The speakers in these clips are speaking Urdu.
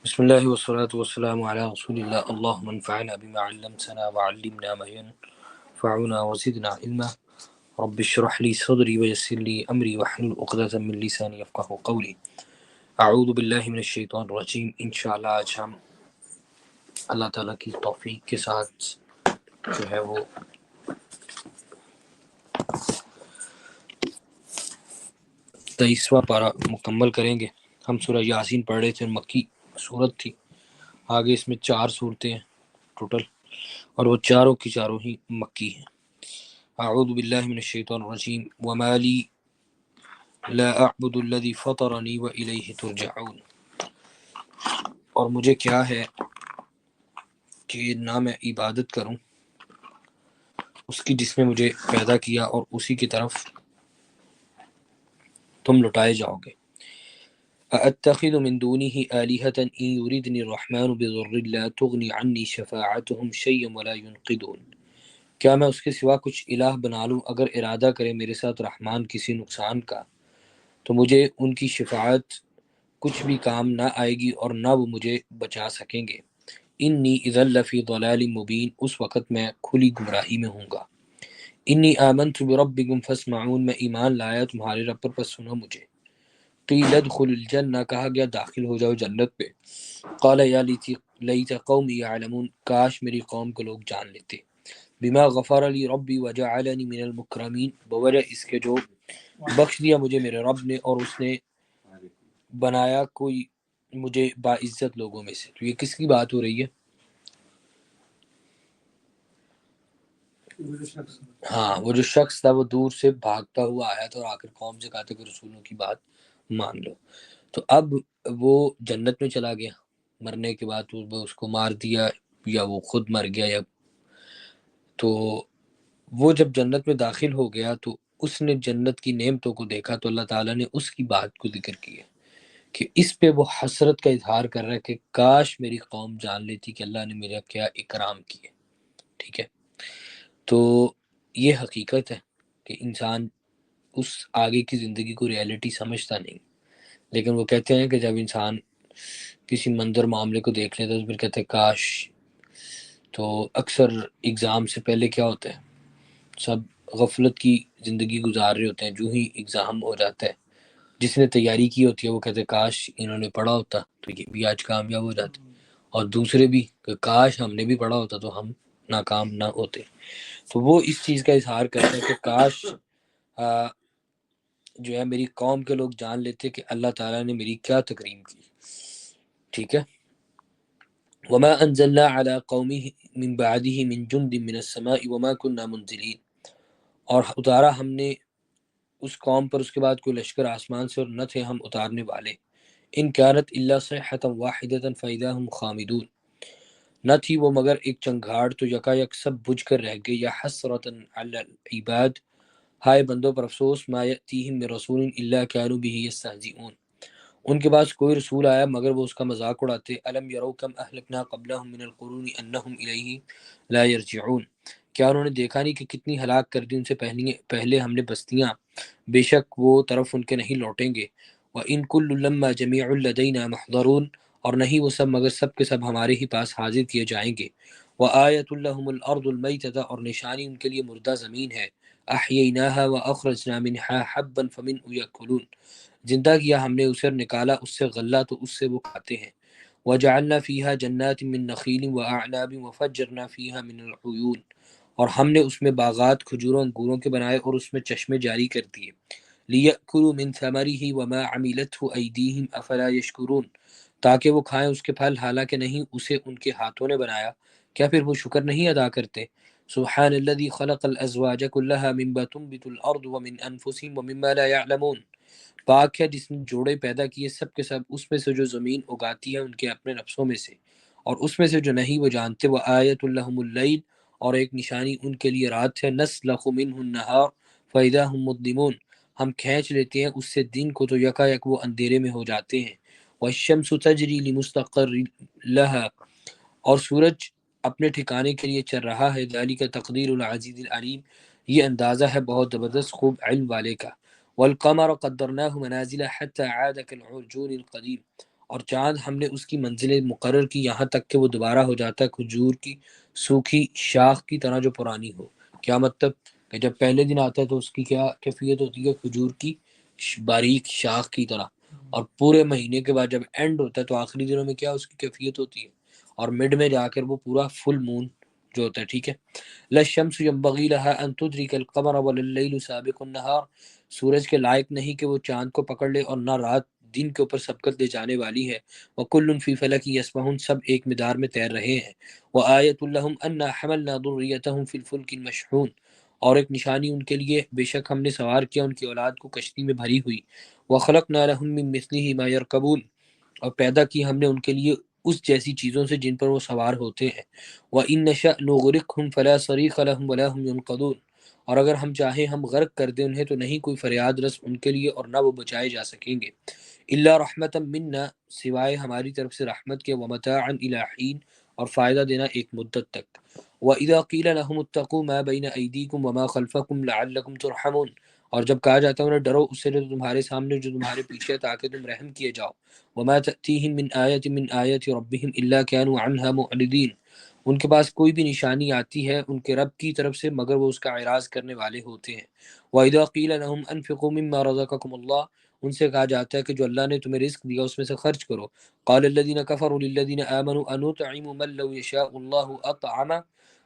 بسم الله والصلاة والسلام على رسول الله اللهم انفعنا بما علمتنا وعلمنا ما ينفعنا وزدنا علما رب اشرح لي صدري ويسر لي أمري واحلل عقدة من لساني يفقهوا قولي اعوذ باللہ من الشیطان الرجیم۔ انشاءاللہ آج ہم اللہ تعالیٰ کی توفیق کے ساتھ جو ہے وہ 23واں پارہ مکمل کریں گے۔ ہم سورہ یاسین پڑھ رہے تھے، مکی سورت تھی۔ آگے اس میں 4 صورتیں ہیں ٹوٹل، اور وہ چاروں کی چاروں ہی مکی ہیں۔ اعوذ باللہ من الشیطان الرجیم وما لی لا اعبد الذی فطرنی والیہ ترجعون، اور مجھے کیا ہے کہ نہ میں عبادت کروں اس کی جس نے مجھے پیدا کیا اور اسی کی طرف تم لٹائے جاؤ گے۔ اَأَتَّخِذُ مِن دُونِهِ آلِهَةً إِن يُرِدْنِ الرَّحْمَنُ بِضُرٍّ لَا تُغْنِ عَنِّي شَفَاعَتُهُمْ شَيْئًا وَلَا يُنقِذُونِ، کیا میں اس کے سوا کچھ الہ بنا لوں، اگر ارادہ کرے میرے ساتھ رحمان کسی نقصان کا تو مجھے ان کی شفاعت کچھ بھی کام نہ آئے گی اور نہ وہ مجھے بچا سکیں گے۔ انی اذا لفی ضلال مبین، اس وقت میں کھلی گمراہی میں ہوں گا۔ انی آمنت بربکم فاسمعون، میں ایمان لایا تمہارے رب پر، پس سنو مجھے۔ قیل ادخلوا الجنہ، کہا گیا داخل ہو جاؤ جنت میں۔ قال یا لیت قومی یعلمون، کاش میری قوم کو لوگ جان لیتے۔ بما غفر لی ربی وجعلنی من المکرمین، بوجہ اس کے جو بخش دیا مجھے میرے رب نے اور اس نے بنایا کوئی مجھے باعزت لوگوں میں سے۔ تو یہ کس کی بات ہو رہی ہے؟ ہاں، وہ جو شخص تھا وہ دور سے بھاگتا ہوا آیا تھا اور آ کر قوم سے کہا تھا کہ رسولوں کی بات مان لو۔ تو اب وہ جنت میں چلا گیا، مرنے کے بعد وہ اس کو مار دیا یا وہ خود مر گیا، یا تو وہ جب جنت میں داخل ہو گیا تو اس نے جنت کی نعمتوں کو دیکھا، تو اللہ تعالیٰ نے اس کی بات کو ذکر کیا کہ اس پہ وہ حسرت کا اظہار کر رہا ہے کہ کاش میری قوم جان لیتی کہ اللہ نے میرا کیا اکرام کیے۔ ٹھیک ہے، تو یہ حقیقت ہے کہ انسان اس آگے کی زندگی کو ریئلٹی سمجھتا نہیں، لیکن وہ کہتے ہیں کہ جب انسان کسی منظر معاملے کو دیکھ لیتا ہے تو پھر کہتے ہیں کاش۔ تو اکثر اگزام سے پہلے کیا ہوتا ہے، سب غفلت کی زندگی گزار رہے ہوتے ہیں، جو ہی اگزام ہو جاتا ہے جس نے تیاری کی ہوتی ہے وہ کہتے ہیں کاش انہوں نے پڑھا ہوتا تو یہ بھی آج کامیاب ہو جاتے، اور دوسرے بھی کہ کاش ہم نے بھی پڑھا ہوتا تو ہم ناکام نہ ہوتے۔ تو وہ اس چیز کا اظہار کرتے ہیں کہ کاش جو ہے میری قوم کے لوگ جان لیتے کہ اللہ تعالیٰ نے میری کیا تکریم کی۔ ٹھیک ہے، وما انزلنا على قومه من بعده من جند من السماء وما كنا منزلين، اور اتارا ہم نے اس قوم پر اس کے بعد کوئی لشکر آسمان سے، اور نہ تھے ہم اتارنے والے۔ ان كانت الا صيحة واحدة فاذا هم خامدون، نہ تھی وہ مگر ایک چنگھاڑ تو یکا یک سب بجھ کر رہ گئے۔ یا حسرة على العباد، ہائے بندوں پر افسوس، ما یأتیہم من رسول الا كانوا به یستہزئون، ان کے پاس کوئی رسول آیا مگر وہ اس کا مذاق اڑاتے۔ الم یروا کم اہلکنا قبلہم من القرون انہم الیہ لا یرجعون، کیا انہوں نے دیکھا نہیں کہ کتنی ہلاک کر دی ان سے پہلے ہم نے بستیاں، بے شک وہ طرف ان کے نہیں لوٹیں گے۔ وَإِن كُلٌّ لَمَّا جَمِيعٌ لَدَيْنَا مُحْضَرُونَ، اور نہیں وہ سب مگر سب کے سب ہمارے ہی پاس حاضر کیے جائیں گے۔ وَآیَةٌ لَهُمُ الْأَرْضُ الْمَيْتَةُ، اور نشانی ان کے لیے مردہ زمین ہے۔ أَحْيَيْنَاهَا وَأَخْرَجْنَا مِنْهَا حَبًّا فَمِنْهُ يَأْكُلُونَ، زندہ کیا ہم نے اسے، نکالا اس سے غلہ تو اس سے وہ کھاتے ہیں۔ وَجَعَلْنَا فِيهَا جَنَّاتٍ مِّن نَخِيلٍ وَأَعْنَابٍ وَفَجَّرْنَا فِيهَا مِنَ الْعُيُونِ، اور ہم نے اس میں باغات کھجوروں انگوروں کے بنائے اور اس میں چشمے جاری کر دیے۔ لِيَأْكُلُوا مِن ثَمَرِهِ وَمَا عَمِلَتْهُ أَيْدِيهِمْ أَفَلَا يَشْكُرُونَ، تاکہ وہ کھائیں اس کے پھل، حالانکہ نہیں اسے ان کے ہاتھوں نے بنایا، کیا پھر وہ شکر نہیں ادا کرتے؟ سبحان الذي خلق الازواج كلها مما تنبت الارض ومن انفسهم ومما لا يعلمون، پاک ہے جس نے جوڑے پیدا کیے سب کے سب اس میں سے جو زمین اگاتی ہے ان کے اپنے نفسوں میں سے اور اس میں سے جو نہیں وہ جانتے۔ وآیۃ لہم اللیل، اور ایک نشانی ان کے لیے رات ہے۔ نسلخ منہ النہار فاذا هم مظلمون، ہم کھینچ لیتے ہیں اس سے دن کو تو یکا یک وہ اندھیرے میں ہو جاتے ہیں۔ والشمس تجری لمستقر لها، اور سورج اپنے ٹھکانے کے لیے چل رہا ہے۔ ذالک تقدیر العزیز العلیم، یہ اندازہ ہے بہت زبردست خوب علم والے کا۔ والقمر قدرناه منازل حتى عاد كالعرجون القديم، اور چاند ہم نے اس کی منزلیں مقرر کی یہاں تک کہ وہ دوبارہ ہو جاتا ہے کھجور کی سوکھی شاخ کی طرح جو پرانی ہو۔ کیا مطلب کہ جب پہلے دن آتا ہے تو اس کی کیا کیفیت ہوتی ہے؟ کھجور کی باریک شاخ کی طرح، اور پورے مہینے کے بعد جب اینڈ ہوتا ہے تو آخری دنوں میں کیا اس کی کیفیت ہوتی ہے، اور مڈ میں جا کر وہ پورا فل مون جو ہوتا ہے، ٹھیک ہے۔ لَلشَّمْسُ يَنبَغِي لَهَا أَن تُدْرِكَ الْقَمَرَ وَلَلَّيْلُ سَابِقُ النَّهَارِ، سورج کے لائق نہیں کہ وہ چاند کو پکڑ لے، اور نہ رات دن کے اوپر سبقت لے جانے والی ہے۔ وَكُلٌّ فِي فَلَكٍ يَسْبَحُونَ، سب ایک مدار میں تیر رہے ہیں۔ وَآيَةٌ لَهُمْ أَنَّا حَمَلْنَا ذُرِّيَّتَهُمْ فِي الْفُلْكِ الْمَشْحُونِ، اور ایک نشانی ان کے لیے بے شک ہم نے سوار کیا ان کی اولاد کو کشتی میں بھری ہوئی۔ وَخَلَقْنَا لَهُم مِّن مِّثْلِهِ مَا يَرْكَبُونَ، اور پیدا کی ہم نے ان کے لیے اس جیسی چیزوں سے جن پر وہ سوار ہوتے ہیں۔ وَإِن نَّشَأْ نُغْرِقْهُمْ فَلَا صَرِيخَ لَهُمْ وَلَا هُمْ يُنقَذُونَ، اور اگر ہم چاہیں ہم غرق کر دیں انہیں تو نہیں کوئی فریاد رس ان کے لیے اور نہ وہ بچائے جا سکیں گے۔ الا رحمتا منا، سوائے ہماری طرف سے رحمت کے، ومتاعا الی حین، اور فائدہ دینا ایک مدت تک۔ وَإِذَا قِيلَ لَهُمُ اتَّقُوا مَا بَيْنَ أَيْدِيكُمْ وَمَا خَلْفَكُمْ لَعَلَّكُمْ تُرْحَمُونَ، اور جب کہا جاتا ہے انہیں ڈرو اس سے جو تمہارے سامنے جو تمہارے پیچھے ہے تاکہ تم رحم کیے جاؤ۔ وَمَا تَأْتِيهِم مِّنْ آیَةٍ مِّنْ آیَاتِ رَبِّهِمْ إِلَّا كَانُوا عَنْهَا مُعْرِضِينَ، ان کے پاس کوئی بھی نشانی آتی ہے ان کے رب کی طرف سے مگر وہ اس کا اعراض کرنے والے ہوتے ہیں۔ وَإِذَا قِيلَ لَهُمْ أَنفِقُوا مِمَّا رَزَقَكُمُ اللَّهُ، ان سے کہا جاتا ہے کہ جو اللہ نے تمہیں رزق دیا اس میں سے خرچ کرو۔ قَالَ الَّذِينَ كَفَرُوا لِلَّذِينَ آمَنُوا أَنُطْعِمُ مَن لَّوْ يَشَاءُ اللَّهُ أَطْعَمَهُ،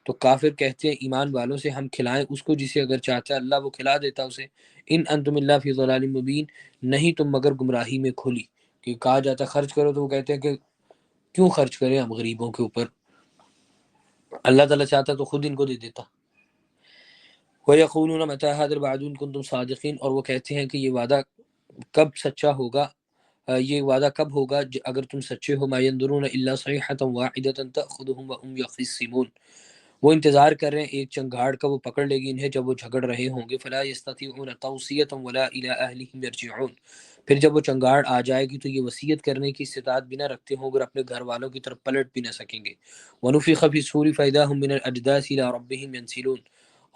تو کافر کہتے ہیں ایمان والوں سے ہم کھلائیں اس کو جسے اگر چاہتا ہے اللہ وہ کھلا دیتا اسے۔ ان انتم الا فی ضلال مبین، نہیں تم مگر گمراہی میں کھلی۔ کہ کہا جاتا ہے خرچ کرو تو وہ کہتے ہیں کہ کیوں خرچ کریں ہم غریبوں کے اوپر، اللہ تعالیٰ چاہتا تو خود ان کو دے دیتا۔ وَيَقُولُونَ مَتَىٰ هَٰذَا الْوَعْدُ إِن كُنتُمْ صَادِقِينَ، اور وہ کہتے ہیں کہ یہ وعدہ کب سچا ہوگا، یہ وعدہ کب ہوگا اگر تم سچے ہو۔ مَا يَنظُرُونَ إِلَّا صَيْحَةً وَاحِدَةً تَأْخُذُهُمْ وَهُمْ يَخِصِّمُونَ، وہ انتظار کر رہے ہیں ایک چنگھاڑ کا، وہ پکڑ لے گی انہیں جب وہ جھگڑ رہے ہوں گے۔ فَلَا يَسْتَطِيعُونَ تَوْصِيَةً وَلَا إِلَىٰ أَهْلِهِمْ يَرْجِعُونَ، پھر جب وہ چنگاڑ آ جائے گی تو یہ وصیت کرنے کی استطاعت بھی نہ رکھتے ہوں گے، اپنے گھر والوں کی طرف پلٹ بھی نہ سکیں گے۔ وَنُفِخَ فِي الصُّورِ فَإِذَا هُم مِّنَ الْأَجْدَاثِ إِلَىٰ رَبِّهِمْ يَنْسِلُونَ،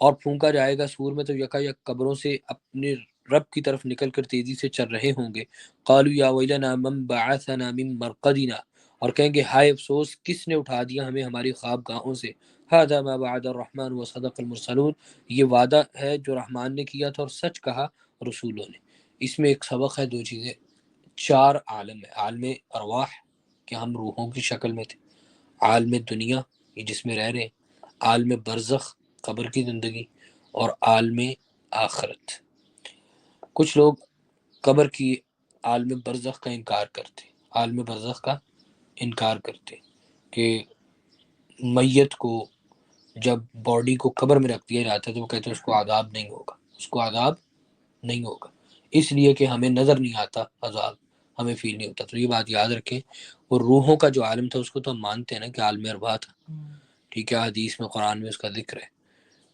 اور پھونکا جائے گا سور میں تو یکا یک قبروں سے اپنے رب کی طرف نکل کر تیزی سے چل رہے ہوں گے۔ قالوا یا ویلنا من بعثنا من مرقدنا، اور کہیں گے ہائے افسوس کس نے اٹھا دیا ہمیں ہماری خواب گاہوں سے۔ هذا ما وعد الرحمن وصدق المرسلون، یہ وعدہ ہے جو رحمان نے کیا تھا اور سچ کہا رسولوں نے۔ اس میں ایک سبق ہے، دو چیزیں، چار عالم ہے، عالم ارواح کہ ہم روحوں کی شکل میں تھے، عالم دنیا یہ جس میں رہ رہے ہیں، عالم برزخ قبر کی زندگی، اور عالم آخرت۔ کچھ لوگ قبر کی عالم برزخ کا انکار کرتے، عالم برزخ کا انکار کرتے کہ میت کو جب باڈی کو قبر میں رکھ دیا جاتا ہے تو وہ کہتے ہیں اس کو عذاب نہیں ہوگا، اس کو عذاب نہیں ہوگا، اس لیے کہ ہمیں نظر نہیں آتا عذاب، ہمیں فیل نہیں ہوتا۔ تو یہ بات یاد رکھیں، اور روحوں کا جو عالم تھا اس کو تو ہم مانتے ہیں نا کہ عالم ارواح تھا، ٹھیک ہے، حدیث میں قرآن میں اس کا ذکر ہے،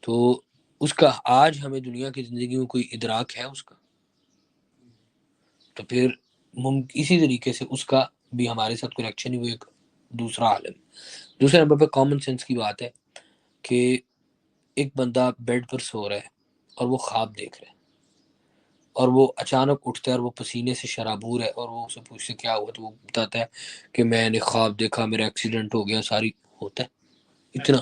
تو اس کا آج ہمیں دنیا کی زندگی میں کوئی ادراک ہے اس کا، تو پھر اسی طریقے سے اس کا بھی ہمارے ساتھ کنیکشن ہی وہ ایک دوسرا عالم۔ دوسرے نمبر پہ کامن سینس کی بات ہے کہ ایک بندہ بیڈ پر سو رہا ہے اور وہ خواب دیکھ رہا ہے، اور وہ اچانک اٹھتا ہے اور وہ پسینے سے شرابور ہے، اور وہ اسے پوچھتے کیا ہوا تو وہ بتاتا ہے کہ میں نے خواب دیکھا میرا ایکسیڈنٹ ہو گیا، ساری ہوتا ہے اتنا۔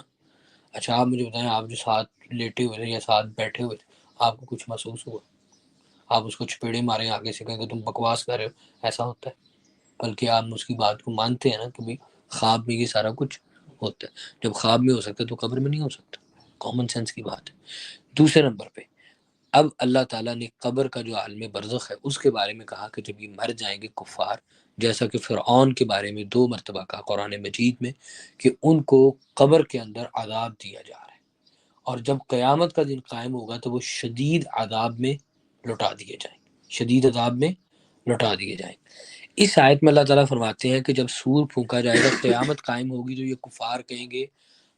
اچھا آپ مجھے بتائیں، آپ جو ساتھ لیٹے ہوئے تھے یا ساتھ بیٹھے ہوئے تھے، آپ کو کچھ محسوس ہوا؟ آپ اس کو چپیڑے ماریں آگے سے کہیں کہ تم بکواس کر رہے ہو، ایسا ہوتا ہے؟ بلکہ آپ اس کی بات کو مانتے ہیں نا کہ بھائی خواب میں یہ سارا کچھ ہوتا ہے، جب خواب میں ہو سکتا ہے تو قبر میں نہیں ہو سکتا، کامن سینس کی بات ہے۔ دوسرے نمبر پہ اب اللہ تعالیٰ نے قبر کا جو عالم برزخ ہے اس کے بارے میں کہا کہ جب یہ مر جائیں گے کفار، جیسا کہ فرعون کے بارے میں 2 مرتبہ کہا قرآن مجید میں کہ ان کو قبر کے اندر عذاب دیا جا رہا ہے، اور جب قیامت کا دن قائم ہوگا تو وہ شدید عذاب میں لٹا دیے جائیں گے، شدید عذاب میں لٹا دیے جائیں گے۔ اس آیت میں اللہ تعالیٰ فرماتے ہیں کہ جب سور پھونکا جائے گا قیامت قائم ہوگی تو یہ کفار کہیں گے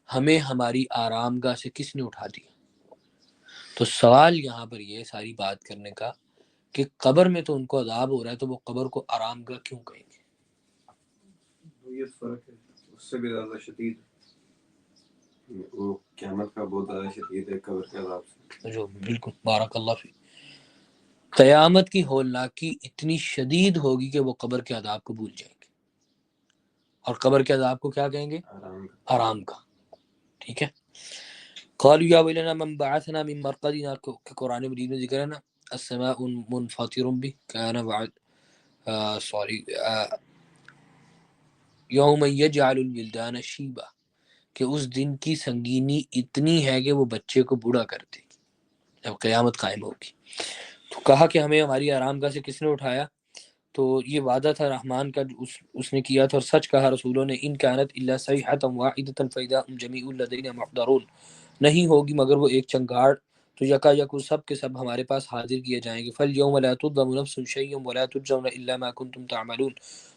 ہمیں ہماری آرام گاہ سے کس نے اٹھا دیا۔ تو سوال یہاں پر یہ ساری بات کرنے کا کہ قبر میں تو ان کو عذاب ہو رہا ہے تو وہ قبر کو آرام گاہ کیوں کہیں گے؟ یہ فرق ہے، اس سے بھی زیادہ شدید، وہ قیامت کا بہت زیادہ شدید ہے قبر کے عذاب سے۔ جو بالکل بارک اللہ فی، قیامت کی ہولناکی اتنی شدید ہوگی کہ وہ قبر کے عذاب کو بھول جائیں گے۔ اور قبر کے عذاب کو کیا کہیں گے؟ آرام کا۔ آرام کا، ٹھیک ہے۔ قالوا یا ویلنا من بعثنا من مرقدنا، کہ قرآن مجید میں ذکر ہے نا السماء منفطر به كان بعد سوری یوم یجعل الولدان شیبا، کہ اس دن کی سنگینی اتنی ہے کہ وہ بچے کو بوڑھا کر دے گی جب قیامت قائم ہوگی۔ تو کہا کہ ہمیں ہماری آرام گاہ سے کس نے اٹھایا؟ تو یہ وعدہ تھا رحمان کا جو اس نے کیا تھا، اور سچ کہا رسولوں نے، ان کانت الا صیحۃ واحدۃ فاذا هم جميع لدینا محضرون، نہیں ہوگی مگر وہ ایک چنگاڑ، تو یکا یک وہ سب کے سب ہمارے پاس حاضر کیے جائیں گے۔ فَالْيَوْمَ لَا تُظْلَمُ نَفْسٌ شَيْئًا وَلَا تُجْزَوْنَ إِلَّا مَا كُنْتُمْ تَعْمَلُونَ،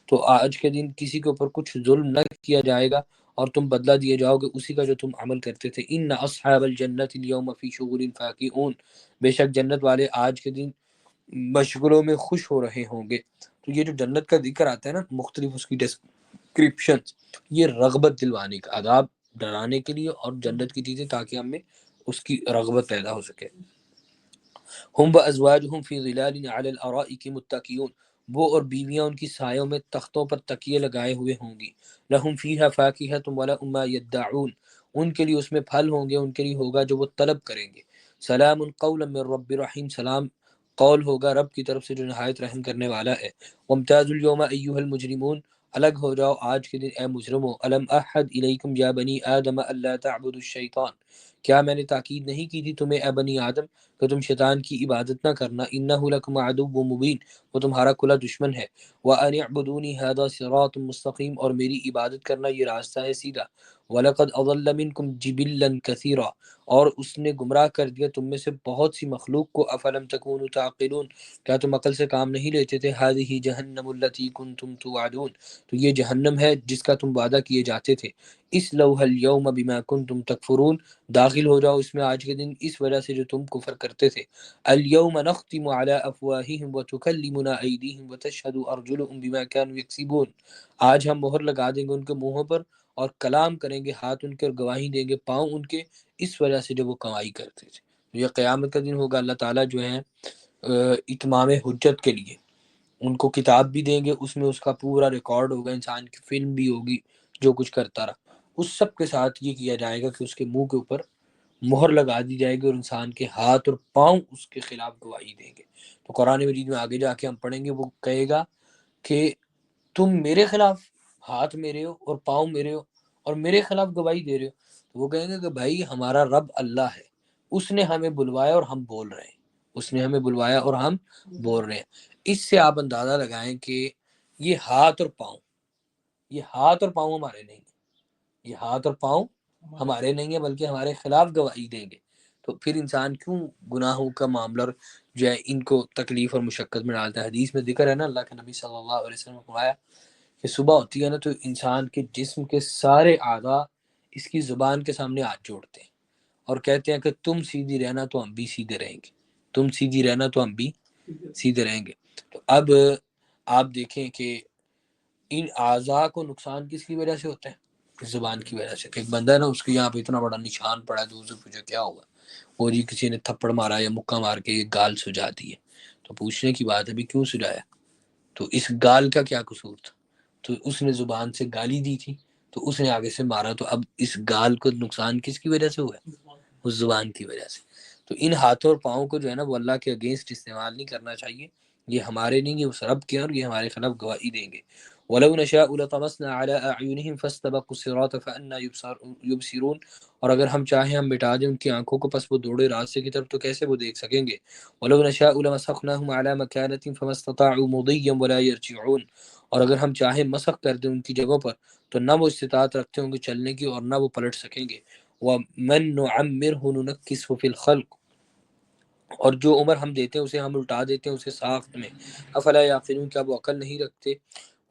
تو آج کے دن کسی کے اوپر کچھ ظلم نہ کیا جائے گا اور تم بدلہ دیے جاؤ گے اسی کا جو تم عمل کرتے تھے۔ ان اصحاب الجنت اليوم فی شغل فاکہون، بے شک جنت والے آج کے دن مشغلوں میں خوش ہو رہے ہوں گے۔ تو یہ جو جنت کا ذکر آتا ہے نا، مختلف اس کی ڈسکرپشن، یہ رغبت دلوانے کا، عذاب ڈرانے کے لیے، اور جنت کی چیزیں تاکہ ہم میں اس کی رغبت پیدا ہو سکے۔ ہم وازواجہم فی ظلال علی الارائک متکئون، وہ اور بیویاں ان کی سایوں میں تختوں پر تکیے لگائے ہوئے ہوں گی۔ لہم فیہا فاکہۃ ولہم ما یدعون، ان کے لیے اس میں پھل ہوں گے، ان کے لیے ہوگا جو وہ طلب کریں گے۔ سلام قولا من رب رحیم، سلام قول ہوگا رب کی طرف سے جو نہایت رحم کرنے والا ہے۔ وامتاز اليوم ایھا المجرمون، الگ ہو جاؤ آج کے دن اے مجرمو۔ الم احد الیکم یا بنی آدم الا تعبدوا الشیطان، کیا میں نے تاکید نہیں کی تھی تمہیں اے بنی آدم کہ تم شیطان کی عبادت نہ کرنا؟ انہ لکم عدو مبین، وہ تمہارا کھلا دشمن ہے۔ وان اعبدونی ھذا صراط مستقیم، اور میری عبادت کرنا یہ راستہ ہے سیدھا۔ ولقد اضل منکم جبلا کثیرا، اور اس نے گمراہ کر دیا تم میں سے بہت سی مخلوق کو۔ افلم تکونوا تعقلون، کیا تم عقل سے کام نہیں لیتے تھے؟ ھذہ جہنم التی کنتم توعدون، تو یہ جہنم ہے جس کا تم وعدہ کیے جاتے تھے۔ اصلوها اليوم بما کنتم تکفرون، داخل ہو جاؤ اس میں آج کے دن اس وجہ سے جو تم کفر کرتے تھے۔ اليوم نختم على افواہہم وتکلمنا ایدیہم وتشہد ارجلہم بما كانوا یکسبون، آج ہم مہر لگا دیں گے ان کے منہوں پر، اور کلام کریں گے ہاتھ ان کے، اور گواہی دیں گے پاؤں ان کے، اس وجہ سے جو وہ کمائی کرتے تھے۔ یہ قیامت کا دن ہوگا، اللہ تعالیٰ جو ہے اتمام حجت کے لیے ان کو کتاب بھی دیں گے، اس میں اس کا پورا ریکارڈ ہوگا، انسان کی فلم بھی ہوگی جو کچھ کرتا رہا، اس سب کے ساتھ یہ کیا جائے گا کہ اس کے منہ کے اوپر مہر لگا دی جائے گی، اور انسان کے ہاتھ اور پاؤں اس کے خلاف گواہی دیں گے۔ تو قرآن مجید میں آگے جا کے ہم پڑھیں گے، وہ کہے گا کہ تم میرے خلاف ہاتھ میرے ہو اور پاؤں میرے ہو اور میرے خلاف گواہی دے رہے ہو۔ تو وہ کہیں گے کہ بھائی ہمارا رب اللہ ہے، اس نے ہمیں بلوایا اور ہم بول رہے ہیں، اس نے ہمیں بلوایا اور ہم بول رہے ہیں۔ اس سے آپ اندازہ لگائیں کہ یہ ہاتھ اور پاؤں، یہ ہاتھ اور پاؤں ہمارے نہیں ہیں، یہ ہاتھ اور پاؤں ہمارے نہیں ہیں، بلکہ ہمارے خلاف گواہی دیں گے۔ تو پھر انسان کیوں گناہوں کا معاملہ جو ہے ان کو تکلیف اور مشقت میں ڈالتا ہے؟ حدیث میں ذکر ہے نا، اللہ کے نبی صلی اللہ علیہ وسلم نے فرمایا کہ صبح ہوتی ہے نا تو انسان کے جسم کے سارے اعضاء اس کی زبان کے سامنے ہاتھ جوڑتے ہیں اور کہتے ہیں کہ تم سیدھی رہنا تو ہم بھی سیدھے رہیں گے، تم سیدھی رہنا تو ہم بھی سیدھے رہیں گے۔ تو اب آپ دیکھیں کہ ان اعضاء کو نقصان کس کی وجہ سے ہوتا ہے؟ زبان کی وجہ سے۔ کہ ایک بندہ ہے نا، اس کے یہاں پہ اتنا بڑا نشان پڑا ہے، تو اسے پوچھا کیا ہوگا، وہ جی کسی نے تھپڑ مارا یا مکہ مار کے یہ گال سجا دی ہے۔ تو پوچھنے کی بات ہے بھی کیوں سجایا؟ تو اس گال کا کیا قصور تھا؟ تو اس نے زبان سے گالی دی تھی، تو اس نے آگے سے مارا، تو اب اس گال کو نقصان کس کی وجہ سے ہوا ہے؟ اس زبان کی وجہ سے۔ تو ان ہاتھوں اور پاؤں کو جو ہے نا وہ اللہ کے اگینسٹ استعمال نہیں کرنا چاہیے، یہ ہمارے نہیں، یہ اس رب کے ہیں، اور یہ ہمارے خلاف گواہی دیں گے۔ وَلَوْ نَشَاءُ لَطَمَسْنَا عَلَىٰ أَعْيُنِهِمْ فَاسْتَبَقُوا الصِّرَاطَ فَأَنَّىٰ يُبْصِرُونَ، اور اگر ہم چاہیں ہم مٹا دیں ان کی آنکھوں کو، پس وہ دوڑے راستے کی طرف، تو کیسے وہ دیکھ سکیں گے؟ وَلَوْ نَشَاءُ لَمَسَخْنَاهُمْ عَلَىٰ مَكَانَتِهِمْ فَمَا اسْتَطَاعُوا مُضِيًّا وَلَا يَرْجِعُونَ، اور اگر ہم چاہیں مسخ کر دیں ان کی جگہوں پر، تو نہ وہ استطاعت رکھتے ہوں گے چلنے کی، اور نہ وہ پلٹ سکیں گے۔ وَمَن نُعَمِّرْهُ نُنَكِّسْهُ فِي الْخَلْقِ، اور جو عمر ہم دیتے ہیں اسے ہم الٹا دیتے ہیں اسے ساخت میں۔ افلا یعقلون، کیا وہ عقل نہیں رکھتے؟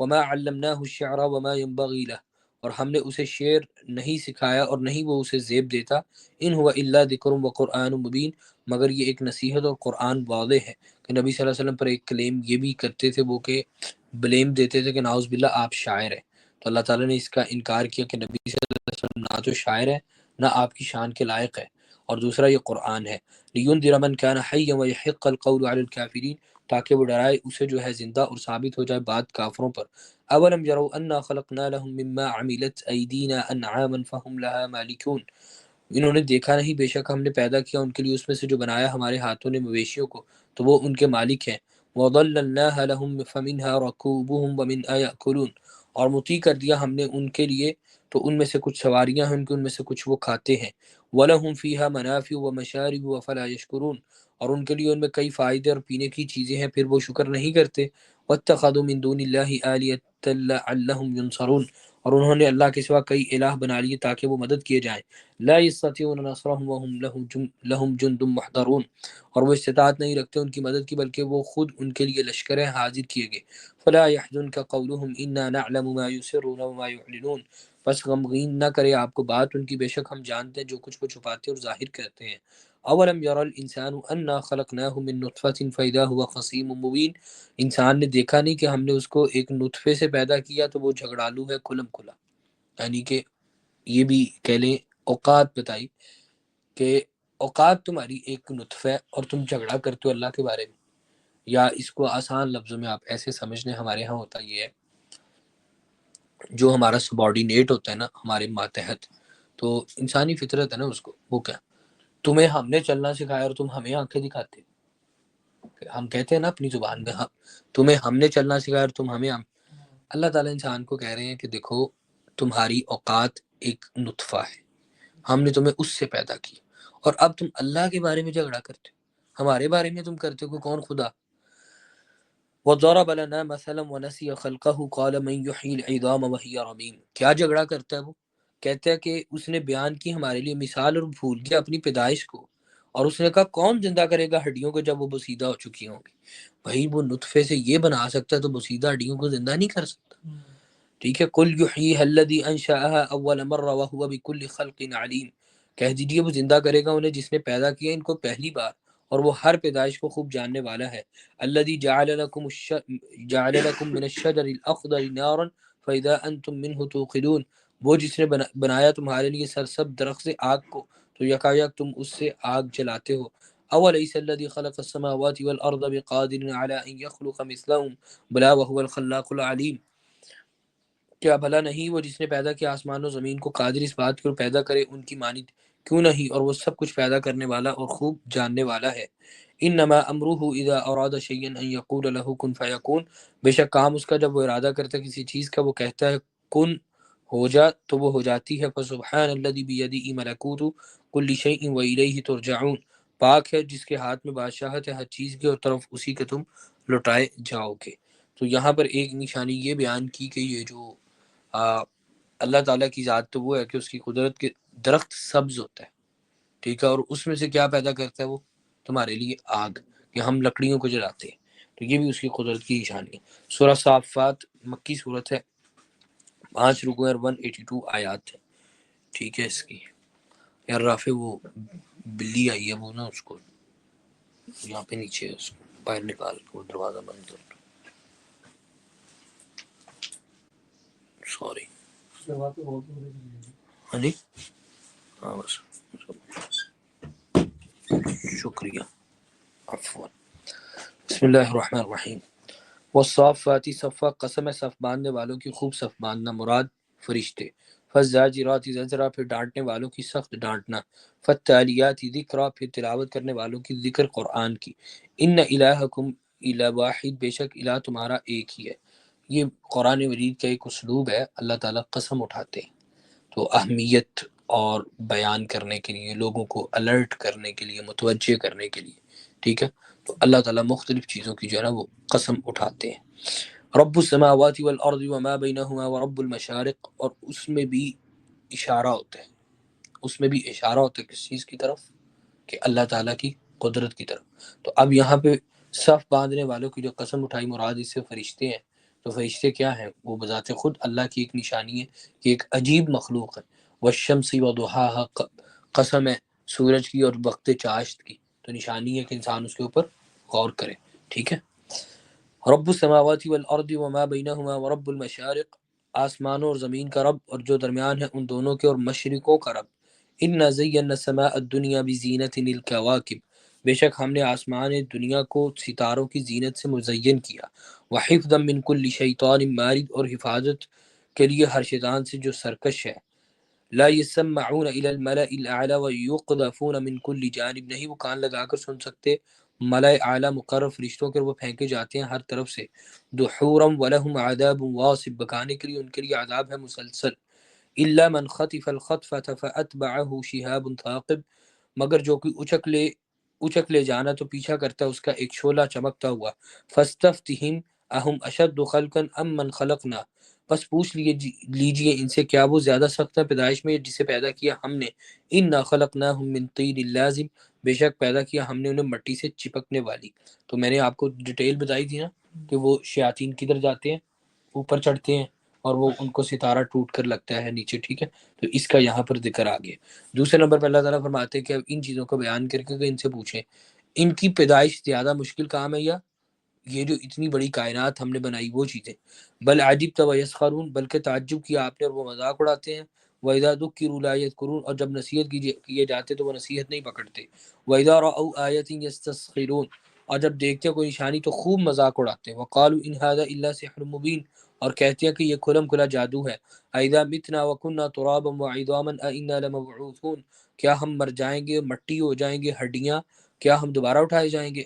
وما علمناه الشعر وما ينبغي له، اور ہم نے اسے شعر نہیں سکھایا اور نہیں وہ اسے زیب دیتا۔ ان هو الا ذکر وقرآن مبین، مگر یہ ایک نصیحت اور قرآن واضح ہے۔ کہ نبی صلی اللہ علیہ وسلم پر ایک کلیم یہ بھی کرتے تھے وہ، کہ بلیم دیتے تھے کہ نعوذ باللہ آپ شاعر ہیں۔ تو اللہ تعالیٰ نے اس کا انکار کیا کہ نبی صلی اللہ علیہ وسلم نہ تو شاعر ہے نہ آپ کی شان کے لائق ہے، اور دوسرا یہ قرآن ہے۔ لِيُنذِرَ مَن كَانَ حَيًّا وَيَحِقَّ الْقَوْلُ عَلَى الْكَافِرِينَ، تاکہ وہ ڈرائے اسے جو ہے زندہ اور ثابت ہو جائے بات کافروں پر۔ اولم یروا انا خلقنا لهم مما عملت ایدینا انعاما فهم لها مالکون، انہوں نے دیکھا نہیں بے شک ہم نے پیدا کیا ان کے لیے اس میں سے جو بنایا ہمارے ہاتھوں نے مویشیوں کو، تو وہ ان کے مالک ہیں۔ وَظَلَّلْنَاهَا لَهُمْ فَمِنْهَا رَكُوبُهُمْ وَمِنْهَا يَأْكُلُونَ، اور مطیع کر دیا ہم نے ان کے لیے تو ان میں سے کچھ سواریاں ہیں ان میں سے کچھ وہ کھاتے ہیں۔ وَلَهُمْ فِيهَا مَنَافِعُ وَمَشَارِبُ وَفَلَا يَشْكُرُونَ، اور ان کے لیے ان میں کئی فائدے اور پینے کی چیزیں ہیں پھر وہ شکر نہیں کرتے۔ وَاتَّخَذُوا مِن دُونِ اللَّهِ آلِهَةً لَعَلَّهُمْ يُنصَرُونَ، اور انہوں نے اللہ کے سوا کئی الہ بنا لیے تاکہ وہ مدد کیے جائیں۔ لا يستطيعون نصرهم وهم لهم جند محضرون، اور وہ استطاعت نہیں رکھتے ان کی مدد کی بلکہ وہ خود ان کے لیے لشکر ہیں حاضر کیے گئے۔ فلا يحزنك قولهم انا نعلم ما يسرون وما يعلنون، بس غمگین نہ کرے آپ کو بات ان کی، بے شک ہم جانتے ہیں جو کچھ وہ چھپاتے اور ظاہر کرتے ہیں۔ اولم ير الانسان انا خلقناه من نطفة فاذا هو خصيم مبين، انسان نے دیکھا نہیں کہ ہم نے اس کو ایک نطفے سے پیدا کیا تو وہ جھگڑالو ہے کھلم کھلا، یعنی کہ یہ بھی کہہ لیں اوقات بتائی کہ اوقات تمہاری ایک نطفہ ہے اور تم جھگڑا کرتے ہو اللہ کے بارے میں۔ یا اس کو آسان لفظوں میں آپ ایسے سمجھ لیں، ہمارے ہاں ہوتا یہ ہے جو ہمارا سبارڈینیٹ ہوتا ہے نا ہمارے ماتحت، تو انسانی فطرت ہے نا اس کو، وہ کیا تمہیں ہم نے چلنا سکھایا اور تم ہمیں آنکھیں دکھاتے ہو۔ ہم کہتے ہیں نا اپنی زبان میں تمہیں ہم نے چلنا سکھایا اور تم ہمیں اللہ تعالیٰ انسان کو کہہ رہے ہیں کہ دیکھو تمہاری اوقات ایک نطفہ ہے، ہم نے تمہیں اس سے پیدا کیا، اور اب تم اللہ کے بارے میں جھگڑا کرتے ہو، ہمارے بارے میں تم کرتے ہو کہ کون خدا۔ وَضَرَبَ لَنَا مَثَلًا وَنَسِيَ خَلْقَهُ قَالَ مَن يُحْيِي الْعِظَامَ وَهِيَ رَمِيمٌ، کیا جھگڑا کرتا ہے وہ؟ کہتا ہے کہ اس نے بیان کی ہمارے لیے مثال اور بھول گیا اپنی پیدائش کو، اور اس نے کہا کون زندہ کرے گا ہڈیوں کو جب وہ بسیدہ ہو چکی ہوں گی۔ بھائی وہ نطفے سے یہ بنا سکتا ہے تو بسیدہ ہڈیوں کو زندہ نہیں کر سکتا؟ ٹھیک ہے، قُلْ يُحْيِيهَا الَّذِي أَنشَأَهَا أَوَّلَ مَرَّةٍ وَهُوَ بِكُلِّ خَلْقٍ عَلِيمٌ، کہہ دیجئے وہ زندہ کرے گا انہیں جس نے پیدا کیا ان کو پہلی بار، اور وہ ہر پیدائش کو خوب جاننے والا ہے۔ الَّذِي جَعَلَ لَكُم مِّنَ الشَّجَرِ الْأَخْضَرِ نَارًا فَإِذَا أَنتُم مِّنْهُ تُوقِدُونَ، وہ جس نے بنایا تمہارے لیے سرسبز درخت سے آگ کو تو یکایک تم اس سے آگ جلاتے ہو۔ أَوَلَيْسَ الَّذِي خَلَقَ السَّمَاوَاتِ وَالْأَرْضَ بِقَادِرٍ عَلَىٰ أَن يَخْلُقَ مِثْلَهُم بَلَىٰ وَهُوَ الْخَلَّاقُ الْعَلِيمُ، کیا بھلا نہیں وہ جس نے پیدا کیا آسمان و زمین کو قادر اس بات کو پیدا کرے ان کی مانند، کیوں نہیں، اور وہ سب کچھ پیدا کرنے والا اور خوب جاننے والا ہے۔ انما امرہ اذا اراد شیئا ان یقول له کن فیکون، بے شک کام اس کا جب وہ ارادہ کرتا ہے کسی چیز کا وہ کہتا ہے کن ہو جا تو وہ ہو جاتی ہے۔ فسبحان الذی بیدہ ملکوت کل شیء والیہ ترجعون، پاک ہے جس کے ہاتھ میں بادشاہت ہے ہر چیز کی اور طرف اسی کے تم لوٹائے جاؤ گے۔ تو یہاں پر ایک نشانی یہ بیان کی کہ یہ جو اللہ تعالیٰ کی ذات تو وہ ہے کہ اس کی قدرت کے درخت سبز ہوتا ہے، ٹھیک ہے، اور اس میں سے کیا پیدا کرتا ہے وہ تمہارے لیے آگ، کہ ہم لکڑیوں کو جلاتے ہیں، تو یہ بھی اس کی قدرت کی نشانی ہے۔ سورہ صافات مکی صورت ہے، 5 رکوع اور 182 آیات ہے، ٹھیک ہے۔ اس کی یار رافع وہ بلی آئی ہے وہ نا اس کو یہاں پہ نیچے اس کو باہر نکال کو دروازہ بند کر، سوری ہاں جی ہاں بس شکریہ، عفوا۔ بسم اللہ الرحمن الرحیم۔ والصافات صفا، قسم ہے صف باندھنے والوں کی خوب صف باندھنا، مراد فرشتے۔ فالزاجرات زجرا، پھر ڈانٹنے والوں کی سخت ڈانٹنا۔ فالتالیات ذکرا، پھر تلاوت کرنے والوں کی ذکر قرآن کی۔ ان الہکم الہ واحد، بے شک الہ تمہارا ایک ہی ہے۔ یہ قرآن مجید کا ایک اسلوب ہے، اللہ تعالیٰ قسم اٹھاتے ہیں تو اہمیت اور بیان کرنے کے لیے، لوگوں کو الرٹ کرنے کے لیے، متوجہ کرنے کے لیے، ٹھیک ہے، تو اللہ تعالیٰ مختلف چیزوں کی جو ہے نا وہ قسم اٹھاتے ہیں۔ رب السماوات والارض وما بینہما ورب المشارق، اور اس میں بھی اشارہ ہوتا ہے، اس میں بھی اشارہ ہوتا ہے کس چیز کی طرف، کہ اللہ تعالیٰ کی قدرت کی طرف۔ تو اب یہاں پہ صف باندھنے والوں کی جو قسم اٹھائی مراد اس سے فرشتے ہیں، تو فرشتے کیا ہیں؟ وہ بذات خود اللہ کی ایک نشانی ہے کہ ایک عجیب مخلوق ہے۔ والشمس وضحاها، قسم ہے سورج کی اور وقت چاشت کی، تو نشانی ہے کہ انسان اس کے اوپر غور کرے، ٹھیک ہے۔ رب السماوات والارض وما بینہما ورب المشارق، آسمانوں اور زمین کا رب اور جو درمیان ہے ان دونوں کے، اور مشرقوں کا رب۔ انا زینا السماء الدنیا بزینۃ الکواکب، بے شک ہم نے آسمان دنیا کو ستاروں کی زینت سے مزین کیا، وحفظا من کل شیطان مارد، اور حفاظت کے لیے ہر شیطان سے جو سرکش ہے، لا يسمعون الى الملأ الاعلى ويقذفون من كل جانب، نہیں وہ کان لگا کر سن سکتے ملأ اعلیٰ مقرر فرشتوں کے، وہ پھینکے جاتے ہیں ہر طرف سے، دحورا ولہم عذاب واصب، بکانے کے لیے ان کے لیے عذاب ہے مسلسل، الا من خطف الخطفة فاتبعه شهاب ثاقب، مگر جو کوئی اچک لے جانا تو پیچھا کرتا ہے اس کا ایک شعلہ چمکتا ہوا، فاستفتہم اہم اشد خلقا ام من خلقنا، بس پوچھ لیجئے ان سے کیا وہ زیادہ سخت ہے پیدائش میں جسے پیدا کیا ہم نے، انا خلقناہم من طین لازم، بے شک پیدا کیا ہم نے انہیں مٹی سے چپکنے والی۔ تو میں نے آپ کو ڈیٹیل بتائی تھی نا کہ وہ شیاطین کدھر جاتے ہیں، اوپر چڑھتے ہیں اور وہ ان کو ستارہ ٹوٹ کر لگتا ہے نیچے، ٹھیک ہے، تو اس کا یہاں پر ذکر آ گیا۔ دوسرے نمبر پہ اللہ تعالیٰ فرماتے ہیں کہ اب ان چیزوں کو بیان کر کے ان سے پوچھیں ان کی پیدائش زیادہ مشکل کام ہے یا یہ جو اتنی بڑی کائنات ہم نے بنائی وہ چیزیں، بل عجبت ویسخرون، بلکہ تعجب کیا آپ نے اور وہ مذاق اڑاتے ہیں، وَإِذَا ذُكِّرُوا لَا يَذْكُرُونَ، اور جب نصیحت کیے جاتے تو وہ نصیحت نہیں پکڑتے، وَإِذَا رَأَوْا آیَةٍ يَسْتَسْخِرُونَ، اور جب دیکھتے ہیں کوئی نشانی تو خوب مذاق اڑاتے ہیں، وَقَالُوا إِنْ هَذَا إِلَّا سِحْرٌ مُبِينٌ، اور کہتے ہیں کہ یہ کھلم کھلا جادو ہے، أَإِذَا مِتْنَا وَكُنَّا تُرَابًا وَعِظَامًا أَإِنَّا لَمَبْعُوثُونَ، کیا ہم مر جائیں گے، مٹی ہو جائیں گے، ہڈیاں، کیا ہم دوبارہ اٹھائے جائیں گے،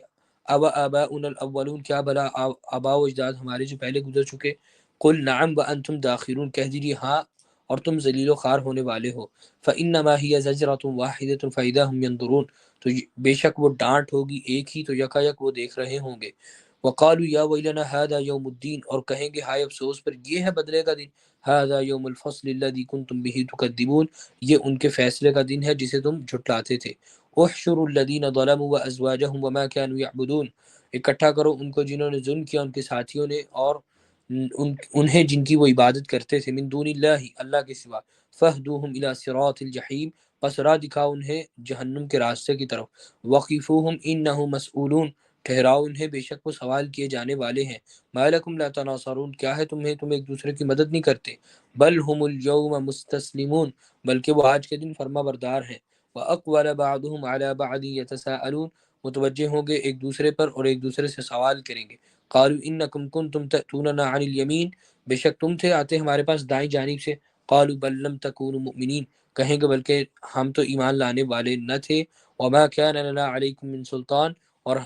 اب آباؤنا الاولون، کیا بھلا آباء و اجداد ہمارے جو پہلے گزر چکے، قل نعم وانتم داخرون، کہہ دیجیے ہاں اور تم ذلیل و خوار ہونے والے ہو، فانما هي زجرۃ واحدۃ فاذا هم ينظرون، تو بے شک وہ ڈانٹ ہوگی ایک ہی تو یکا یک وہ دیکھ رہے ہوں گے، وقالوا یا ویلنا هذا یوم الدین، اور کہیں گے ہائے افسوس پر یہ ہے بدلے کا دن، هذا یوم الفصل الذی کنتم به تکذبون، یہ ان کے فیصلے کا دن ہے جسے تم جھٹلاتے تھے، احشروا الذین ظلموا وازواجهم وما كانوا يعبدون، اکٹھا کرو ان کو جنہوں نے ظلم کیا، ان کے ساتھیوں نے اور انہیں جن کی وہ عبادت کرتے تھے، من دون اللہ، اللہ کے سوا، فہدوہم الی صراط الجحیم، پس راہ دکھاؤ انہیں جہنم کے راستے کی طرف، وقفوہم انہم مسئولون، ٹھہراؤ انہیں بے شک وہ سوال کیے جانے والے ہیں، ما لکم لا تناصرون، کیا ہے تم ایک دوسرے کی مدد نہیں کرتے، بل ہم اليوم مستسلمون، بلکہ وہ آج کے دن فرما بردار ہیں، وَأَقْوَلَ بَعْضُهُمْ عَلَى بَعْضٍ يَتَسَاءَلُونَ، متوجہ ہوں گے ایک دوسرے پر اور ایک دوسرے سے سوال کریں گے، قالوا انکم کنتم تأتوننا عن الیمین، بے شک تم تھے آتے ہمارے پاس دائیں جانب سے، قالوا بل لم تکونوا مؤمنین، کہیں گے بلکہ ہم تو ایمان لانے والے نہ تھے، وما كان لنا علیکم من سلطان، اور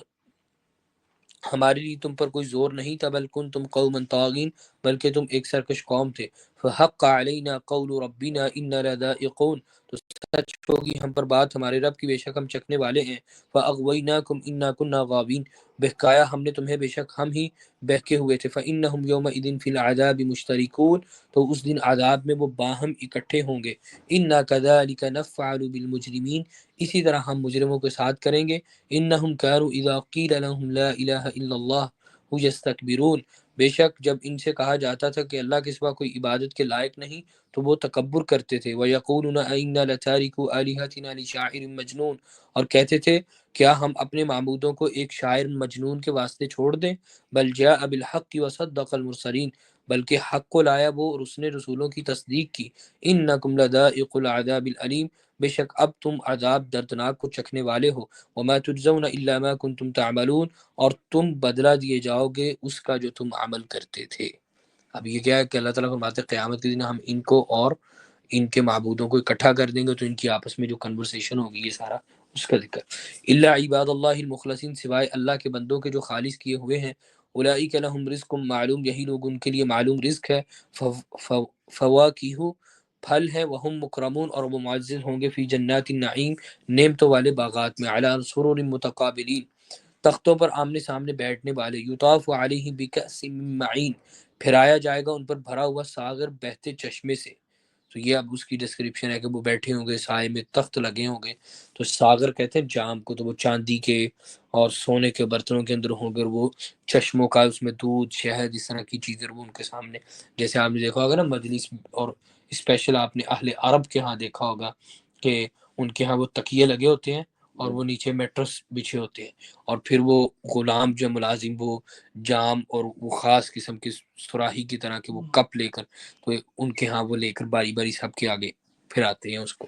ہمارے لیے تم پر کوئی زور نہیں تھا، بل کنتم قوما طاغین، بلکہ تم ایک سرکش قوم تھے، فحق علینا قول ربنا انا لذائقون، تو سچ ہوگی ہم پر بات ہمارے رب کی، بے شک ہم چکنے والے ہیں، فاغویناکم انا کنا غاوین، بہکایا ہم نے تمہیں بے شک ہم ہی بہکے ہوئے تھے، فانہم یومئذ فی العذاب مشترکون، تو اس دن عذاب میں وہ باہم اکٹھے ہوں گے، انا کذالک نفعل بالمجرمین، اسی طرح ہم مجرموں کے ساتھ کریں گے، انہم کانوا اذا قیل لهم لا الہ الا اللہ یستکبرون، بے شک جب ان سے کہا جاتا تھا کہ اللہ کے سوا کوئی عبادت کے لائق نہیں تو وہ تکبر کرتے تھے، وَيَقُولُونَ أَإِنَّا لَتَارِكُو آلِهَتِنَا لِشَاعِرٍ مَجْنُونٍ، اور کہتے تھے کیا ہم اپنے معبودوں کو ایک شاعر مجنون کے واسطے چھوڑ دیں، بل جاء بالحق وصدق المرسلین، بلکہ حق کو لایا وہ اور اس نے رسولوں کی تصدیق کی، انکم لذائق العذاب العلیم، بے شک اب تم عذاب دردناک کو چکھنے والے ہو، وما تجزون الا ما کنتم تعملون، اور تم بدلہ دیے جاؤ گے اس کا جو تم عمل کرتے تھے۔ اب یہ کیا ہے کہ اللہ تعالیٰ فرماتے ہیں قیامت کے دن ہم ان کو اور ان کے معبودوں کو اکٹھا کر دیں گے تو ان کی آپس میں جو کنورسیشن ہوگی یہ سارا اس کا ذکر، الا عباد اللہ المخلصین، سوائے اللہ کے بندوں کے جو خالص کیے ہوئے ہیں، اولئک لہم رزق معلوم، یہی لوگ ان کے لیے معلوم رزق ہے، فواکہ پھل ہے، وہم مکرمون، اور وہ معزز ہوں گے، فی جنات النعیم، نعمتوں والے باغات میں، علی سرر متقابلین، تختوں پر آمنے سامنے بیٹھنے والے، یطاف علیہ بکأس من معین، پھرایا جائے گا ان پر بھرا ہوا ساغر بہتے چشمے سے، تو یہ اب اس کی ڈسکرپشن ہے کہ وہ بیٹھے ہوں گے سائے میں، تخت لگے ہوں گے، تو ساغر کہتے ہیں جام کو، تو وہ چاندی کے اور سونے کے برتنوں کے اندر ہوں گے، اور وہ چشموں کا اس میں دودھ شہد اس طرح کی چیزیں وہ ان کے سامنے، جیسے آپ نے دیکھا ہوگا نا مجلس، اور اسپیشل آپ نے اہل عرب کے ہاں دیکھا ہوگا کہ ان کے ہاں وہ تکیے لگے ہوتے ہیں اور وہ نیچے میٹرس بچھے ہوتے ہیں، اور پھر وہ غلام جو ملازم وہ جام اور وہ خاص قسم کی سراہی کی طرح کے وہ کپ لے کر، تو ان کے ہاں وہ لے کر باری باری سب کے آگے پھر آتے ہیں اس کو،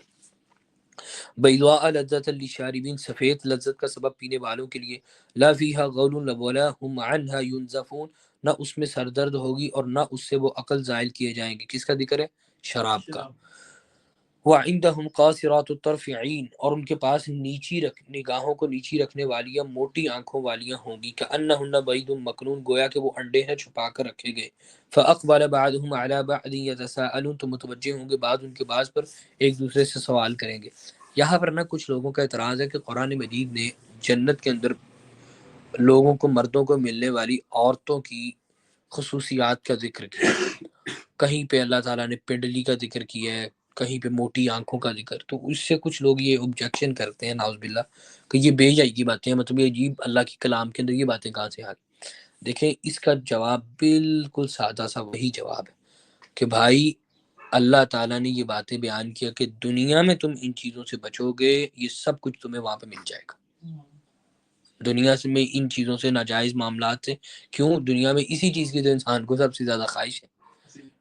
بیضاء لذۃ للشاربین، سفید لذت کا سبب پینے والوں کے لیے، لا فیہا غول ولا هم عنها ينزفون، نہ اس میں سر درد ہوگی اور نہ اس سے وہ عقل زائل کیے جائیں گے۔ کس کا ذکر ہے؟ شراب کا۔ وعندهم قاصرات الطرف عین، اور ان کے پاس نگاہوں کو نیچی رکھنے والیاں موٹی آنکھوں والیاں ہوں گی، کأنہن بید مکنون، گویا کہ وہ انڈے ہیں چھپا کر رکھے گئے۔ فاقبل بعضهم علی بعض یتساءلون، تو متوجہ ہوں گے بعض ان کے بعض پر ایک دوسرے سے سوال کریں گے۔ یہاں پر کچھ لوگوں کا اعتراض ہے کہ قرآن مجید نے جنت کے اندر لوگوں کو، مردوں کو ملنے والی عورتوں کی خصوصیات کا ذکر کیا، کہیں پہ اللہ تعالیٰ نے پنڈلی کا ذکر کیا ہے، کہیں پہ موٹی آنکھوں کا ذکر، تو اس سے کچھ لوگ یہ objection کرتے ہیں نعوذ باللہ کہ یہ بے جائی کی باتیں ہیں، مطلب یہ عجیب اللہ کے کلام کے اندر یہ باتیں کہاں سے آ گئی۔ دیکھیں اس کا جواب بالکل سادہ سا وہی جواب ہے کہ بھائی اللہ تعالیٰ نے یہ باتیں بیان کیا کہ دنیا میں تم ان چیزوں سے بچو گے، یہ سب کچھ تمہیں وہاں پہ مل جائے گا۔ دنیا سے میں ان چیزوں سے، ناجائز معاملات سے، کیوں؟ دنیا میں اسی چیز کی تو انسان کو سب سے زیادہ خواہش ہے،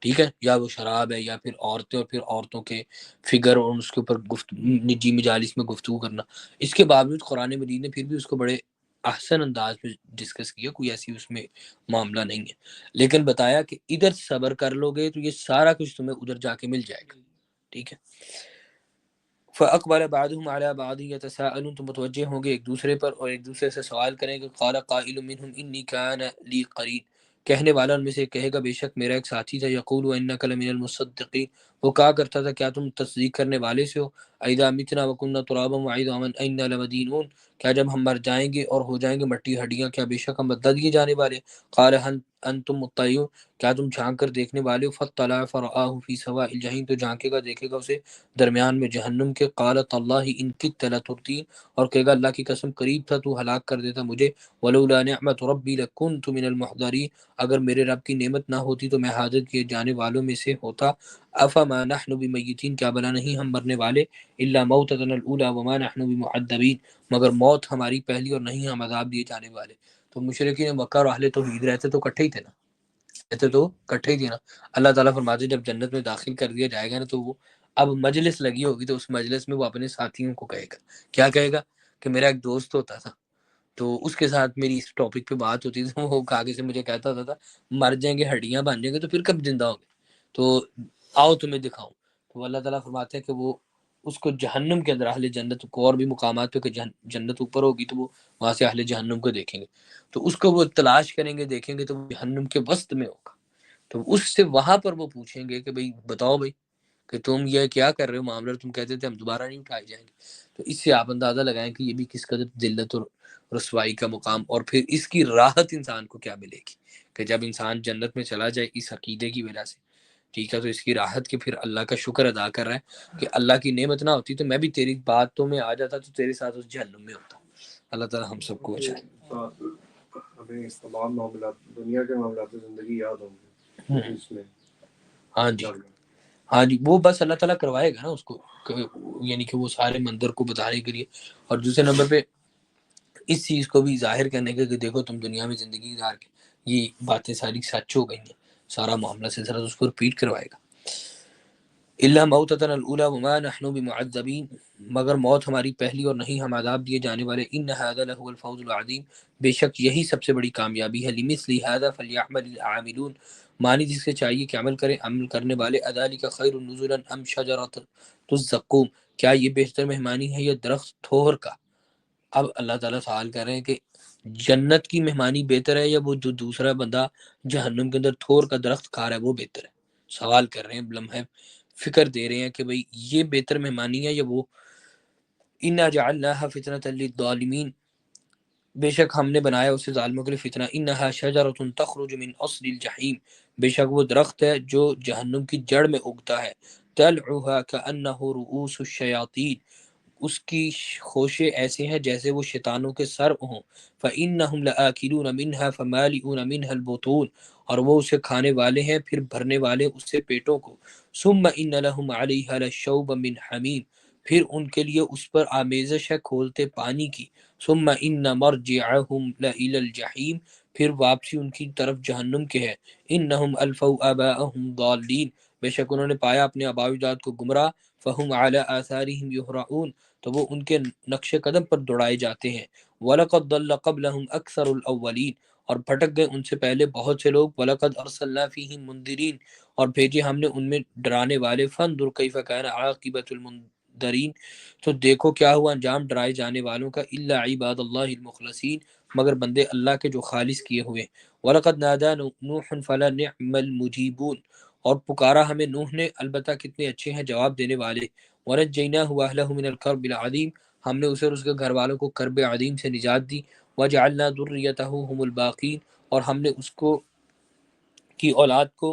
ٹھیک ہے، یا وہ شراب ہے، یا پھر عورتیں، اور پھر عورتوں کے فگر اور اس کے اوپر نجی مجالس میں گفتگو کرنا۔ اس کے باوجود قرآن مجید نے پھر بھی اس کو بڑے احسن انداز میں ڈسکس کیا، کوئی ایسی اس میں معاملہ نہیں ہے، لیکن بتایا کہ ادھر صبر کر لو گے تو یہ سارا کچھ تمہیں ادھر جا کے مل جائے گا، ٹھیک ہے۔ فاقبل بعضهم على بعض يتساءلون، تو متوجہ ہوں گے ایک دوسرے پر اور ایک دوسرے سے سوال کریں گے۔ قال قائل منهم انی كان لي قرین، کہنے والا ان میں سے کہے گا بے شک میرا ایک ساتھی تھا، یقول انک لمن المصدقین، وہ کہا کرتا تھا کیا تم تصدیق کرنے والے سے ہو، اذا متنا وكنا ترابا وعظاما انا لمدینون، کیا جب ہم مر جائیں گے اور ہو جائیں گے مٹی ہڈیاں، کیا بے شک ہم بدلا دیے جانے والے۔ قال هل انتم مطلعون، کیا تم جھانک کر دیکھنے والے ہو، فاطلع فرآہ فی سواء الجحیم، تو جھانکے گا دیکھے گا اسے درمیان میں جہنم کے۔ قالت اللہ ان کدت لتردین، اور کہے گا اللہ کی قسم قریب تھا تو ہلاک کر دیتا مجھے، ولولا نعمت ربی لکنت من المحضرین، اگر میرے رب کی نعمت نہ ہوتی تو میں حاضر کیے جانے والوں میں سے ہوتا۔ افما نحن بمیتین، کیا بلا نہیں ہم مرنے والے، الا موتتنا الاولی وما نحن بمعذبین، مگر موت ہماری پہلی اور نہیں ہم عذاب دیے جانے والے۔ تو مشرکین مکہ اور اہل توحید رہتے تو کٹھے ہی تھے نا، رہتے تو کٹھے ہی تھے نا۔ اللہ تعالیٰ فرماتے جب جنت میں داخل کر دیا جائے گا نا تو وہ اب مجلس لگی ہوگی تو اس مجلس میں وہ اپنے ساتھیوں کو کہے گا، کیا کہے گا کہ میرا ایک دوست ہوتا تھا تو اس کے ساتھ میری اس ٹاپک پہ بات ہوتی تھی، وہ آگے سے مجھے کہتا تھا مر جائیں گے، ہڈیاں بن جائیں گے تو پھر کب زندہ ہوں گے، تو آؤ تمہیں دکھاؤں۔ تو اللہ تعالیٰ فرماتے ہیں کہ وہ اس کو جہنم کے اندر، اہل جنت کو اور بھی مقامات پہ کہ جنت اوپر ہوگی تو وہ وہاں سے اہل جہنم کو دیکھیں گے، تو اس کو وہ تلاش کریں گے، دیکھیں گے تو وہ جہنم کے وسط میں ہوگا، تو اس سے وہاں پر وہ پوچھیں گے کہ بھئی بتاؤ بھئی کہ تم یہ کیا کر رہے ہو معاملہ، تم کہتے تھے ہم دوبارہ نہیں اٹھائے جائیں گے۔ تو اس سے آپ اندازہ لگائیں کہ یہ بھی کس قدر ذلت اور رسوائی کا مقام، اور پھر اس کی راحت انسان کو کیا ملے گی کہ جب انسان جنت میں چلا جائے اس عقیدے کی وجہ سے، ٹھیک ہے، تو اس کی راحت کے پھر اللہ کا شکر ادا کر رہا ہے کہ اللہ کی نعمت نہ ہوتی تو میں بھی تیری باتوں میں آ جاتا تو تیرے ساتھ اس جہنم میں ہوتا۔ اللہ تعالیٰ ہم سب کو بچائے۔ ہمیں تمام معاملات، دنیا کے معاملات زندگی یاد ہوں گے اس میں۔ ہاں جی، ہاں جی، وہ بس اللہ تعالیٰ کروائے گا نا اس کو، یعنی کہ وہ سارے منظر کو بتانے کے لیے، اور دوسرے نمبر پہ اس چیز کو بھی ظاہر کرنے کے کہ دیکھو تم دنیا میں زندگی گزار کے یہ باتیں ساری سچ ہو گئی ہیں، سارا معاملہ سے ذرا اس کو ریپیٹ کروائے گا۔ الا موتتنا الاولی وما نحن بمعذبین، مگر موت ہماری پہلی اور نہیں ہم عذاب دیے جانے والے۔ ان هذا لهو الفوز العظیم، بے شک یہی سب سے بڑی کامیابی ہے۔ لمثل هذا فليعمل العاملون، معنی جس سے چاہیے کہ عمل کریں عمل کرنے والے۔ اذلک خیر نزلا ام شجرۃ الزقوم، کیا یہ بہتر مہمانی ہے یا درخت تھور کا؟ اب اللہ تعالیٰ سوال کر رہے ہیں کہ جنت کی مہمانی بہتر ہے یا وہ جو دوسرا بندہ جہنم کے اندر تھور کا درخت کھا رہا ہے وہ بہتر ہے؟ سوال کر رہے ہیں، لمحہ فکر دے رہے ہیں کہ بھئی یہ بہتر مہمانی ہے یا وہ۔ انا جعلناها فتنة للظالمین، بے شک ہم نے بنایا اسے ظالموں کے لیے فتنہ۔ انها شجرة تخرج من اصل الجحیم، بے شک وہ درخت ہے جو جہنم کی جڑ میں اگتا ہے۔ طلعها كأنه رؤوس الشیاطین، اس کی خوشے ایسے ہیں جیسے وہ شیطانوں کے سر ہوں۔ فَإِنَّهُمْ لَآكِلُونَ مِنْهَا فَمَالِئُونَ مِنْهَا الْبُطُونَ، اور وہ اسے کھانے والے ہیں پھر بھرنے والے اس سے پیٹوں کو۔ ثُمَّ إِنَّ لَهُمْ عَلَيْهَا لَشَوْبًا مِّنْ حَمِيمٍ، پھر ان کے لیے اس پر آمیزش ہے کھولتے پانی کی۔ ثُمَّ إِنَّ مَرْجِعَهُمْ لَإِلَى الْجَحِيمِ، پھر واپسی ان کی طرف جہنم کے ہے۔ انہم الفوا آباءہم ضالین، بے شک انہوں نے پایا اپنے آباء و اجداد کو گمراہ، فہم علی آثارہم یہرعون، تو وہ ان کے نقش قدم پر دوڑائے جاتے ہیں۔ وَلَقَدْ ضَلَّ قَبْلَهُمْ أَكْثَرُ الْأَوَّلِينَ، اور بھٹک گئے ان سے پہلے بہت سے لوگ۔ وَلَقَدْ أَرْسَلْنَا فِيهِمْ مُنذِرِينَ، اور بھیجے ہم نے ان میں ڈرانے والے۔ فَانظُرْ كَيْفَ كَانَ عَاقِبَةُ الْمُنذَرِينَ، تو دیکھو کیا ہوا انجام ڈرائے جانے والوں کا۔ إِلَّا عِبَادَ اللَّهِ الْمُخْلَصِينَ، مگر بندے اللہ کے جو خالص کیے ہوئے۔ وَلَقَدْ نَادَانَا نُوحٌ فَلَنِعْمَ الْمُجِيبُونَ، اور پکارا ہمیں نوح نے، البتہ کتنے اچھے ہیں جواب دینے والے۔ وَنَجَّيْنَاهُ وَأَهْلَهُ مِنَ الْكَرْبِ الْعَظِيمِ، ہم نے اسے اور اس کے گھر والوں کو کرب عظیم سے نجات دی۔ وَجَعَلْنَا ذُرِّيَّتَهُ هُمُ الْبَاقِينَ، اور ہم نے اس کو کی اولاد کو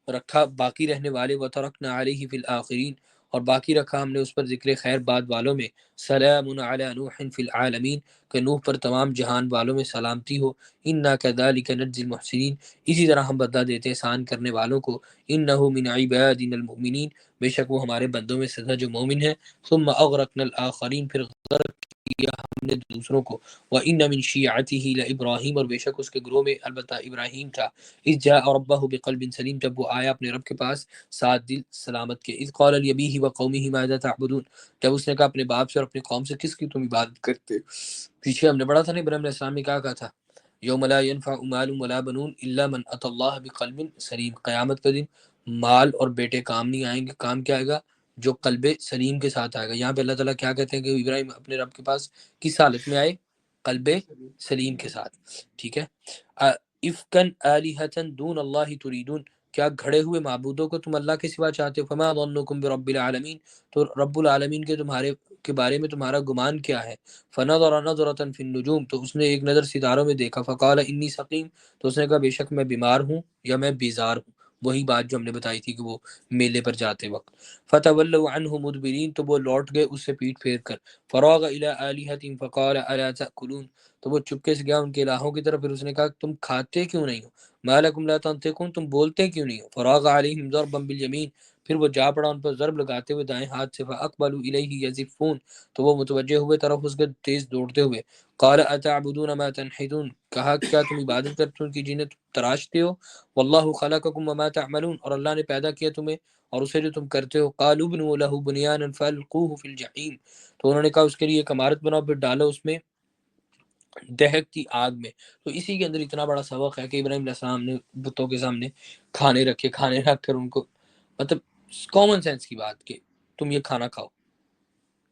رکھا باقی رہنے والے۔ وَتَرَكْنَا عَلَيْهِ فِي الْآخِرِينَ، اور باقی رکھا ہم نے اس پر ذکر خیر بعد والوں میں۔ سلام علی نوح فی العالمین، کہ نوح پر تمام جہان والوں میں سلامتی ہو۔ انا کذالک نجزی المحسنین، اسی طرح ہم بدلہ دیتے ہیں احسان کرنے والوں کو۔ انہ من عبادنا المؤمنین، بے شک وہ ہمارے بندوں میں سے جو مومن ہیں۔ ثم اغرقنا الاخرین، پھر غرق کیا ہم نے دوسروں کو۔ وَإِنَّ مِن شِيعَتِهِ لَإِبْرَاهِيمَ، اور بے شک اس کے گروہ میں البتہ ابراہیم تھا۔ اذ جاء ربه بقلب سلیم، جب وہ آیا اپنے رب کے پاس ساتھ دل سلامت کے۔ اذ قال لأبيه وقومه ماذا تعبدون، جب اس نے کہا اپنے باپ سے اور اپنی قوم سے کس کی تم عبادت کرتے۔ پیچھے ہم نے پڑھا تھا نا ابراہیم علیہ السلام نے کیا کہا تھا، یوم لا ينفع مال ولا بنون الا من اتى الله بقلب سلیم، قیامت کا دن مال اور بیٹے کام نہیں آئیں گے۔ کام کیا آئے گا؟ جو قلب سلیم کے ساتھ آئے گا۔ یہاں پہ اللہ تعالیٰ کیا کہتے ہیں کہ ابراہیم اپنے رب کے پاس کس حالت میں آئے؟ قلب سلیم کے ساتھ، ٹھیک ہے۔ افکن آلہۃ دون اللہ تریدون، کیا گھڑے ہوئے معبودوں کو تم اللہ کے سوا چاہتے ہو۔ فما ظنکم برب العالمین، تو رب العالمین کے تمہارے کے بارے میں تمہارا گمان کیا ہے۔ فنظر نظرۃ فی النجوم، تو اس نے ایک نظر ستاروں میں دیکھا۔ فقال انی سقیم، تو اس نے کہا بے شک میں بیمار ہوں یا میں بیزار ہوں، وہی بات جو ہم نے بتائی تھی کہ وہ میلے پر جاتے وقت۔ فتولوا عنہ مدبرین، تو وہ لوٹ گئے اس سے پیٹ پھیر کر۔ فراغ الی آلہتہم فقال الا تأکلون، تو وہ چپکے سے گیا ان کے الہوں کی طرف، پھر اس نے کہا تم کھاتے کیوں نہیں ہو۔ ما لکم لا تنطقون، تم بولتے کیوں نہیں ہو۔ فراغ علیہم ضربا بالیمین، پھر وہ جا پڑا ان پر ضرب لگاتے ہوئے دائیں ہاتھ سے۔ فاقبلوا الیہ یزفون، تو وہ متوجہ ہوئے طرف اس کے تیز دوڑتے ہوئے۔ قال اتعبدون ما تنحتون، کہا کیا تم عبادت کرتے ہو ان کی جنہیں تم تراشتے ہو۔ واللہ خلقکم وما تعملون، اور اللہ نے پیدا کیا تمہیں اور اسے جو تم کرتے ہو۔ قالوا ابنوا له بنیانا فالقوه في الجحیم، تو انہوں نے کہا اس کے لیے ایک عمارت بناؤ، پھر ڈالو اس میں دہکتی آگ میں۔ تو اسی کے اندر اتنا بڑا سبق ہے کہ ابراہیم علیہ السلام نے بتوں کے سامنے کھانے رکھے، کھانے رکھ کر ان کو، مطلب کامن سینس کی بات کہ تم یہ کھانا کھاؤ،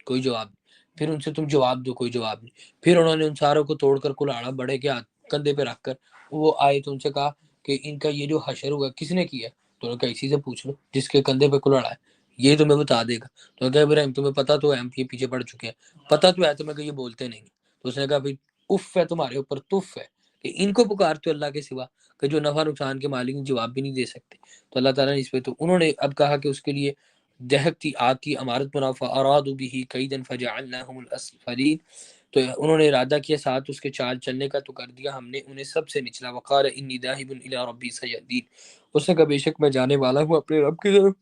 کوئی جواب نہیں۔ پھر ان سے تم جواب دو، کوئی جواب نہیں۔ پھر انہوں نے ان ساروں کو توڑ کر کلاڑا بڑے کے ہاتھ کندھے پہ رکھ کر وہ آئے تو ان سے کہا کہ ان کا یہ جو حشر ہوا کس نے کیا؟ تو انہوں نے کہا اسی سے پوچھ لو جس کے کندھے پہ کلاڑا ہے، یہ تمہیں بتا دے گا۔ تو انہوں نے کہا ابراہیم تمہیں پتہ تو ہے، ہم یہ پیچھے پڑ چکے ہیں، پتہ تو ہے تمہیں کہ یہ بولتے نہیں ہیں۔ تو اس نے کہا بھائی اف ہے تمہارے اوپر، تف ہے کہ ان کو پکارتے ہو اللہ کے سوا، کہ جو نفع نقصان کے مالک جواب بھی نہیں دے سکتے۔ تو اللہ تعالیٰ نے اس پہ، تو انہوں نے اب کہا کہ اس کے لیے دہکتی آگ کی عمارت بنا۔ فارادوا به کیدا فجعلناهم الاسفلین، تو انہوں نے ارادہ کیا ساتھ اس کے چال چلنے کا، تو کر دیا ہم نے انہیں سب سے نچلا۔ وقال انی ذاہب الی ربی سیہدین، اس نے کہا بے شک میں جانے والا ہوں اپنے رب کی طرف،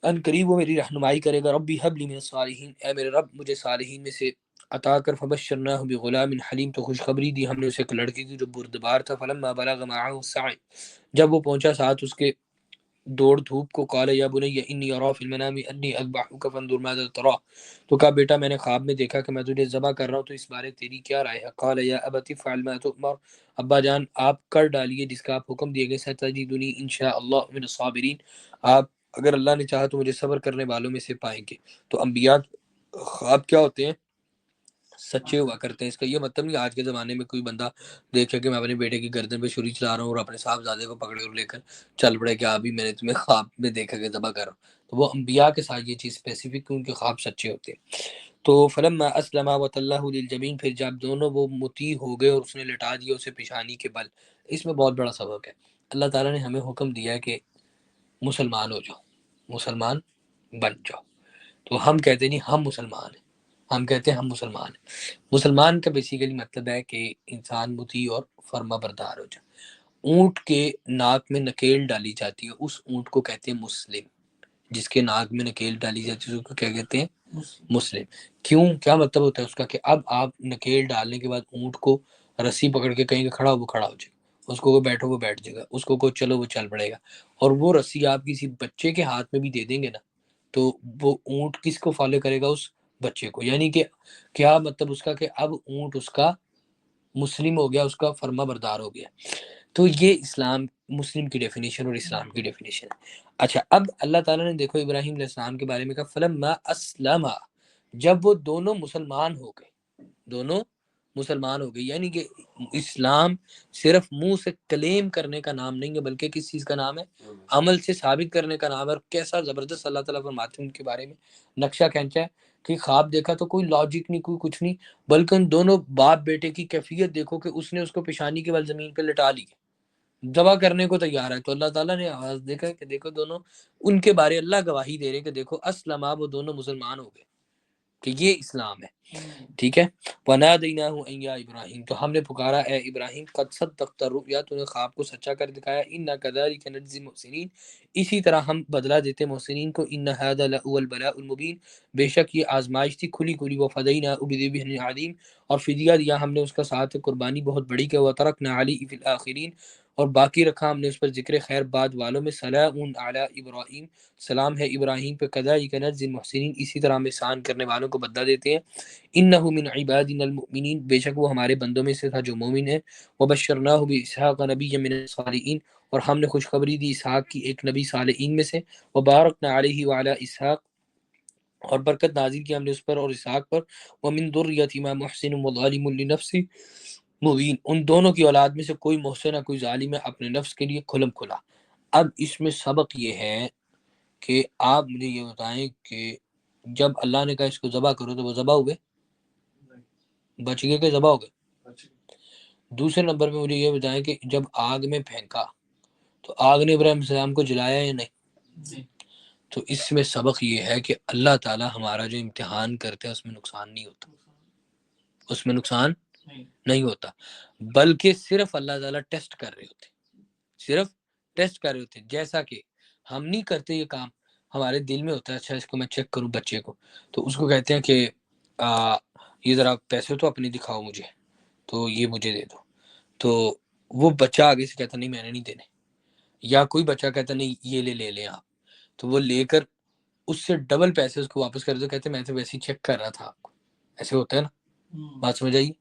ان قریب وہ میری رہنمائی کرے گا۔ ربی حب لی من الصالحین، اے میرے رب مجھے صالحین میں سے عطا کر۔ فبشرناہ بغلام حلیم، تو خوشخبری دی ہم نے اسے ایک لڑکے کی جو بردبار تھا۔ فلما بلغ معه السعی، جب وہ پہنچا ساتھ اس کے دوڑ دھوپ کو، قال یا بنی انی ارا فی المنام انی اذبحک فانظر ماذا ترى، تو کہا بیٹا میں نے خواب میں دیکھا کہ میں تجھے ذبح کر رہا ہوں، تو اس بارے تیری کیا رائے ہے۔ قال یا ابت افعل ما تؤمر، ابا جان آپ کر ڈالیے جس کا آپ حکم دیے گئے۔ ستجدنی ان شاء اللہ من الصابرین، آپ اگر اللہ نے چاہا تو مجھے صبر کرنے والوں میں سے پائیں گے۔ تو انبیاء خواب کیا ہوتے ہیں؟ سچے ہوا کرتے ہیں۔ اس کا یہ مطلب نہیں آج کے زمانے میں کوئی بندہ دیکھے کہ میں اپنے بیٹے کی گردن پہ چھری چلا رہا ہوں اور اپنے صاحبزادے کو پکڑے اور لے کر چل پڑے کہ ابھی میں نے تمہیں خواب میں دیکھا کہ ذبح کر رہا ہوں۔ تو وہ انبیاء کے ساتھ یہ چیز اسپیسیفک ان کے خواب سچے ہوتے ہیں۔ تو فلما اسلم وتلہ للجبین، پھر جب دونوں وہ مطیع ہو گئے اور اس نے لٹا دیا اسے پیشانی کے بل۔ اس میں بہت بڑا سبق ہے۔ اللہ تعالیٰ نے ہمیں حکم دیا ہے کہ مسلمان ہو جاؤ، مسلمان بن جاؤ۔ تو ہم کہتے نہیں ہم مسلمان ہیں، ہم کہتے ہیں ہم مسلمان ہیں۔ مسلمان کا بیسیکلی مطلب ہے کہ انسان مطیع اور فرما بردار ہو جائے۔ اونٹ کے ناک میں نکیل ڈالی جاتی ہے، اس اونٹ کو کہتے ہیں مسلم۔ جس کے ناک میں نکیل ڈالی جاتی ہے اس کو کیا کہتے ہیں؟ مسلم۔ کیوں؟ کیا مطلب ہوتا ہے اس کا کہ اب آپ نکیل ڈالنے کے بعد اونٹ کو رسی پکڑ کے کہیں کہ کھڑا ہو وہ کھڑا ہو جائے گا، اس کو کوئی بیٹھو وہ بیٹھ جائے گا، اس کو کوئی چلو وہ چل پڑے گا۔ اور وہ رسی آپ کسی بچے کے ہاتھ میں بھی دے دیں گے نا تو وہ اونٹ کس کو فالو کرے گا؟ اس بچے کو۔ یعنی کہ کیا مطلب اس کا کہ اب اونٹ اس کا مسلم ہو گیا، اس کا فرما بردار ہو گیا۔ تو یہ اسلام مسلم کی ڈیفینیشن اور اسلام کی ڈیفینیشن ہے۔ اچھا، اب اللہ تعالیٰ نے دیکھو ابراہیم علیہ السلام کے بارے میں کہا فلما اسلم، جب وہ دونوں مسلمان ہو گئے، دونوں مسلمان ہو گئے، یعنی کہ اسلام صرف منہ سے کلیم کرنے کا نام نہیں ہے، بلکہ کس چیز کا نام ہے؟ عمل سے ثابت کرنے کا نام ہے۔ اور کیسا زبردست اللہ تعالیٰ فرماتے ہیں ان کے بارے میں، نقشہ کھینچا ہے کہ خواب دیکھا تو کوئی لاجک نہیں، کوئی کچھ نہیں، بلکہ ان دونوں باپ بیٹے کی کیفیت دیکھو کہ اس نے اس کو پیشانی کے بل زمین پہ لٹا لی، ذبح کرنے کو تیار ہے، تو اللہ تعالیٰ نے آواز دیکھا کہ دیکھو دونوں، ان کے بارے اللہ گواہی دے رہے کہ دیکھو اسلم، وہ دونوں مسلمان ہو گئے، کہ یہ اسلام ہے۔ ٹھیک ہے، وَنَادَيْنَاهُ أَن يَا ابراہیم، تو ہم نے پکارا اے ابراہیم، قد صدقت الرؤیا، تو نے خواب کو سچا کر دکھایا، اِنَّا كَذَلِكَ نَجْزِي الْمُحْسِنِينَ، اسی طرح ہم بدلہ دیتے محسنین کو، إِنَّ هَذَا لَهُوَ الْبَلَاءُ الْمُبِينُ، بے شک یہ آزمائش تھی کھلی کھلی، وَفَدَيْنَاهُ بِذِبْحٍ عَظِيمٍ، اور فدیہ دیا ہم نے اس کا ساتھ قربانی بہت بڑی کہ وَتَرَكْنَا عَلَيْهِ فِي الْآخِرِينَ، اور باقی رکھا ہم نے اس پر ذکر خیر بعد والوں میں، سلام علی ابراہیم، سلام ہے ابراہیم پہ، كَذَلِكَ نَجْزِي الْمُحْسِنِينَ، اسی طرح ہم احسان کرنے والوں کو بدلہ دیتے ہیں، انہ من عبادنا المؤمنین، بے شک وہ ہمارے بندوں میں سے تھا جو مومن ہے، وبشرناہ باسحاق نبیا من الصالحین، اور ہم نے خوشخبری دی اسحاق کی ایک نبی صالحین میں سے، وبارکنا علیہ وعلی اسحاق، اور برکت نازل کی ہم نے اس پر اور اسحاق پر، ومن ذریتہما محسن وظالم لنفسہ مبین، ان دونوں کی اولاد میں سے کوئی محسن ہے کوئی ظالم ہے اپنے نفس کے لیے کھلم کھلا۔ اب اس میں سبق یہ ہے کہ آپ مجھے یہ بتائیں کہ جب اللہ نے کہا اس کو ذبح کرو تو وہ ذبح ہوئے؟ بچ گئے کہ ذبح ہو گئے؟ دوسرے نمبر پہ مجھے یہ بتائیں کہ جب آگ میں پھینکا تو آگ نے ابراہیم علیہ السلام کو جلایا یا نہیں؟ تو اس میں سبق یہ ہے کہ اللہ تعالیٰ ہمارا جو امتحان کرتے ہیں اس میں نقصان نہیں ہوتا، اس میں نقصان نہیں ہوتا، بلکہ صرف اللہ تعالیٰ ٹیسٹ کر رہے ہوتے، صرف ٹیسٹ کر رہے ہوتے، جیسا کہ ہم نہیں کرتے یہ کام، ہمارے دل میں ہوتا ہے اچھا اس کو میں چیک کروں بچے کو، تو اس کو کہتے ہیں کہ یہ ذرا پیسے تو اپنے دکھاؤ مجھے، تو یہ مجھے دے دو، تو وہ بچہ آگے سے کہتا نہیں میں نے نہیں دینے، یا کوئی بچہ کہتا نہیں یہ لے لیں آپ، تو وہ لے کر اس سے ڈبل پیسے اس کو واپس کر دو، کہتے میں تو ویسے ہی چیک کر رہا تھا آپ کو، ایسے ہوتا ہے نا، بات سمجھ آئیے؟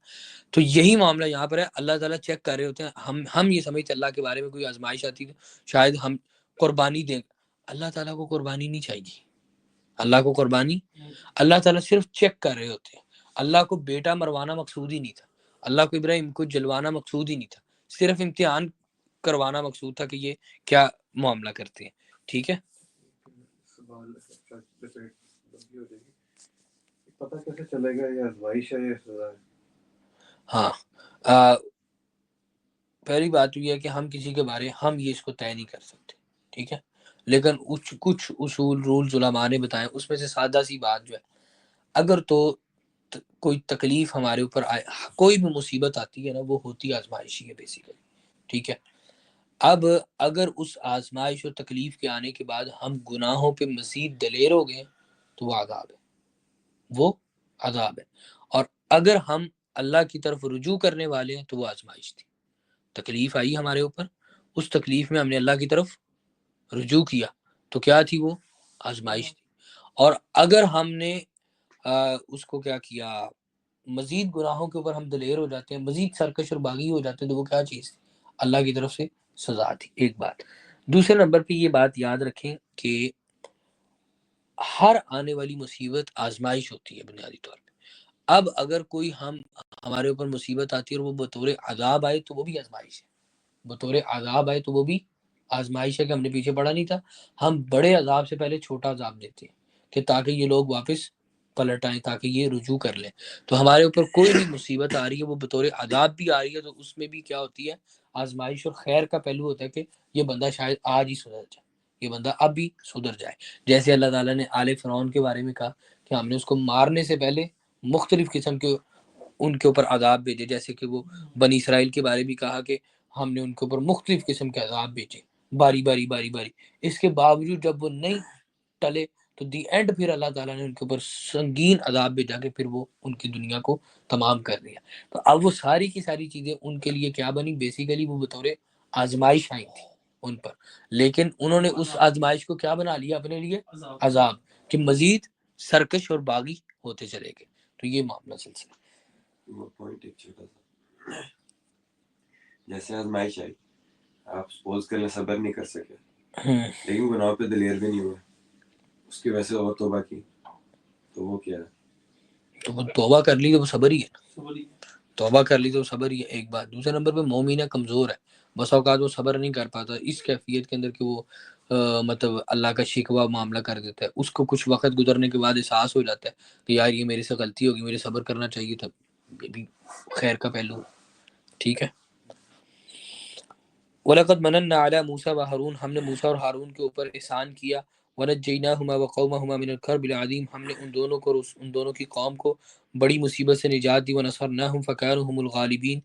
تو یہی معاملہ یہاں پر ہے، اللہ تعالیٰ چیک کر رہے ہوتے ہیں، ہم یہ سمجھتے اللہ کے بارے میں کوئی آزمائش آتی ہے شاید ہم قربانی دیں، اللہ تعالیٰ کو قربانی نہیں چاہیے، اللہ کو قربانی، اللہ تعالیٰ صرف چیک کر رہے ہوتے ہیں، اللہ کو بیٹا مروانا مقصود ہی نہیں تھا، اللہ کو ابراہیم کو جلوانا مقصود ہی نہیں تھا، صرف امتحان کروانا مقصود تھا کہ یہ کیا معاملہ کرتے ہیں۔ ٹھیک ہے، پتہ کیسے چلے گا یہ آزمائش ہے یا سزا ہے؟ ہاں، پہلی بات یہ ہے کہ ہم کسی کے بارے ہم یہ اس کو طے نہیں کر سکتے، ٹھیک ہے، لیکن کچھ اصول رولز علماء نے بتائے، اس میں سے سادہ سی بات جو ہے، اگر تو کوئی تکلیف ہمارے اوپر آئے، کوئی بھی مصیبت آتی ہے نا، وہ ہوتی آزمائشی ہے بیسیکلی، ٹھیک ہے، اب اگر اس آزمائش اور تکلیف کے آنے کے بعد ہم گناہوں پہ مزید دلیر ہو گئے تو وہ عذاب ہے، وہ عذاب ہے، اور اگر ہم اللہ کی طرف رجوع کرنے والے ہیں تو وہ آزمائش تھی، تکلیف آئی ہمارے اوپر، اس تکلیف میں ہم نے اللہ کی طرف رجوع کیا تو کیا تھی؟ وہ آزمائش تھی، اور اگر ہم نے اس کو کیا کیا، مزید گناہوں کے اوپر ہم دلیر ہو جاتے ہیں، مزید سرکش اور باغی ہو جاتے ہیں، تو وہ کیا چیز تھی؟ اللہ کی طرف سے سزا تھی، ایک بات۔ دوسرے نمبر پہ یہ بات یاد رکھیں کہ ہر آنے والی مصیبت آزمائش ہوتی ہے بنیادی طور پہ، اب اگر کوئی ہمارے اوپر مصیبت آتی ہے اور وہ بطور عذاب آئے تو وہ بھی آزمائش ہے، بطور عذاب آئے تو وہ بھی آزمائش ہے، کہ ہم نے پیچھے پڑا نہیں تھا، ہم بڑے عذاب سے پہلے چھوٹا عذاب دیتے ہیں کہ تاکہ یہ لوگ واپس پلٹ آئیں، تاکہ یہ رجوع کر لیں، تو ہمارے اوپر کوئی بھی مصیبت آ رہی ہے وہ بطور عذاب بھی آ رہی ہے، تو اس میں بھی کیا ہوتی ہے؟ آزمائش، اور خیر کا پہلو ہوتا ہے کہ یہ بندہ شاید آج ہی سدھر جائے، یہ بندہ اب بھی سدھر جائے، جیسے اللہ تعالیٰ نے آل فرعون کے بارے میں کہا کہ ہم نے اس کو مارنے سے پہلے مختلف قسم کے ان کے اوپر عذاب بھیجے، جیسے کہ وہ بنی اسرائیل کے بارے بھی کہا کہ ہم نے ان کے اوپر مختلف قسم کے عذاب بھیجے، باری باری باری باری، اس کے باوجود جب وہ نہیں ٹلے تو تو دی اینڈ پھر اللہ تعالیٰ نے ان کے اوپر سنگین عذاب بھیجا کہ پھر وہ ان کی دنیا کو تمام کر دیا. تو اب وہ ساری کی ساری چیزیں ان کے لیے کیا بنی؟ بیسیکلی وہ بطور آزمائش آئی تھی ان پر، لیکن انہوں نے اس آزمائش کو کیا بنا لیا اپنے لیے؟ عذاب، کہ مزید سرکش اور باغی ہوتے چلے گئے. تو یہ معاملہ سلسلہ. وہ پوائنٹ ایک چھوٹا سا، جیسے آزمائش آئی، آپ سپوز کر لیں صبر نہیں کر سکے لیکن گناہ پہ دلیر بھی نہیں ہوئے، اس کی وجہ سے اور توبہ کی، تو وہ کیا ہے؟ تو وہ توبہ کر لی تو وہ صبر ہی ہے. توبہ کر لی تو صبر ہی ہے ایک بات. دوسرے نمبر پہ مومن کمزور ہے، بس اوقات وہ صبر نہیں کر پاتا اس کیفیت کے اندر کہ وہ مطلب اللہ کا شکوہ معاملہ کر دیتا ہے. اس کو کچھ وقت گزرنے کے بعد احساس ہو جاتا ہے کہ یار یہ میرے سے غلطی ہوگی، میرے صبر کرنا چاہیے تھا. یہ بھی خیر کا پہلو. ٹھیک ہے. وَلَقَدْ مَنَنَّا عَلَى مُوسَى وَهَارُونَ، ہم نے موسیٰ اور ہارون کے اوپر احسان کیا. وَنَجَّيْنَاهُمَا وَقَوْمَهُمَا مِنَ الْكَرْبِ الْعَظِيمِ، ہم نے ان دونوں کو اور ان دونوں کی قوم کو بڑی مصیبت سے نجات دی. وَنَصَرْنَاهُمْ فَكَانُوا هُمُ الْغَالِبِينَ،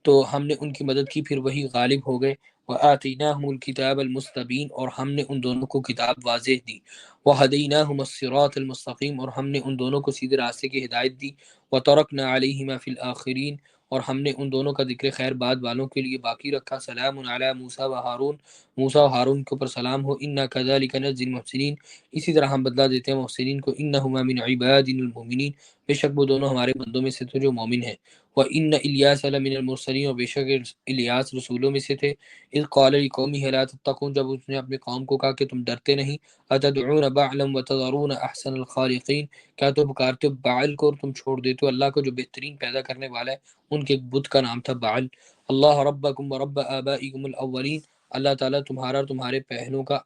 تو ہم نے ان کی مدد کی پھر وہی غالب ہو گئے. وَآتَيْنَاهُمُ الْكِتَابَ الْمُسْتَبِينَ، اور ہم نے ان دونوں کو کتاب واضح دی. وَهَدَيْنَاهُمَا الصِّرَاطَ الْمُسْتَقِيمَ، اور ہم نے ان دونوں کو سیدھے راستے کی ہدایت دی. وَتَرَكْنَا عَلَيْهِمَا فِي الْآخِرِينَ، اور ہم نے ان دونوں کا ذکر خیر بعد والوں کے لیے باقی رکھا. سلام علی موسیٰ و ہارون، موسیٰ و ہارون کے اوپر سلام ہو. انا کذالک نجزی المحسنین، اسی طرح ہم بدلہ دیتے ہیں محسنین کو. انہما من عبادنا المؤمنین، بے شک وہ دونوں ہمارے بندوں میں سے تھے جو مومن ہیں. وان الیاس لمن المرسلین، اور بے شک الیاس رسولوں میں سے تھے. اذ قال لقومه لا تتقون، جب اس نے اپنے قوم کو کہا کہ تم ڈرتے نہیں. اتدعون بعلا وتذرون احسن الخالقین، کیا تو پکارتے ہو بعل کو اور تم چھوڑ دیتے ہو اللہ کو جو بہترین پیدا کرنے والا ہے. ان کے بت کا نام تھا بعل. اللہ ربکم و رب آبائکم الاولین، اللہ تعالیٰ تمہارا اور تمہارے پہنوں کا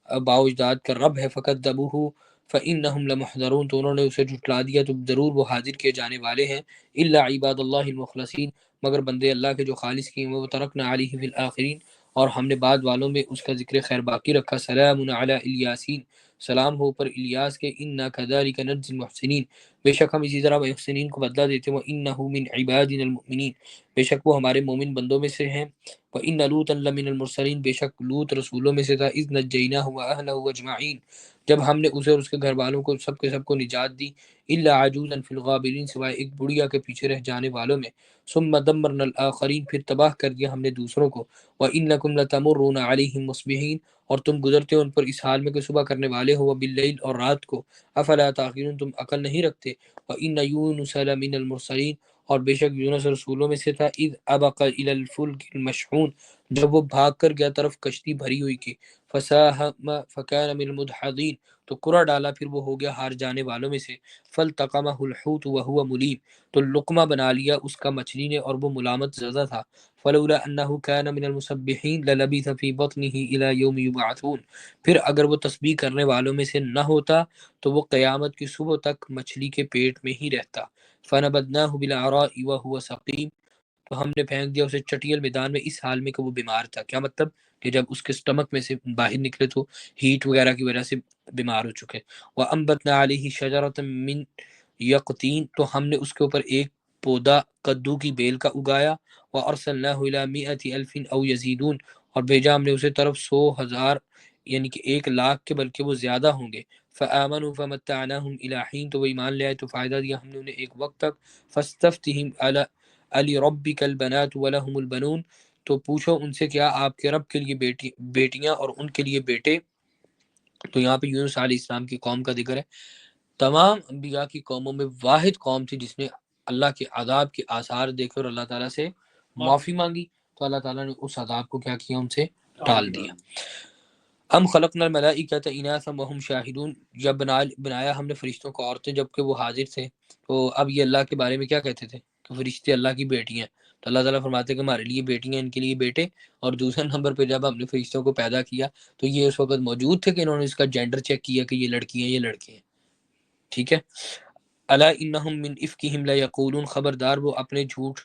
آباء و اجداد کا رب ہے. فکذبوہ فانہم لمحضرون، تو انہوں نے اسے جھٹلا دیا تو ضرور وہ حاضر کیے جانے والے ہیں. الا عباد اللہ المخلصین، مگر بندے اللہ کے جو خالص کیے ہوئے. وترکنا علیہ فی الاخرین، اور ہم نے بعد والوں میں اس کا ذکر خیر باقی رکھا. سلام علی الیاسین، سلام ہو پر الیاس کے. انا کذالک نجزی المحسنین، بے شک ہم اسی طرح محسنین کو بدلہ دیتے ہیں. وَإِنَّهُ مِنْ عِبَادِنَا الْمُؤْمِنِينَ، بے شک وہ ہمارے مومن بندوں میں سے ہیں. وَإِنَّ لُوطًا لَمِنَ الْمُرْسَلِينَ، بے شک لوط رسولوں میں سے تھا. إِذْ نَجَّيْنَاهُ وَأَهْلَهُ أَجْمَعِينَ، جب ہم نے اسے اور اس کے گھر والوں کو سب کے سب کو نجات دی. إِلَّا عَجُوزًا فِي الْغَابِرِينَ، سوائے ایک بڑھیا کے پیچھے رہ جانے والوں میں. ثُمَّ دَمَّرْنَا الْآخَرِينَ، پھر تباہ کر دیا ہم نے دوسروں کو. وَإِنَّكُمْ لَتَمُرُّونَ عَلَيْهِمْ مُصْبِحِينَ، اور تم گزرتے ہو ان پر اس حال میں کہ صبح کرنے والے ہو. وَبِاللَّيْلِ، اور رات کو. أَفَلَا تَعْقِلُونَ، تم عقل نہیں رکھتے. وَإِنَّ يُونُسَ لَمِنَ الْمُرْسَلِينَ، اور بے شک یونس رسولوں میں سے تھا. اذ ابق الى الفلك المشحون، جب وہ بھاگ کر گیا طرف کشتی بھری ہوئی کی. فساہم فکان من المدحضین، تو کرا ڈالا پھر وہ ہو گیا ہار جانے والوں میں سے. فالتقمہ الحوت وهو ملیم، تو لقمہ بنا لیا اس کا مچھلی نے اور وہ ملامت زدہ تھا. فلولا انه كان من المسبحین للبث في بطنه الى يوم يبعثون، پھر اگر وہ تسبیح کرنے والوں میں سے نہ ہوتا تو وہ قیامت کی صبح تک مچھلی کے پیٹ میں ہی رہتا. فنبذناه بالعراء وهو سقيم، تو ہم نے پھینک دیا اسے چٹیل میدان میں اس حال میں کہ وہ بیمار تھا. کیا مطلب کہ جب اس کے سٹمک میں سے باہر نکلے تو ہیٹ وغیرہ کی وجہ سے بیمار ہو چکے. وَأَنبَتْنَا عَلَيْهِ شَجَرَةً مِّن یقطین، تو ہم نے اس کے اوپر ایک پودا کدو کی بیل کا اگایا. وَأَرْسَلْنَاهُ إِلَى مِائَةِ أَلْفٍ أَوْ يَزِيدُونَ، اور بھیجا ہم نے اسے طرف 100,000 یعنی کہ 1,00,000 کے بلکہ وہ زیادہ ہوں گے. فآمنوا فمتعناهم إلى حين، تو وہ ایمان لے آئے تو فائدہ دیا ہم نے انہیں ایک وقت تک. فاستفتهم علی ربک البنات ولہم البنون، تو پوچھو ان سے کیا آپ کے رب کے لیے بیٹیاں اور ان کے لیے بیٹے. تو یہاں پہ یونس علیہ السلام کی قوم کا ذکر ہے. تمام انبیاء کی قوموں میں واحد قوم تھی جس نے اللہ کے عذاب کے آثار دیکھے اور اللہ تعالیٰ سے معافی مانگی، تو اللہ تعالیٰ نے اس عذاب کو کیا کیا؟ ان سے ٹال دیا. ام خلقنا الملائکۃ اناثا وهم شاہدون، جب بنایا ہم نے فرشتوں کو عورتیں جبکہ وہ حاضر تھے. تو اب یہ اللہ کے بارے میں کیا کہتے تھے کہ فرشتے اللہ کی بیٹیاں ہیں. تو اللہ تعالیٰ فرماتے کہ ہمارے لیے بیٹیاں ان کے لیے بیٹے. اور دوسرے نمبر پہ جب ہم نے فرشتوں کو پیدا کیا تو یہ اس وقت موجود تھے کہ انہوں نے اس کا جینڈر چیک کیا کہ یہ لڑکی ہیں یہ لڑکے ہیں. ٹھیک ہے. الا انہم من افکہم لیقولون، خبردار وہ اپنے جھوٹ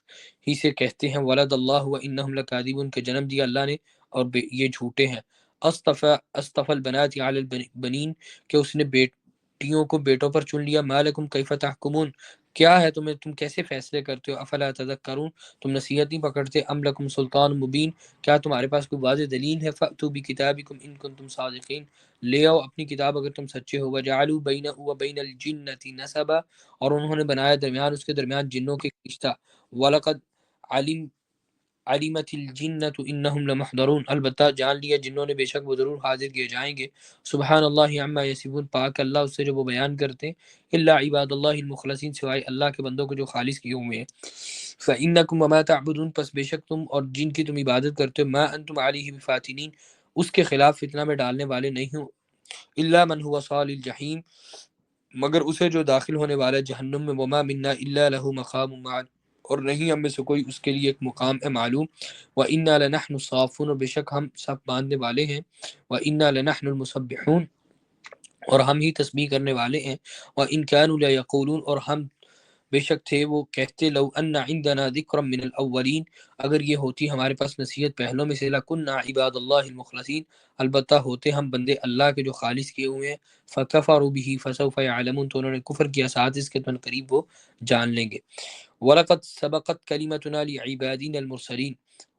ہی سے کہتے ہیں. ولد اللہ وانہم لکاذبون، کہ جنم دیا اللہ نے اور یہ جھوٹے ہیں. اصطفى البنات علی البنین، کہ اس نے بیٹیوں کو بیٹوں پر چن لیا. ما لکم کیف تحکمون، کیا ہے تمہیں، تم کیسے فیصلے کرتے ہو؟ افلا تذکرون، تم نصیحت نہیں پکڑتے؟ ام لکم سلطان مبین، کیا تمہارے پاس کوئی واضح دلیل ہے؟ فأتوا بکتابکم ان کنتم صادقین، لے آؤ اپنی کتاب اگر تم سچے ہو۔ وجعلوا بینہ وبین الجنۃ نسبا، اور انہوں نے بنایا درمیان اس کے درمیان جنوں کے رشتہ۔ وَلَقَدْ علمت الجنۃ انہم لمحضرون، البتہ جان لیا جنوں نے بے شک وہ ضرور حاضر کیے جائیں گے۔ سبحان اللہ عما یصفون، پاک اللہ اس سے جو وہ بیان کرتے ہیں۔ الا عباد اللہ المخلصین، سوائے اللہ کے بندوں کو جو خالص کیے ہوئے ہیں۔ فانکم وما تعبدون، پس بے شک تم اور جن کی تم عبادت کرتے ہو، ما انتم علیہ بفاتنین، اس کے خلاف فتنہ میں ڈالنے والے نہیں ہو۔ الا من هو صال الجحیم، مگر اسے جو داخل ہونے والا ہے جہنم میں۔ وما منا الا له مقام معلوم، اور نہیں ہم میں سے کوئی اس کے لیے ایک مقام ہے معلوم۔ وَإِنَّا لَنَحْنُ الصَّافُونَ، اور بے شک ہم سب باندھنے والے ہیں۔ وَإِنَّا لَنَحْنُ الْمُسَبِّحُونَ، اور ہم ہی تسبیح کرنے والے ہیں۔ وَإِن كَانُوا لَيَقُولُونَ، اور ہم بے شک تھے وہ کہتے، لو ان عندنا ذکر من الاولین، اگر یہ ہوتی ہمارے پاس نصیحت پہلوں میں سے، لکنا عباد اللہ المخلصین، البتہ ہوتے ہم بندے اللہ کے جو خالص کیے ہوئے ہیں۔ فکفروا به فسوف يعلمون، تو انہوں نے کفر کیا ساتھ اس کے تو قریب وہ جان لیں گے۔ وَلَقَدْ سَبَقَتْ كَلِمَتُنَا لِعِبَادِنَا الْمُرْسَلِينَ،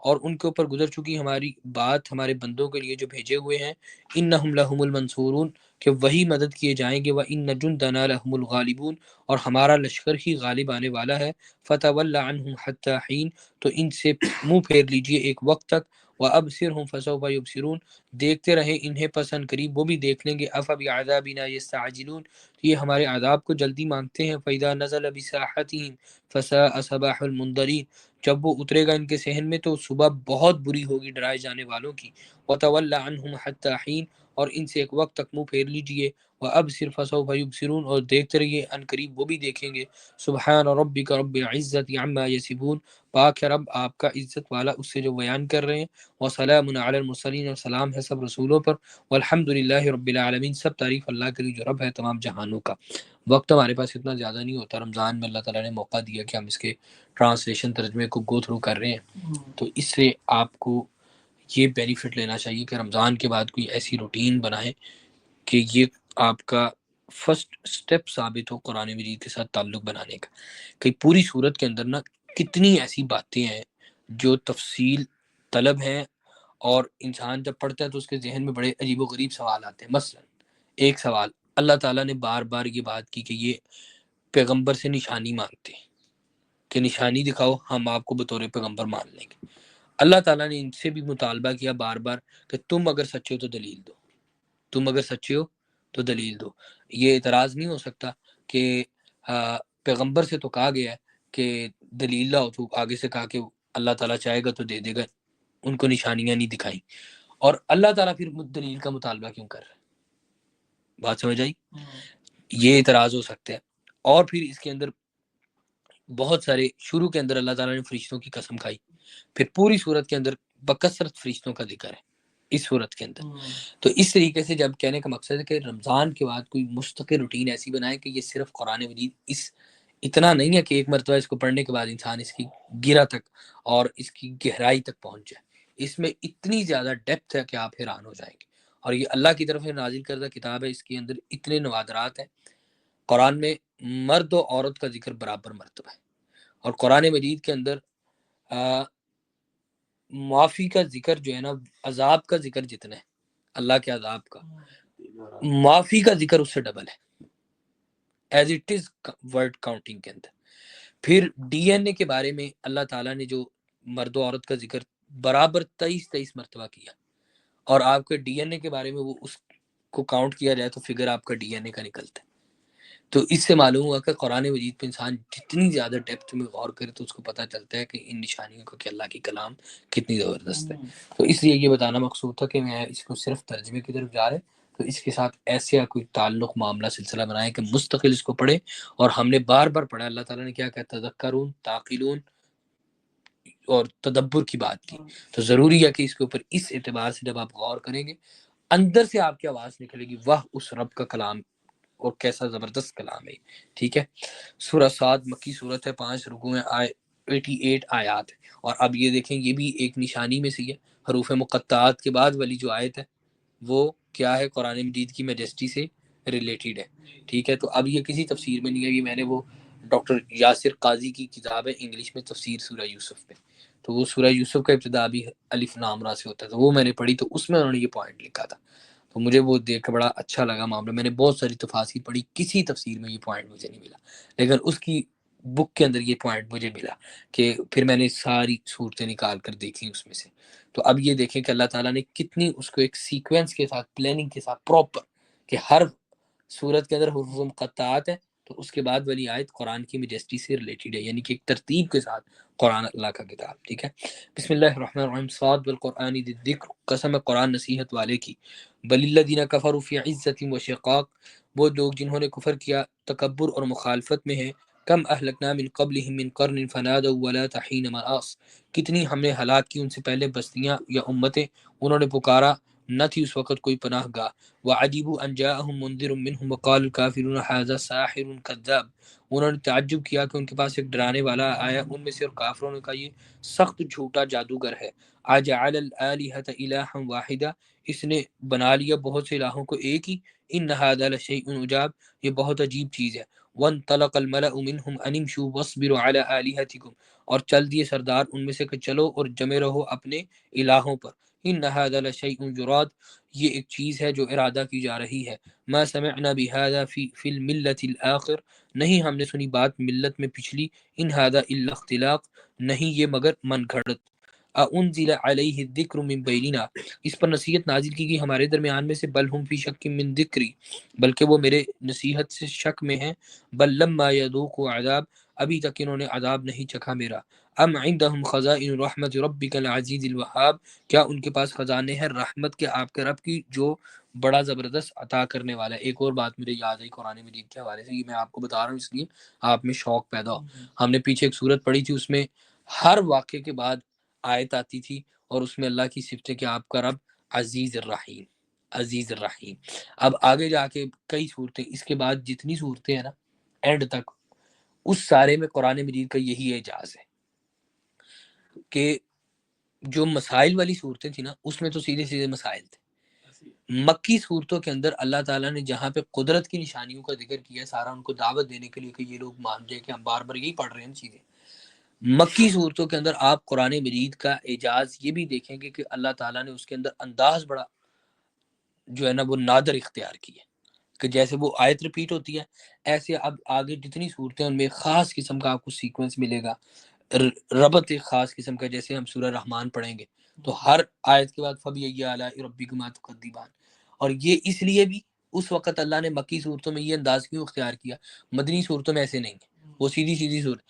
اور ان کے اوپر گزر چکی ہماری بات ہمارے بندوں کے لیے جو بھیجے ہوئے ہیں۔ إِنَّهُمْ لَهُمُ الْمَنْصُورُونَ، کہ وہی مدد کیے جائیں گے۔ وَإِنَّ جُنْدَنَا لَهُمُ الْغَالِبُونَ، اور ہمارا لشکر ہی غالب آنے والا ہے۔ فَتَوَلَّ عَنْهُمْ حَتَّى حِينٍ، تو ان سے منہ پھیر لیجئے ایک وقت تک۔ وَأَبْصِرْهُمْ فَسَوْفَ يُبْصِرُونَ، دیکھتے رہیں انہیں پس ان قریب وہ بھی دیکھ لیں گے۔ أَفَبِعَذَابِنَا يَسْتَعْجِلُونَ، یہ ہمارے عذاب کو جلدی مانگتے ہیں۔ فَإِذَا نَزَلَ بِسَاحَتِهِمْ فَسَاءَ صَبَاحُ الْمُنذَرِينَ، جب وہ اترے گا ان کے صحن میں تو صبح بہت بری ہوگی ڈرائے جانے والوں کی۔ وَتَوَلَّ عَنْهُمْ حَتَّى حِينٍ، اور ان سے ایک وقت تک منہ پھیر لیجئے۔ وَأَبْصِرْ فَسَوْفَ يُبْصِرُونَ، اور دیکھتے رہیے ان قریب وہ بھی دیکھیں گے۔ سبحان ربک رب العزت عما یصفون، پاک ہے رب آپ کا عزت والا اس سے جو بیان کر رہے ہیں۔ وسلام علی المرسلین، اور سلام ہے سب رسولوں پر۔ والحمد للہ رب العالمین، سب تعریف اللہ کے لیے جو رب ہے تمام جہانوں کا۔ وقت ہمارے پاس اتنا زیادہ نہیں ہوتا، رمضان میں اللہ تعالیٰ نے موقع دیا کہ ہم اس کے ٹرانسلیشن ترجمے کو گو تھرو کر رہے ہیں، تو اس سے آپ کو یہ بینیفٹ لینا چاہیے کہ رمضان کے بعد کوئی ایسی روٹین بنائیں کہ یہ آپ کا فرسٹ سٹیپ ثابت ہو قرآن مجید کے ساتھ تعلق بنانے کا۔ کہ پوری صورت کے اندر نا کتنی ایسی باتیں ہیں جو تفصیل طلب ہیں، اور انسان جب پڑھتا ہے تو اس کے ذہن میں بڑے عجیب و غریب سوال آتے ہیں۔ مثلا ایک سوال، اللہ تعالیٰ نے بار بار یہ بات کی کہ یہ پیغمبر سے نشانی مانگتے ہیں کہ نشانی دکھاؤ ہم آپ کو بطور پیغمبر مان لیں گے۔ اللہ تعالیٰ نے ان سے بھی مطالبہ کیا بار بار کہ تم اگر سچے ہو تو دلیل دو، تم اگر سچے ہو تو دلیل دو۔ یہ اعتراض نہیں ہو سکتا کہ پیغمبر سے تو کہا گیا ہے کہ دلیل لاؤ، تو آگے سے کہا کہ اللہ تعالیٰ چاہے گا تو دے دے گا، ان کو نشانیاں نہیں دکھائیں، اور اللہ تعالیٰ پھر دلیل کا مطالبہ کیوں کر رہا ہے؟ بات سمجھ آئی؟ یہ اعتراض ہو سکتا ہے۔ اور پھر اس کے اندر بہت سارے، شروع کے اندر اللہ تعالیٰ نے فرشتوں کی قسم کھائی، پھر پوری صورت کے اندر بکثرت فرشتوں کا ذکر ہے اس صورت کے اندر۔ تو اس طریقے سے جب کہنے کا مقصد ہے کہ رمضان کے بعد کوئی مستقل روٹین ایسی بنائے کہ یہ صرف قرآن مجید اس اتنا نہیں ہے کہ ایک مرتبہ اس کو پڑھنے کے بعد انسان اس کی گرہ تک اور اس کی گہرائی تک پہنچ جائے، اس میں اتنی زیادہ ڈیپتھ ہے کہ آپ حیران ہو جائیں گے۔ اور یہ اللہ کی طرف سے نازل کردہ کتاب ہے، اس کے اندر اتنے نوادرات ہیں۔ قرآن میں مرد و عورت کا ذکر برابر مرتبہ ہے، اور قرآن مجید کے اندر معافی کا ذکر جو ہے نا، عذاب کا ذکر جتنا ہے اللہ کے عذاب کا، معافی کا ذکر اس سے ڈبل ہے as it is word counting کے اندر۔ پھر ڈی این اے کے بارے میں اللہ تعالیٰ نے جو مرد و عورت کا ذکر برابر 23 مرتبہ کیا، اور آپ کے ڈی این اے کے بارے میں وہ اس کو کاؤنٹ کیا جائے تو فگر آپ کا ڈی این اے کا نکلتا ہے۔ تو اس سے معلوم ہوا کہ قرآن مجید پہ انسان جتنی زیادہ ڈیپتھ میں غور کرے تو اس کو پتہ چلتا ہے کہ ان نشانیوں کا کہ اللہ کی کلام کتنی زبردست ہے۔ تو اس لیے یہ بتانا مقصود تھا کہ میں اس کو صرف ترجمے کی طرف جا رہے تو اس کے ساتھ ایسے کوئی تعلق معاملہ سلسلہ بنائے کہ مستقل اس کو پڑھے، اور ہم نے بار بار پڑھا، اللہ تعالیٰ نے کیا کہا، تذکرون، تعقلون اور تدبر کی بات کی۔ تو ضروری ہے کہ اس کے اوپر اس اعتبار سے جب آپ غور کریں گے اندر سے آپ کی آواز نکلے گی، واہ اس رب کا کلام، اور کیسا زبردست کلام ہے۔ ٹھیک ہے، سورہ صاد مکی صورت ہے، 5 رکوع ہیں، 88 آیات ہے۔ اور اب یہ دیکھیں یہ بھی ایک نشانی میں سے ہے، حروف مقطعات کے بعد والی جو آیت ہے وہ کیا ہے، قرآن مجید کی میجسٹی سے ریلیٹڈ ہے۔ ٹھیک ہے، تو اب یہ کسی تفسیر میں نہیں ہے، یہ میں نے وہ ڈاکٹر یاسر قاضی کی کتاب ہے انگلش میں تفسیر سورہ یوسف پہ، تو وہ سورہ یوسف کا ابتدا بھی الف لام را سے ہوتا ہے، تو وہ میں نے پڑھی تو اس میں انہوں نے یہ پوائنٹ لکھا تھا، تو مجھے وہ دیکھ کے بڑا اچھا لگا معاملہ۔ میں نے بہت ساری تفاسیر پڑھی، کسی تفسیر میں یہ پوائنٹ مجھے نہیں ملا، لیکن اس کی بک کے اندر یہ پوائنٹ مجھے ملا، کہ پھر میں نے ساری صورتیں نکال کر دیکھی اس میں سے۔ تو اب یہ دیکھیں کہ اللہ تعالیٰ نے کتنی اس کو ایک سیکوینس کے ساتھ، پلاننگ کے ساتھ پراپر، کہ ہر صورت کے اندر حروف مقطعات ہے، تو اس کے بعد والی آیت قرآن کی میجسٹی سے ریلیٹڈ ہے، یعنی کہ ایک ترتیب کے ساتھ قرآن اللہ کا کتاب، ٹھیک ہے۔ بسم اللہ الرحمن الرحیم، صاد والقرآن ذی الذکر، قسم ہے قرآن نصیحت والے کی، بل الذین کفروا فی عزت و شقاق، وہ لوگ جنہوں نے کفر کیا تکبر اور مخالفت میں ہیں، کم اہلکنا من قبلہم من قرن فنادوا ولا تحین مناص، کتنی ہم نے ہلاک کی ان سے پہلے بستیاں یا امتیں، انہوں نے پکارا نہ تھی اس وقت کوئی پناہ گاہ، وعجبوا ان جاءهم منذر منهم وقال الكافرون هذا ساحر كذاب، انہوں نے تعجب کیا کہ ان کے پاس ایک ڈرانے والا آیا ان میں سے، اور کافروں نے کہا یہ سخت جھوٹا جادوگر ہے۔ اجعل الالهة الها واحدہ، اس نے بنا لیا بہت سے الہوں کو ایک ہی، ان هذا لشیء عجاب، یہ بہت عجیب چیز ہے۔ وانطلق الملأ منهم ان امشوا واصبروا على آلهتكم، اور چل دیے سردار ان میں سے کہ چلو اور جمے رہو اپنے الہوں پر، ان هذا لشیء یراد، یہ ایک چیز ہے جو ارادہ کی جا رہی ہے۔ ما سمعنا بهذا فی الملت الاخر، نہیں ہم نے سنی بات ملت میں پچھلی، ان هذا الا اختلاق، نہیں یہ مگر من گھڑت، انزل علیہ الذکر من بیننا، اس پر نصیحت نازل کی گئی ہمارے درمیان میں سے، بل ہم فی شک من ذکری، بلکہ وہ میرے نصیحت سے شک میں ہیں، بل لما یذوقوا عذاب، ابھی تک انہوں نے عذاب نہیں چکھا میرا، ام عندهم خزائن رحمت ربک العزیز الوہاب، کیا ان کے پاس خزانے ہیں رحمت کے آپ کے رب کی جو بڑا زبردست عطا کرنے والا ہے۔ ایک اور بات مجھے یاد آئی قرآن مجید کے حوالے سے، یہ میں آپ کو بتا رہا ہوں اس لیے آپ میں شوق پیدا ہو۔ ہم نے پیچھے ایک سورت پڑھی تھی، اس میں ہر واقعے کے بعد آیت آتی تھی، اور اس میں اللہ کی صفت ہے کہ آپ کا رب عزیز الرحیم، عزیز الرحیم۔ اب آگے جا کے کئی صورتیں، اس کے بعد جتنی صورتیں ہیں نا اینڈ تک، اس سارے میں قرآن مجید کا یہی اعجاز ہے کہ جو مسائل والی صورتیں تھیں نا اس میں تو سیدھے سیدھے مسائل تھے، مکی صورتوں کے اندر اللہ تعالیٰ نے جہاں پہ قدرت کی نشانیوں کا ذکر کیا، سارا ان کو دعوت دینے کے لیے کہ یہ لوگ مان جائیں کہ ہم بار بار یہی پڑھ رہے ہیں چیزیں۔ مکی صورتوں کے اندر آپ قرآن مجید کا اعجاز یہ بھی دیکھیں گے کہ اللہ تعالیٰ نے اس کے اندر انداز بڑا جو ہے نا وہ نادر اختیار کی ہے، کہ جیسے وہ آیت ریپیٹ ہوتی ہے، ایسے اب آگے جتنی صورتیں ان میں خاص قسم کا آپ کو سیکوینس ملے گا، ربط ایک خاص قسم کا، جیسے ہم سورہ رحمان پڑھیں گے تو ہر آیت کے بعد فَبِأَيِّ آلَاءِ رَبِّكُمَا تُكَذِّبَانِ، اور یہ اس لیے بھی اس وقت اللہ نے مکی صورتوں میں یہ انداز کیوں اختیار کیا، مدنی صورتوں میں ایسے نہیں ہے، وہ سیدھی سیدھی صورت۔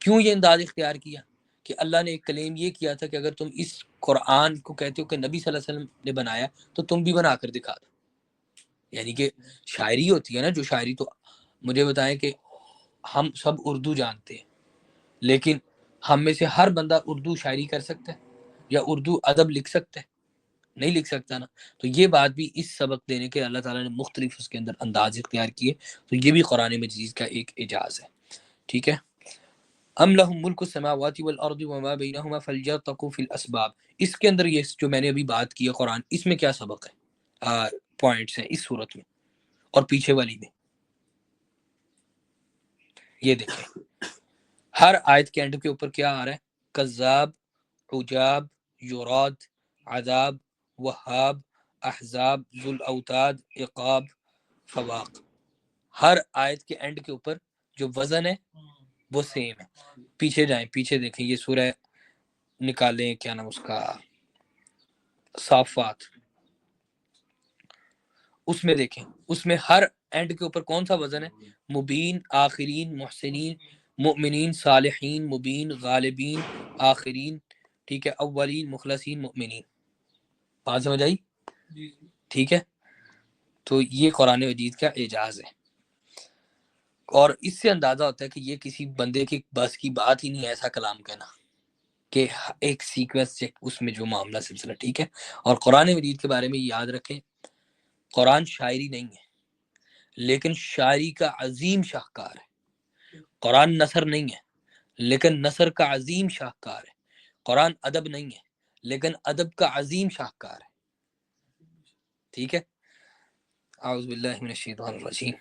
کیوں یہ انداز اختیار کیا؟ کہ اللہ نے ایک کلیم یہ کیا تھا کہ اگر تم اس قرآن کو کہتے ہو کہ نبی صلی اللہ علیہ وسلم نے بنایا تو تم بھی بنا کر دکھا دو، یعنی کہ شاعری ہوتی ہے نا، جو شاعری، تو مجھے بتائیں کہ ہم سب اردو جانتے ہیں، لیکن ہم میں سے ہر بندہ اردو شاعری کر سکتا ہے یا اردو ادب لکھ سکتا ہے؟ نہیں لکھ سکتا نا۔ تو یہ بات بھی اس سبق دینے کے اللہ تعالیٰ نے مختلف اس کے اندر انداز اختیار کیے، تو یہ بھی قرآن مجید کا ایک اعجاز ہے، ٹھیک ہے۔ ام لہم ملک السماوات والارض وما بینہما فلیرتقوا فی الاسباب، اس کے اندر یہ جو میں نے ابھی بات کی ہے قرآن، اس میں کیا سبق ہے، پوائنٹس ہیں اس صورت میں اور پیچھے والی میں، یہ دیکھیں ہر آیت کے اینڈ کے اوپر کیا آ رہا ہے، کذاب، عجاب، یراد، عذاب، وہاب، احزاب، ذو الاوتاد، عقاب، فواق، ہر آیت کے اینڈ کے اوپر جو وزن ہے وہ سیم ہے۔ پیچھے جائیں، پیچھے دیکھیں، یہ سورہ نکالیں، کیا نام اس کا، صافات، اس میں دیکھیں، اس میں ہر اینڈ کے اوپر کون سا وزن ہے، مبین، آخرین، محسنین، مؤمنین، صالحین، مبین، غالبین، آخرین، ٹھیک ہے، اولین، مخلصین، مؤمنین، بات سمجھ آئی؟ ٹھیک ہے، تو یہ قرآن مجید کا اعجاز ہے، اور اس سے اندازہ ہوتا ہے کہ یہ کسی بندے کی بس کی بات ہی نہیں ہے ایسا کلام کہنا، کہ ایک سیکوینس چیک اس میں جو معاملہ سلسلہ، ٹھیک ہے۔ اور قرآن مجید کے بارے میں یاد رکھیں، قرآن شاعری نہیں ہے لیکن شاعری کا عظیم شاہکار ہے، قرآن نثر نہیں ہے لیکن نثر کا عظیم شاہکار ہے، قرآن ادب نہیں ہے لیکن ادب کا عظیم شاہکار ہے، ٹھیک ہے۔ اعوذ باللہ من الشیطان الرجیم۔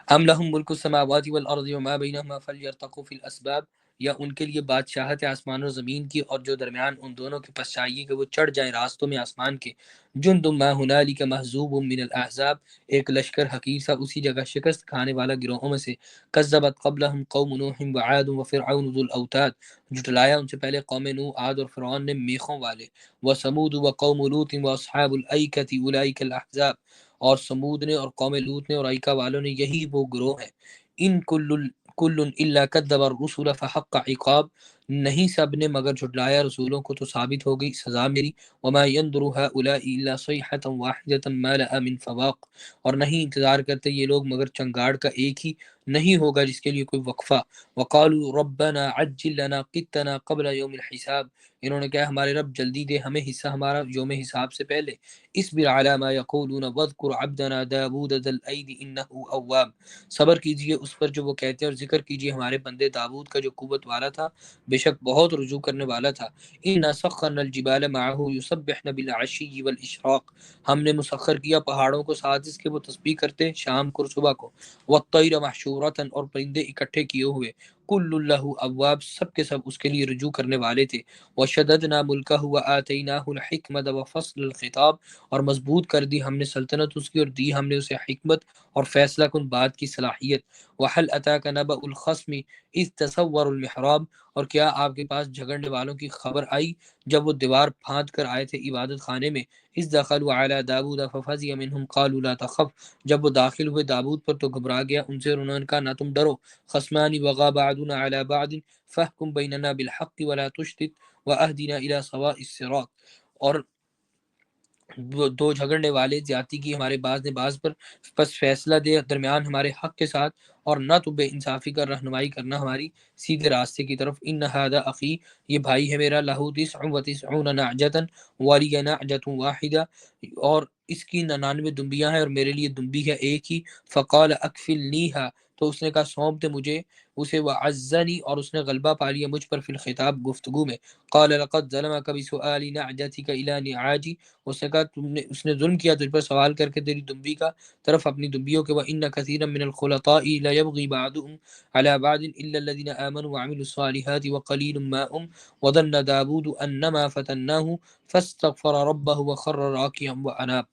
ام لہم ملک السماوات والارض وما بینہما فلیرتقوا فی الاسباب، یا ان کے لیے بادشاہت آسمان و زمین کی اور جو درمیان ان دونوں کے پس چاہیے کہ وہ چڑھ جائیں راستوں میں آسمان کے. جند ما ہنالک محذوب من الاحزاب، ایک لشکر حقیر سا اسی جگہ شکست کھانے والا گروہوں میں سے. کذبت قبلہم قوم نوح وعاد وفرعون ذو الاوتاد، جھٹلایا ان سے پہلے قوم نوح، عاد اور فرعون نے میخوں والے. وثمود وقوم لوط واصحاب الایکۃ اولئک الاحزاب، اور سمود نے اور قوم لوط نے اور ایکا والوں نے، یہی وہ گروہ ہیں. ان کل الا کذب الرسل فحق عقاب، نہیں سب نے مگر جھٹلایا رسولوں کو تو ثابت ہو گئی سزا میری. وما ينظر هؤلاء الا صيحة واحدة ما لها من فواق، اور نہیں انتظار کرتے یہ لوگ مگر چنگاڑ کا ایک ہی، نہیں ہوگا جس کے لیے کوئی وقفہ. وقالوا ربنا عجل لنا قطنا قبل يوم الحساب، انہوں نے کہا ہمارے رب جلدی دے ہمیں حصہ ہمارا یوم حساب سے پہلے. اصبر على ما يقولون واذكر عبدنا داود ذا الايد انه اواب، صبر کیجئے اس پر جو وہ کہتے ہیں اور ذکر کیجئے ہمارے بندے داود کا جو قوت والا تھا، بے شک بہت رجوع کرنے والا تھا. انا سخرنا الجبال معه يسبحن بالعشي والاشراق، ہم نے مسخر کیا پہاڑوں کو ساتھ اس کے وہ تسبیح کرتے شام کو اور صبح کو. والطیر محشورۃ، اور پرندے اکٹھے کیے ہوئے. کل لہ اواب، سب کے سب اس کے لیے رجوع کرنے والے تھے. وشددنا ملکہ وآتیناہ الحکمت وفصل الخطاب، اور مضبوط کر دی ہم نے سلطنت اس کی اور دی ہم نے اسے حکمت اور فیصلہ کن بات کی صلاحیت. وحل اتاک نبأ الخصم اذ تصوروا المحراب، اور کیا آپ کے پاس جھگڑنے والوں کی خبر آئی جب وہ دیوار پھاند کر آئے تھے عبادت خانے میں. اذ دخلوا علی داود ففزع منهم قالوا لا تخف، جب وہ داخل ہوئے داود پر تو گھبرا گیا ان سے اور انہوں نے کہا نہ تم ڈرو. خصمان بغى بعضنا على بعض فاحكم بيننا بالحق ولا تشتت واهدنا الى سواء الصراط، اور وہ دو جھگڑنے والے زیادتی کی ہمارے بعض نے بعض پر، پس فیصلہ دے درمیان ہمارے حق کے ساتھ، اور نہ تو بے انصافی کر رہنمائی کرنا ہماری سیدھے راستے کی طرف. ان هذا اخی، یہ بھائی ہے میرا، له 99 نعجۃ ولی نعجۃ واحدہ، اور اس کی 99 دمبیاں ہیں اور میرے لیے دمبی ہے ایک ہی. فقال اکفلنیھا، تو اس نے کہا سونپ دے مجھے اسے. وعزنی، اور اس نے غلبہ پا لیا مجھ پر، فی الخطاب گفتگو میں. قال لقد ظلمك بسؤال نعجتك الى نعاجی، اس نے کہا اس نے ظلم کیا تجھ پر سوال کر کے تیری دمبی کا طرف اپنی دمبیوں کے. وَإِنَّ كَثِيرًا مِّنَ الْخُلَطَاءِ لَيَبْغِي بَعْضُهُمْ عَلَى بَعْضٍ إِلَّا الَّذِينَ آمَنُوا وَعَمِلُوا الصَّالِحَاتِ وَقَلِيلٌ مَّا هُمْ وَظَنَّ دَاوُودُ أَنَّمَا فَتَنَّاهُ فَاسْتَغْفَرَ رَبَّهُ وَخَرَّ راكعا وَأَنَابَ،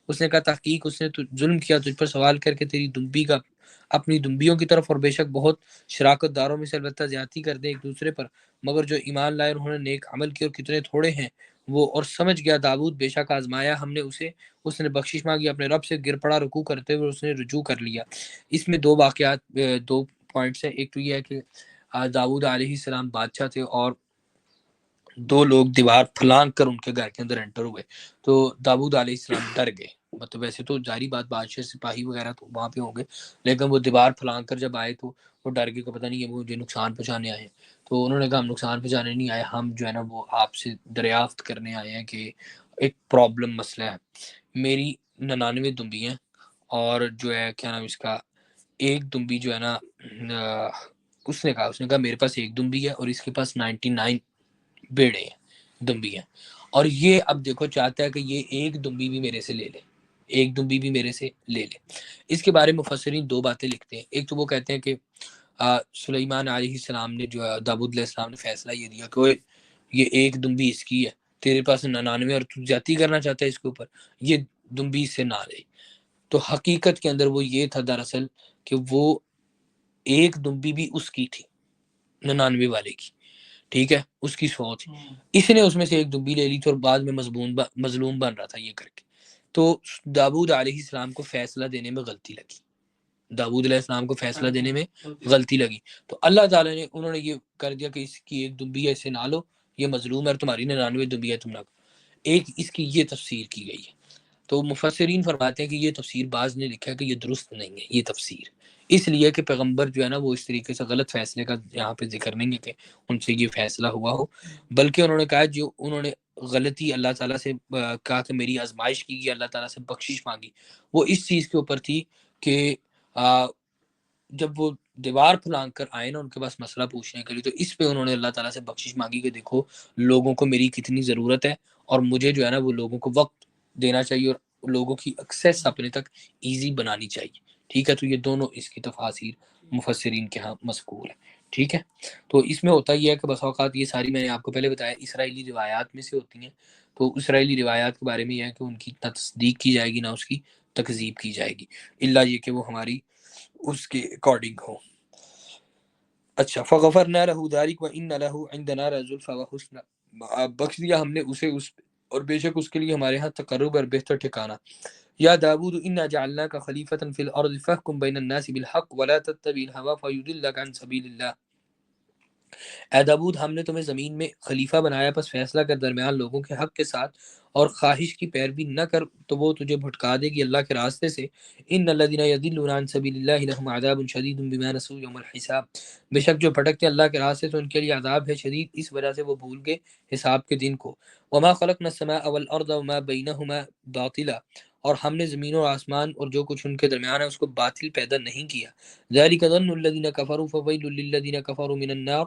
اس نے کہا تحقیق اس نے ظلم کیا تجھ پر سوال کر کے تیری دمبی کا اپنی دمبیوں کی طرف، اور بے شک بہت شراکت داروں میں سے البتہ زیادتی کر دیں ایک دوسرے پر، مگر جو ایمان لائے انہوں نے نیک عمل کیا اور کتنے تھوڑے ہیں وہ. اور سمجھ گیا داود بے شک آزمایا ہم نے اسے، اس نے بخشش مانگی اپنے رب سے، گر پڑا رکوع کرتے ہوئے اس نے رجوع کر لیا. اس میں دو واقعات، دو پوائنٹس ہیں. ایک تو یہ ہے کہ داؤد علیہ السلام بادشاہ تھے اور دو لوگ دیوار پھلانگ کر ان کے گھر کے اندر انٹر ہوئے، تو داؤد علیہ السلام ڈر گئے. مطلب ویسے تو ظاہری بات بادشاہ سپاہی وغیرہ تو وہاں پہ ہوں گے، لیکن وہ دیوار پھلانگ کر جب آئے تو وہ ڈر گئے کہ پتہ نہیں ہے وہ مجھے نقصان پہنچانے آئے ہیں. تو انہوں نے کہا ہم نقصان پہنچانے نہیں آئے، ہم جو ہے نا وہ آپ سے دریافت کرنے آئے ہیں کہ ایک پرابلم مسئلہ ہے. میری 99 دمبی ہیں، اور جو ہے کیا نام اس کا، ایک دمبی جو ہے نا اس نے کہا میرے پاس ایک دمبی ہے اور اس کے پاس 99 بیڑے ہیں، دمبی ہیں، اور یہ اب دیکھو چاہتا ہے کہ یہ ایک دمبی بھی میرے سے لے لے، ایک دمبی بھی میرے سے لے لے. اس کے بارے میں مفسرین دو باتیں لکھتے ہیں. ایک تو وہ کہتے ہیں کہ سلیمان علیہ السلام نے جو ہے داؤد علیہ السلام نے فیصلہ یہ دیا کہ یہ ایک دمبی اس کی ہے، تیرے پاس 99 اور تو زیادتی کرنا چاہتا ہے اس کے اوپر، یہ دمبی سے نہ لے. تو حقیقت کے اندر وہ یہ تھا دراصل کہ وہ ایک دمبی بھی اس کی تھی، 99 والے کی، ٹھیک ہے، اس کی سوچ، اس نے اس میں سے ایک دمبی لے لی تھی اور بعد میں مظلوم بن رہا تھا یہ کر کے. تو داؤد علیہ السلام کو فیصلہ دینے میں غلطی لگی، داؤد علیہ السلام کو فیصلہ دینے میں غلطی لگی. تو اللہ تعالیٰ نے انہوں نے یہ کر دیا کہ اس کی ایک دمبی ہے اسے نہ لو، یہ مظلوم ہے، اور تمہاری 99 دمبی ہے تم نہ. ایک اس کی یہ تفسیر کی گئی ہے. تو مفسرین فرماتے ہیں کہ یہ تفسیر بعض نے لکھا ہے کہ یہ درست نہیں ہے یہ تفسیر، اس لیے کہ پیغمبر جو ہے نا وہ اس طریقے سے غلط فیصلے کا یہاں پہ ذکر نہیں ہے کہ ان سے یہ فیصلہ ہوا ہو، بلکہ انہوں نے کہا جو انہوں نے غلطی اللہ تعالیٰ سے کہا کہ میری آزمائش کی گئی، اللہ تعالیٰ سے بخشش مانگی، وہ اس چیز کے اوپر تھی کہ جب وہ دیوار پھلانگ کر آئے نا ان کے پاس مسئلہ پوچھنے کے لیے، تو اس پہ انہوں نے اللہ تعالیٰ سے بخشش مانگی کہ دیکھو لوگوں کو میری کتنی ضرورت ہے، اور مجھے جو ہے نا وہ لوگوں کو وقت دینا چاہیے اور لوگوں کی ایکسیس اپنے تک ایزی بنانی چاہیے. ٹھیک ہے، تو یہ دونوں اس کی تفاسیر مفسرین کے ہاں مذکور ہے، ٹھیک ہے۔ تو اس میں ہوتا یہ ہے کہ بس اوقات یہ ساری میں نے آپ کو پہلے بتایا اسرائیلی روایات میں سے ہوتی ہیں، تو اسرائیلی روایات کے بارے میں یہ ہے کہ ان کی نہ تصدیق کی جائے گی نہ اس کی تکذیب کی جائے گی، الا یہ کہ وہ ہماری اس کے اکارڈنگ ہو۔ اچھا، فغفرنا له ذلك وان له عندنا لزلفى وحسن، بخش دیا ہم نے اسے اس، اور بے شک اس کے لیے ہمارے ہاں تقرب اور بہتر ٹھکانہ۔ یا داود انا جعلناك خلیفۃ فی الارض فاحکم بین الناس بالحق ولا تتبع الهوى فیضلک عن سبیل اللہ۔ اے داود، ہم نے تمہیں زمین میں خلیفہ بنایا، پس فیصلہ کر درمیان لوگوں کے حق کے ساتھ، اور خواہش کی پیروی نہ کر تو وہ تجھے بھٹکا دے گی اللہ کے راستے سے۔ ان الذين يضلون عن سبيل الله لهم عذاب شديد بما نسوا يوم الحساب، بے شک جو بھٹکتے اللہ کے راستے سے ان کے لیے عذاب ہے شدید اس وجہ سے وہ بھول گئے حساب کے دن کو۔ وما خلقنا السماء والارض وما بينهما باطلا، اور ہم نے زمین اور آسمان اور جو کچھ ان کے درمیان ہے اس کو باطل پیدا نہیں کیا۔ ذلك ظن الذين كفروا فويل للذين كفروا من النار،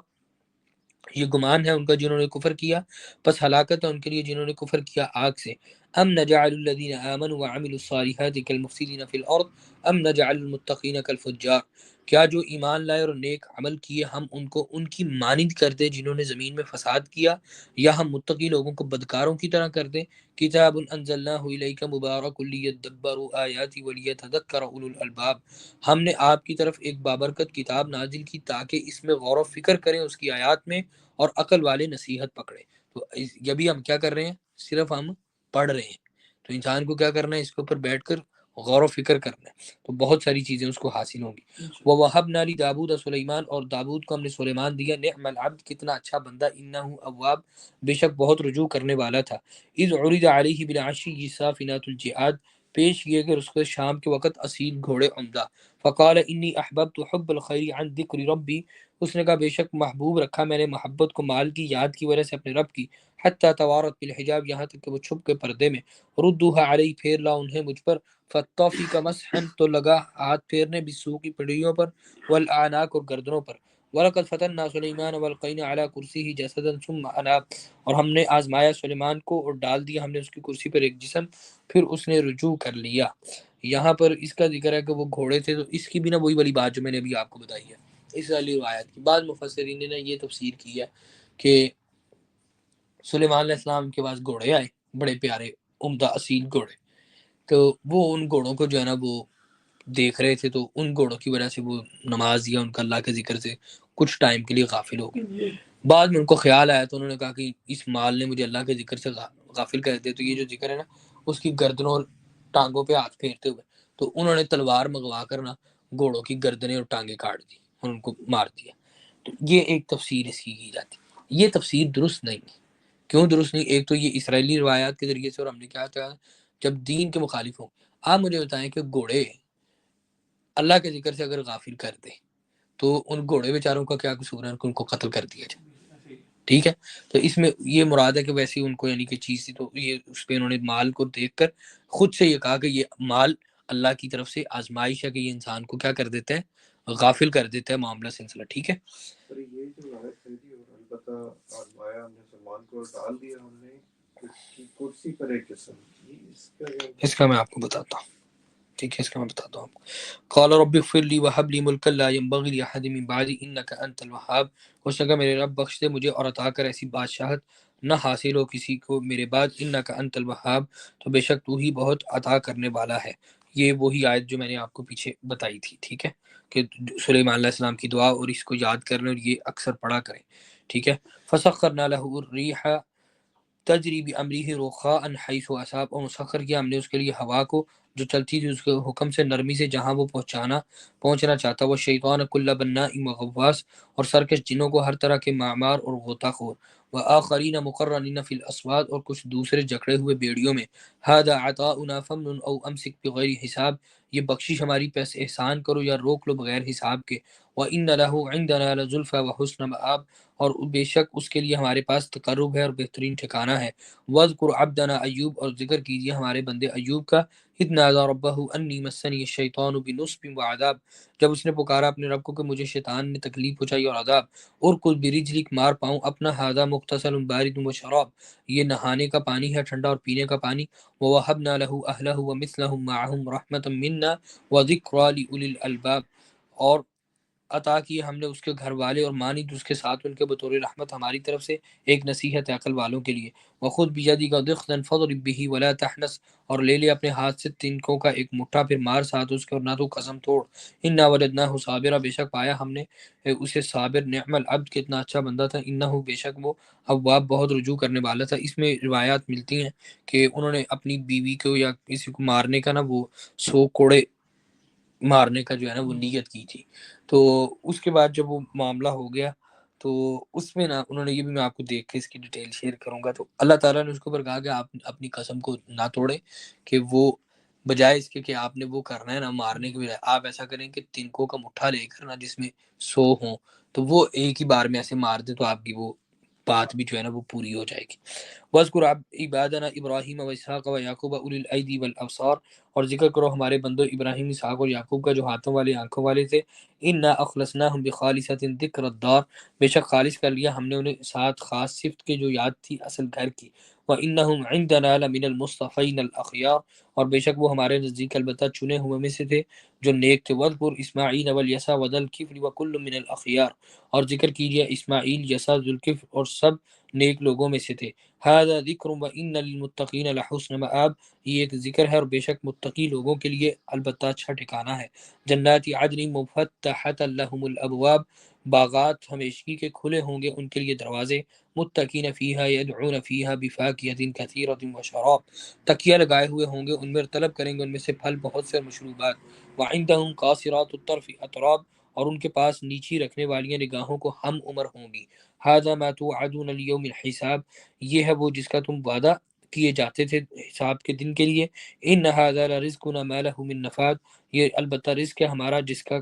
یہ گمان ہے ان کا جنہوں نے کفر کیا، پس ہلاکت ہے ان کے لیے جنہوں نے کفر کیا آگ سے۔ ام نجعل الذین آمنوا وعملوا الصالحات کالمفسدین فی الارض ام نجعل المتقین کالفجار، کیا جو ایمان لائے اور نیک عمل کیے ہم ان کو ان کی مانند کر دیں جنہوں نے زمین میں فساد کیا، یا ہم متقی لوگوں کو بدکاروں کی طرح کر دیں۔ کتاب انزلناہ الیک مبارک لیدبروا آیاتہ ولیتذکر اولو الالباب، ہم نے آپ کی طرف ایک بابرکت کتاب نازل کی تاکہ اس میں غور و فکر کریں اس کی آیات میں، اور عقل والے نصیحت پکڑے۔ تو یہ بھی ہم کیا کر رہے ہیں، صرف ہم پڑھ رہے ہیں، تو انسان کو کیا کرنا ہے، اس کے اوپر بیٹھ کر غور و فکر کرنا ہے، تو بہت ساری چیزیں اس کو حاصل ہوں گی۔ وَوَهَبْنَا لِدَاوُودَ سُلَيْمَانَ، اور داود کو ہم نے سلیمان دیا، نعم العبد، کتنا اچھا بندہ، انہ اواب، بے شک بہت رجوع کرنے والا تھا۔ اذ عرض علیہ بالعشی الصافنات الجعاد، پیش کیے گئے اس کو شام کے وقت اصیل گھوڑے عمدہ۔ فقال انی احببت حب الخیر عن ذکر ربی، اس نے کہا بے شک محبوب رکھا میں نے محبت کو مال کی یاد کی وجہ سے اپنے رب کی، حتی توارت بالحجاب، یہاں تک کہ وہ چھپ کے پردے میں، ردوها علی، پھیر لا انہیں مجھ پر، فطافی کا مسحن، تو لگا ہاتھ پھیرنے، بسو کی پڑیوں پر، والاعناق، اور گردنوں پر۔ وَلَقَدْ فَتَنَّا سُلَيْمَانَ وَأَلْقَيْنَا عَلَى كُرْسِيِّهِ جَسَدًا ثُمَّ أَنَابَ، اور ہم نے آزمایا سلیمان کو اور ڈال دیا ہم نے اس کی کرسی پر ایک جسم، پھر اس نے رجوع کر لیا۔ یہاں پر اس کا ذکر ہے کہ وہ گھوڑے تھے، تو اس کی بھی نا وہی والی بات جو میں نے ابھی آپ کو بتائی ہے اسرائیلی روایت کی۔ بعض مفسرین نے یہ تفسیر کی ہے کہ سلیمان علیہ السلام کے پاس گھوڑے آئے، بڑے پیارے عمدہ اصیل گھوڑے، تو وہ ان گھوڑوں کو جو ہے نا وہ دیکھ رہے تھے، تو ان گھوڑوں کی وجہ سے وہ نماز یا ان کا اللہ کے ذکر سے کچھ ٹائم کے لیے غافل ہو گئے۔ بعد میں ان کو خیال آیا تو انہوں نے کہا کہ اس مال نے مجھے اللہ کے ذکر سے غافل کر دیا، تو یہ جو ذکر ہے نا اس کی گردنوں اور ٹانگوں پہ ہاتھ پھیرتے ہوئے، تو انہوں نے تلوار منگوا کر نا گھوڑوں کی گردنیں اور ٹانگیں کاٹ دی اور ان کو مار دیا۔ تو یہ ایک تفسیر اس کی جاتی ہے، یہ تفسیر درست نہیں ہے۔ کیوں درست نہیں؟ ایک تو یہ اسرائیلی روایات کے ذریعے سے، اور ہم نے کیا کہا جب دین کے مخالف ہوں۔ آپ مجھے بتائیں کہ گھوڑے اللہ کے ذکر سے اگر غافل کر دیں تو ان گھوڑے بیچاروں کا کیا قصور ہے کہ ان کو قتل کر دیا جائے؟ ٹھیک ہے، تو اس میں یہ مراد ہے کہ ویسے ان کو یعنی کہ چیز تھی، تو یہ اس پہ انہوں نے مال کو دیکھ کر خود سے یہ کہا کہ یہ مال اللہ کی طرف سے آزمائش ہے کہ یہ انسان کو کیا کر دیتا ہے، غافل کر دیتا ہے معاملہ سلسلہ۔ ٹھیک ہے، پر یہ جو روایت ہے جی، اور البتہ آزمایا ہم نے سلمان کو، ڈال دیا ہم نے اس کی کرسی پر ایک قسم، اس کا میں آپ کو بتاتا ہوں، ٹھیک ہے، اس کا میں بتاتا ہوں آپ کو۔ قال رب اغفر لي وهب لي ملكا لا ينبغي لأحد من بعدي انك انت الوهاب، اس نے کہا میرے رب بخش دے مجھے اور عطا کر ایسی بادشاہت نہ حاصل ہو کسی کو میرے بعد، انك انت الوهاب، تو بے شک تو ہی بہت عطا کرنے والا ہے۔ یہ وہی آیت جو میں نے آپ کو پیچھے بتائی تھی، ٹھیک ہے، کہ سلیمان علیہ السلام کی دعا اور اس کو یاد کرنے اور یہ اکثر پڑھا کریں، ٹھیک ہے۔ فسخرنا له الريح تجری بامرہ رخاء حیث اصاب، اور مسخر کیا ہم نے اس کے لیے ہوا کو جو چلتی تھی اس کے حکم سے نرمی سے جہاں وہ پہنچنا چاہتا، وہ شیطان کل بناء وغواص، اور سرکش جنوں کو ہر طرح کے معمار اور غوطہ خور، وآخرین مقرنین فی الاسواد، اور کچھ دوسرے جکڑے ہوئے بیڑیوں میں، ھذا عطاؤنا فمن او امسک بغیر حساب، یہ بخشش ہماری، پیسے احسان کرو یا روک لو بغیر حساب کے، وَإِنَّ لَهُ عِندَنَا لَزُلْفَىٰ وَحُسْنَ مَآب، اور بے شک اس کے لیے ہمارے پاس تقرب ہے اور بہترین ٹھکانہ ہے۔ وَاذْكُرْ عَبْدَنَا ایوب، اور ذکر کیجیے ہمارے بندے ایوب کا، اذ نادى ربه انی مسنی الشیطان بنصب وعذاب، جب اس نے پکارا اپنے رب کو کہ مجھے شیطان نے تکلیف پہنچائی اور عذاب۔ ارکض برجلک، مار پاؤں اپنا، ھذا مغتسل بارد وشراب، یہ نہانے کا پانی ہے ٹھنڈا اور پینے کا پانی۔ ووهبنا له اهله ومثلهم معهم رحمة منا وذكرى لأولي الألباب، اور عطا کیے ہم نے اس کے گھر والے اور مانند اس کے ساتھ ان کے بطور رحمت ہماری طرف سے ایک نصیحت عقل والوں کے لیے۔ وخذ بیدک ضغطا فاضرب به ولا تحنث، اور لے لے اپنے ہاتھ سے تنکوں کا ایک مٹھا، پھر مار ساتھ اس کے اور نہ تو قسم توڑ۔ انا وجدناه صابرا، بے شک پایا ہم نے اسے صابر، نعم العبد، کتنا اچھا بندہ تھا، انه، بے شک وہ اواب، بہت رجوع کرنے والا تھا۔ اس میں روایات ملتی ہیں کہ انہوں نے اپنی بیوی کو یا کسی کو مارنے کا نا وہ 100 کوڑے مارنے کا جو ہے نا وہ نیت کی تھی۔ تو اس کے بعد جب وہ معاملہ ہو گیا تو اس میں نا انہوں نے، یہ بھی میں آپ کو دیکھ کے اس کی ڈیٹیل شیئر کروں گا، تو اللہ تعالیٰ نے اس کے اوپر کہا کہ آپ اپنی قسم کو نہ توڑیں، کہ وہ بجائے اس کے کہ آپ نے وہ کرنا ہے نا مارنے کے بجائے آپ ایسا کریں کہ تنکوں کا مٹھا لے کر نا جس میں 100 ہوں تو وہ ایک ہی بار میں ایسے مار دیں، تو آپ کی وہ بات بھی جو ہے نا وہ پوری ہو جائے گی۔ وَاذْكُرْ عِبَادَنَا إِبْرَاهِيمَ وَإِسْحَاقَ وَيَعْقُوبَ أُولِي الْأَيْدِي وَالْأَبْصَارِ، اور ذکر کرو ہمارے بندوں ابراہیم، اسحاق اور یعقوب کا جو ہاتھوں والے آنکھوں والے تھے۔ اِنَّا أَخْلَصْنَاهُمْ بِخَالِصَةٍ ذِكْرَ الدَّارِ، بے شک خالص کر لیا ہم نے انہیں ساتھ خاص صفت کے جو یاد تھی اصل گھر کی۔ وَإِنَّهُمْ عِندَنَا لَمِنَ الْمُصْطَفَيْنَ الْأَخْيَارِ، اور بے شک وہ ہمارے نزدیک البتہ چنے ہوئے میں سے تھے جو نیک تھے۔ وَاذْكُرْ إِسْمَاعِيلَ وَالْيَسَعَ وَذَا الْكِفْلِ وَكُلٌّ مِّنَ الْأَخْيَارِ، اور ذکر کیجیے اسماعیل، یسع، ذوالکفل اور سب نیک لوگوں میں سے تھے۔ ھذا ذکر وَإِنَّ لِلْمُتَّقِينَ لَحُسْنَ مآب، یہ ایک ذکر ہے اور بے شک متقی لوگوں کے لیے البتہ اچھا ٹھکانہ ہے۔ جنات عدن مفتحۃ لهم الابواب، باغات ہمیشگی کے کھلے ہوں گے ان کے لیے دروازے۔ متقین فیہا یدعون فیہا بفاکہۃ کثیرۃ وشراب، تکیہ لگائے ہوئے ہوں گے ان میں، طلب کریں گے ان میں سے پھل بہت سے اور مشروبات۔ وعندہم قاصرات الطرف اتراب، اور ان کے پاس نیچی رکھنے والیاں نگاہوں کو ہم عمر ہوں گی۔ ھذا ما توعدون لیوم الحساب، یہ ہے وہ جس کا تم وعدہ کیے جاتے تھے حساب کے دن کے لیے۔ ان ھذا لرزقنا ما له من نفاد، یہ البتہ رزق ہے ہمارا جس کا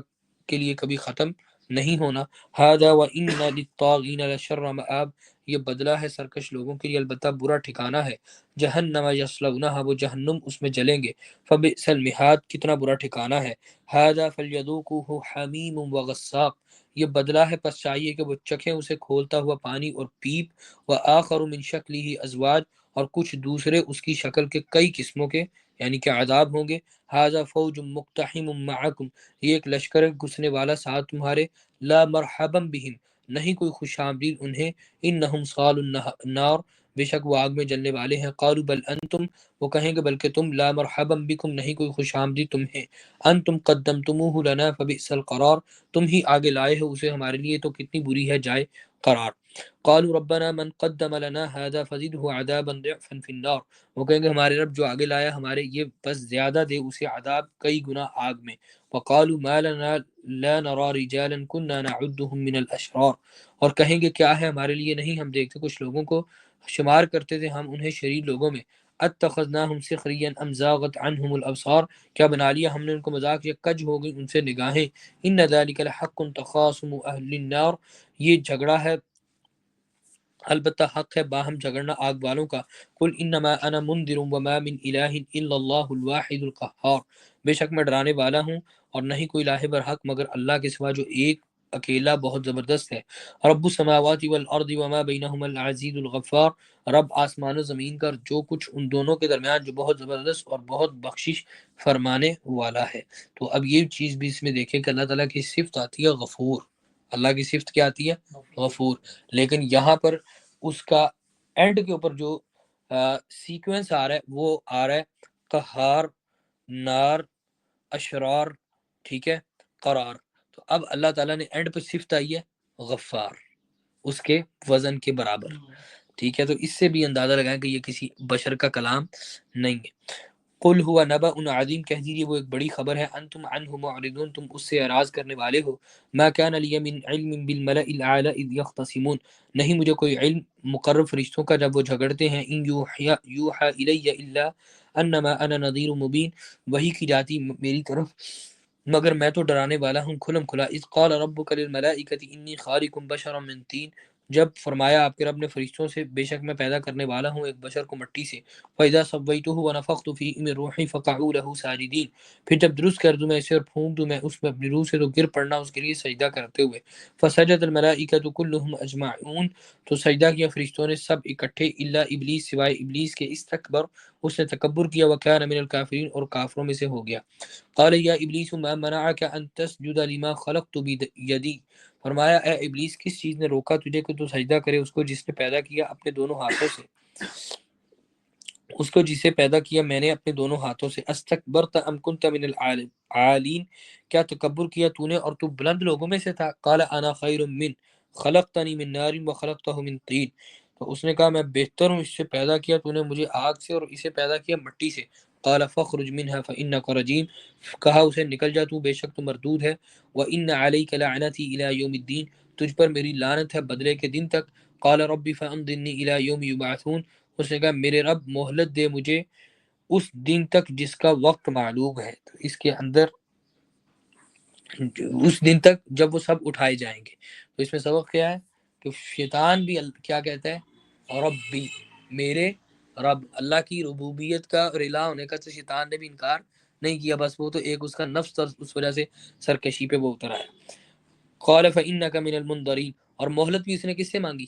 کے لیے کبھی ختم نہیں ہونا۔ ھذا وان للطاغین لشر مآب، یہ بدلہ ہے سرکش لوگوں کے لیے البتہ برا ٹھکانہ ہے۔ جہنم یصلونھا، وہ جہنم اس میں جلیں گے۔ فبئس المہاد، کتنا برا ٹھکانہ ہے۔ ھذا فلیذوقوہ حمیم وغساق، یہ بدلہ ہے پس چاہیے کہ وہ چکھیں اسے کھولتا ہوا پانی اور پیپ۔ وآخر من شکلہ ازواج، اور کچھ دوسرے اس کی شکل کے کئی قسموں کے یعنی کہ عذاب ہوں گے۔ ھذا فوج مقتحم معکم، یہ ایک لشکر ہے گھسنے والا ساتھ تمہارے۔ لا مرحبا بہم، نہیں کوئی خوش آمدید انہیں۔ انہم صالوا النار، بے شک وہ آگ میں جلنے والے ہیں۔ قالوا بل انتم، وہ کہیں گے بلکہ تم، لا مرحبا بکم، نہیں کوئی خوش آمدید تمہیں۔ انتم قدمتموہ لنا فبئس القرار، تم ہی آگے لائے ہو اسے ہمارے لیے تو کتنی بری ہے جائے قرار۔ قالوا ربنا من قدم لنا هذا فزده عذابا ضعفا في النار، وہ کہیں گے ہمارے رب جو آگے لایا ہمارے یہ بس زیادہ دے اسے عذاب کئی گنا آگ میں۔ وقالوا ما لنا لا نرى رجالا كنا نعدهم من الاشرار، اور کہیں گے کیا ہے ہمارے لیے نہیں ہم دیکھتے کچھ لوگوں کو شمار کرتے تھے ہم انہیں شریر لوگوں میں۔ اتخذناهم سخريا ام زاغت عنهم الابصار، کیا بنا لیا ہم نے ان کو مذاق یا کج ہو گئی ان سے نگاہیں۔ ان ذلك لحق تخاصم اہل النار، یہ جھگڑا ہے البتہ حق ہے باہم جھگڑنا آگ والوں کا۔ قل انما انا منذر وما من الہ الا اللہ الواحد القہار، بے شک میں ڈرانے والا ہوں اور نہیں کوئی الہ برحق مگر اللہ کے سوا جو ایک اکیلا بہت زبردست ہے۔ رب السماوات والارض وما بینہما العزیز الغفار، رب آسمان و زمین کا جو کچھ ان دونوں کے درمیان جو بہت زبردست اور بہت بخشش فرمانے والا ہے۔ تو اب یہ چیز بھی اس میں دیکھیں کہ اللہ تعالیٰ کی صفت آتی ہے غفور، اللہ کی صفت کیا آتی ہے؟ غفور، لیکن یہاں پر اس کا اینڈ کے اوپر جو سیکوینس آ رہا ہے وہ آ رہا ہے قہار، نار، اشرار، ٹھیک ہے، قرار۔ تو اب اللہ تعالیٰ نے اینڈ پہ صفت آئی ہے غفار، اس کے وزن کے برابر، ٹھیک ہے۔ تو اس سے بھی اندازہ لگائیں کہ یہ کسی بشر کا کلام نہیں ہے۔ قل ہوا نبأ عظیم، کہہ دیجیے وہ ایک بڑی خبر ہے۔ انتم عنہ معرضون، تم اس سے اعراض کرنے والے ہو۔ ما كان لي من علم بالملأ الاعلى اذ يختصمون، نہیں مجھے کوئی علم مقرب فرشتوں کا جب وہ جھگڑتے ہیں۔ ان یوحى الی الا انما انا نذیر مبین، وحی کی جاتی میری طرف مگر میں تو ڈرانے والا ہوں کھلم کھلا۔ اذ قال ربک للملائکۃ انی خالق بشرا من طین، جب فرمایا آپ کے رب نے فرشتوں سے بے شک میں پیدا کرنے والا ہوں ایک بشر کو مٹی سے۔ فاذا سویتہ ونفخت فیہ من روحی فقعوا لہ ساجدین، پھر جب درست کر دوں میں اسے اور پھونک دوں میں اس میں اپنی روح سے تو گر پڑنا اس کے لیے سجدہ کرتے ہوئے۔ فسجد الملائکۃ کلھم اجمعون، تو سجدہ کیا فرشتوں نے سب اکٹھے، الا ابلیس سوائے ابلیس کے، استکبر اس نے تکبر کیا، وکان من الکافرین اور کافروں میں سے ہو گیا۔ قال یا ابلیس ما منعک ان تسجد لما خلقت بیدی، فرمایا اے ابلیس کس چیز نے روکا تجھے کہ تو سجدہ کرے اس کو جس نے پیدا کیا اپنے دونوں ہاتھوں سے، اس کو جسے پیدا کیا میں نے اپنے دونوں ہاتھوں سے۔ استکبرت ام کنت من العالین، کیا تکبر کیا تو نے اور تو بلند لوگوں میں سے تھا۔ قال انا خیر من خلقتنی من نار وخلقتہ من طین، تو اس نے کہا میں بہتر ہوں، اس سے پیدا کیا تو نے مجھے آگ سے اور اسے پیدا کیا مٹی سے۔ قال فاخرج منها فانک رجیم، کہا اسے نکل جا تو بے شک تو مردود ہے۔ وان علیک لعنتی الی یوم الدین، تجھ پر میری لعنت ہے بدلے کے دن تک۔ قال رب فانظرنی الی یوم یبعثون، اس نے کہا میرے رب مہلت دے مجھے اس دن تک جس کا وقت معلوم ہے، تو اس کے اندر اس دن تک جب وہ سب اٹھائے جائیں گے۔ تو اس میں سبق کیا ہے کہ شیطان بھی کیا کہتا ہے، ربی، میرے رب، اللہ کی ربوبیت کا اور الہ ہونے کا تو شیطان نے بھی انکار نہیں کیا، بس وہ تو ایک اس کا نفس تھا، اس وجہ سے سرکشی پہ وہ اتر آیا۔ قال فإنک من المنظرین، اور مہلت بھی اس نے کس سے مانگی؟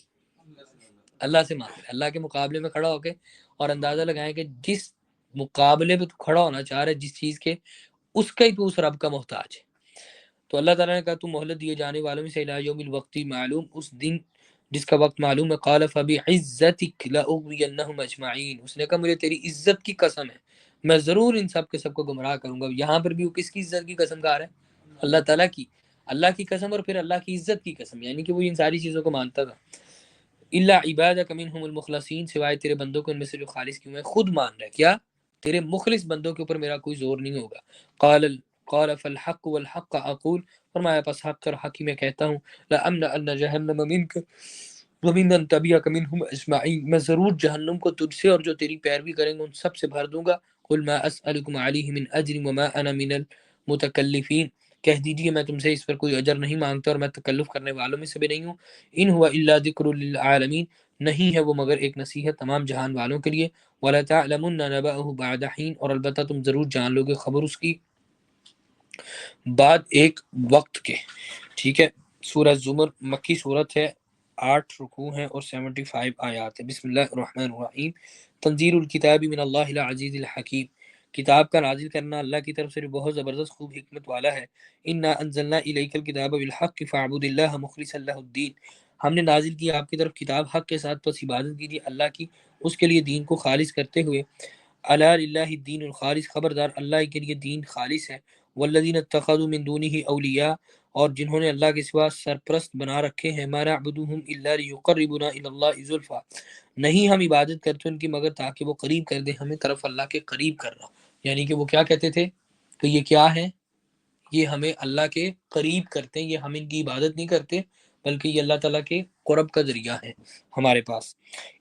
اللہ سے مانگی، اللہ کے مقابلے میں کھڑا ہو کے، اور اندازہ لگائیں کہ جس مقابلے پہ تو کھڑا ہونا چاہ رہا ہے جس چیز کے، اس کا ہی تو اس رب کا محتاج ہے۔ تو اللہ تعالیٰ نے کہا تو مہلت دیے جانے والوں میں سے الی یوم الوقت معلوم، اس دن جس کا وقت معلوم ہے۔ قال فبعزتک لاغوینہم اجمعین، اس نے کہا مجھے تیری عزت کی قسم ہے میں ضرور ان سب کے سب کو گمراہ کروں گا۔ یہاں پر بھی وہ کس کی عزت کی قسم کہا رہا ہے؟ اللہ تعالیٰ کی، اللہ کی قسم اور پھر اللہ کی عزت کی قسم، یعنی کہ وہ ان ساری چیزوں کو مانتا تھا۔ الا عبادک منہم المخلصین، سوائے تیرے بندوں کو ان میں سے جو خالص کیوں ہیں، خود مان رہے کیا تیرے مخلص بندوں کے اوپر میرا کوئی زور نہیں ہوگا۔ قال فالحق والحق اقول، فرمایا پس حق اور حق ہی میں کہتا ہوں، لأملأن جہنم منک وممن تبعک منہم اجمعین، میں ضرور جہنم کو تجھ سے اور جو تیری پیروی کریں گے ان سب سے بھر دوں گا۔ قل ما اسألکم علیہ من اجر وما انا من المتکلفین، کہہ دیجئے میں تم سے اس پر کوئی اجر نہیں مانگتا اور میں تکلف کرنے والوں میں سے بھی نہیں ہوں۔ ان ہوا الا ذکر للعالمین، نہیں ہے وہ مگر ایک نصیحت تمام جہان والوں کے لیے۔ وَلَتَعْلَمُنَّ نَبَأَهُ بَعْدَ حِينٍ، اور البتہ تم ضرور جان لو گے خبر اس کی بعد ایک وقت کے۔ ٹھیک ہے، سورہ زمر مکی صورت ہے، 8 رکوع ہیں اور 75 آیات ہیں۔ بسم اللہ الرحمن الرحیم۔ تنزیل الکتاب من اللہ العزیز الحکیم، کتاب کا نازل کرنا اللہ کی طرف سے جو بہت زبردست خوب حکمت والا ہے۔ انا انزلنا الیک الکتاب بالحق فاعبد اللہ مخلصا لہ الدین، ہم نے نازل کی آپ کی طرف کتاب حق کے ساتھ، پس عبادت کیجیے اللہ کی اس کے لیے دین کو خالص کرتے ہوئے۔ الا للہ الدین الخالص، خبردار اللہ کے لیے دین خالص ہے۔ والذین اتخذوا من دونہ اولیاء، اور جنہوں نے اللہ کے سوا سرپرست بنا رکھے ہیں، ما نعبدهم الا لیقربونا الی اللہ زلفی، نہیں ہم عبادت کرتے ان کی مگر تاکہ وہ قریب کر دے ہمیں طرف اللہ کے قریب کرنا، یعنی کہ وہ کیا کہتے تھے کہ یہ کیا ہے، یہ ہمیں اللہ کے قریب کرتے ہیں، یہ ہم ان کی عبادت نہیں کرتے بلکہ یہ اللہ تعالیٰ کے قرب کا ذریعہ ہے ہمارے پاس۔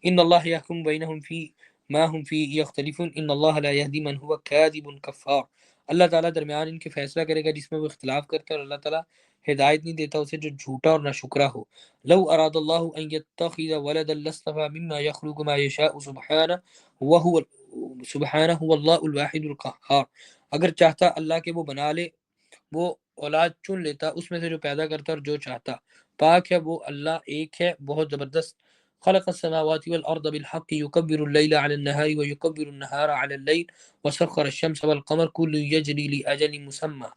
ان اللہ یحکم بینہم فی ما ہم فی یختلفون ان اللہ لا یہدی من هو کاذب کفار، اللہ تعالیٰ درمیان ان کے فیصلہ کرے گا جس میں وہ اختلاف کرتے ہیں، اور اللہ تعالیٰ ہدایت نہیں دیتا اسے جو جھوٹا اور ناشکرا ہو۔ لو اراد اللہ ان یتخذ ولدا لاصطفى مما یخلق ما یشاء سبحانہ هو اللہ الواحد القہار، اگر چاہتا اللہ کہ وہ بنا لے، وہ اولاد چن لیتا اس میں سے جو پیدا کرتا اور جو چاہتا، پاک ہے وہ اللہ ایک ہے بہت زبردست۔ خلق السماوات والارض بالحق يكبر الليل على النهار ويكبر النهار على الليل وسخر الشمس والقمر كل يجري لاجل مسمى،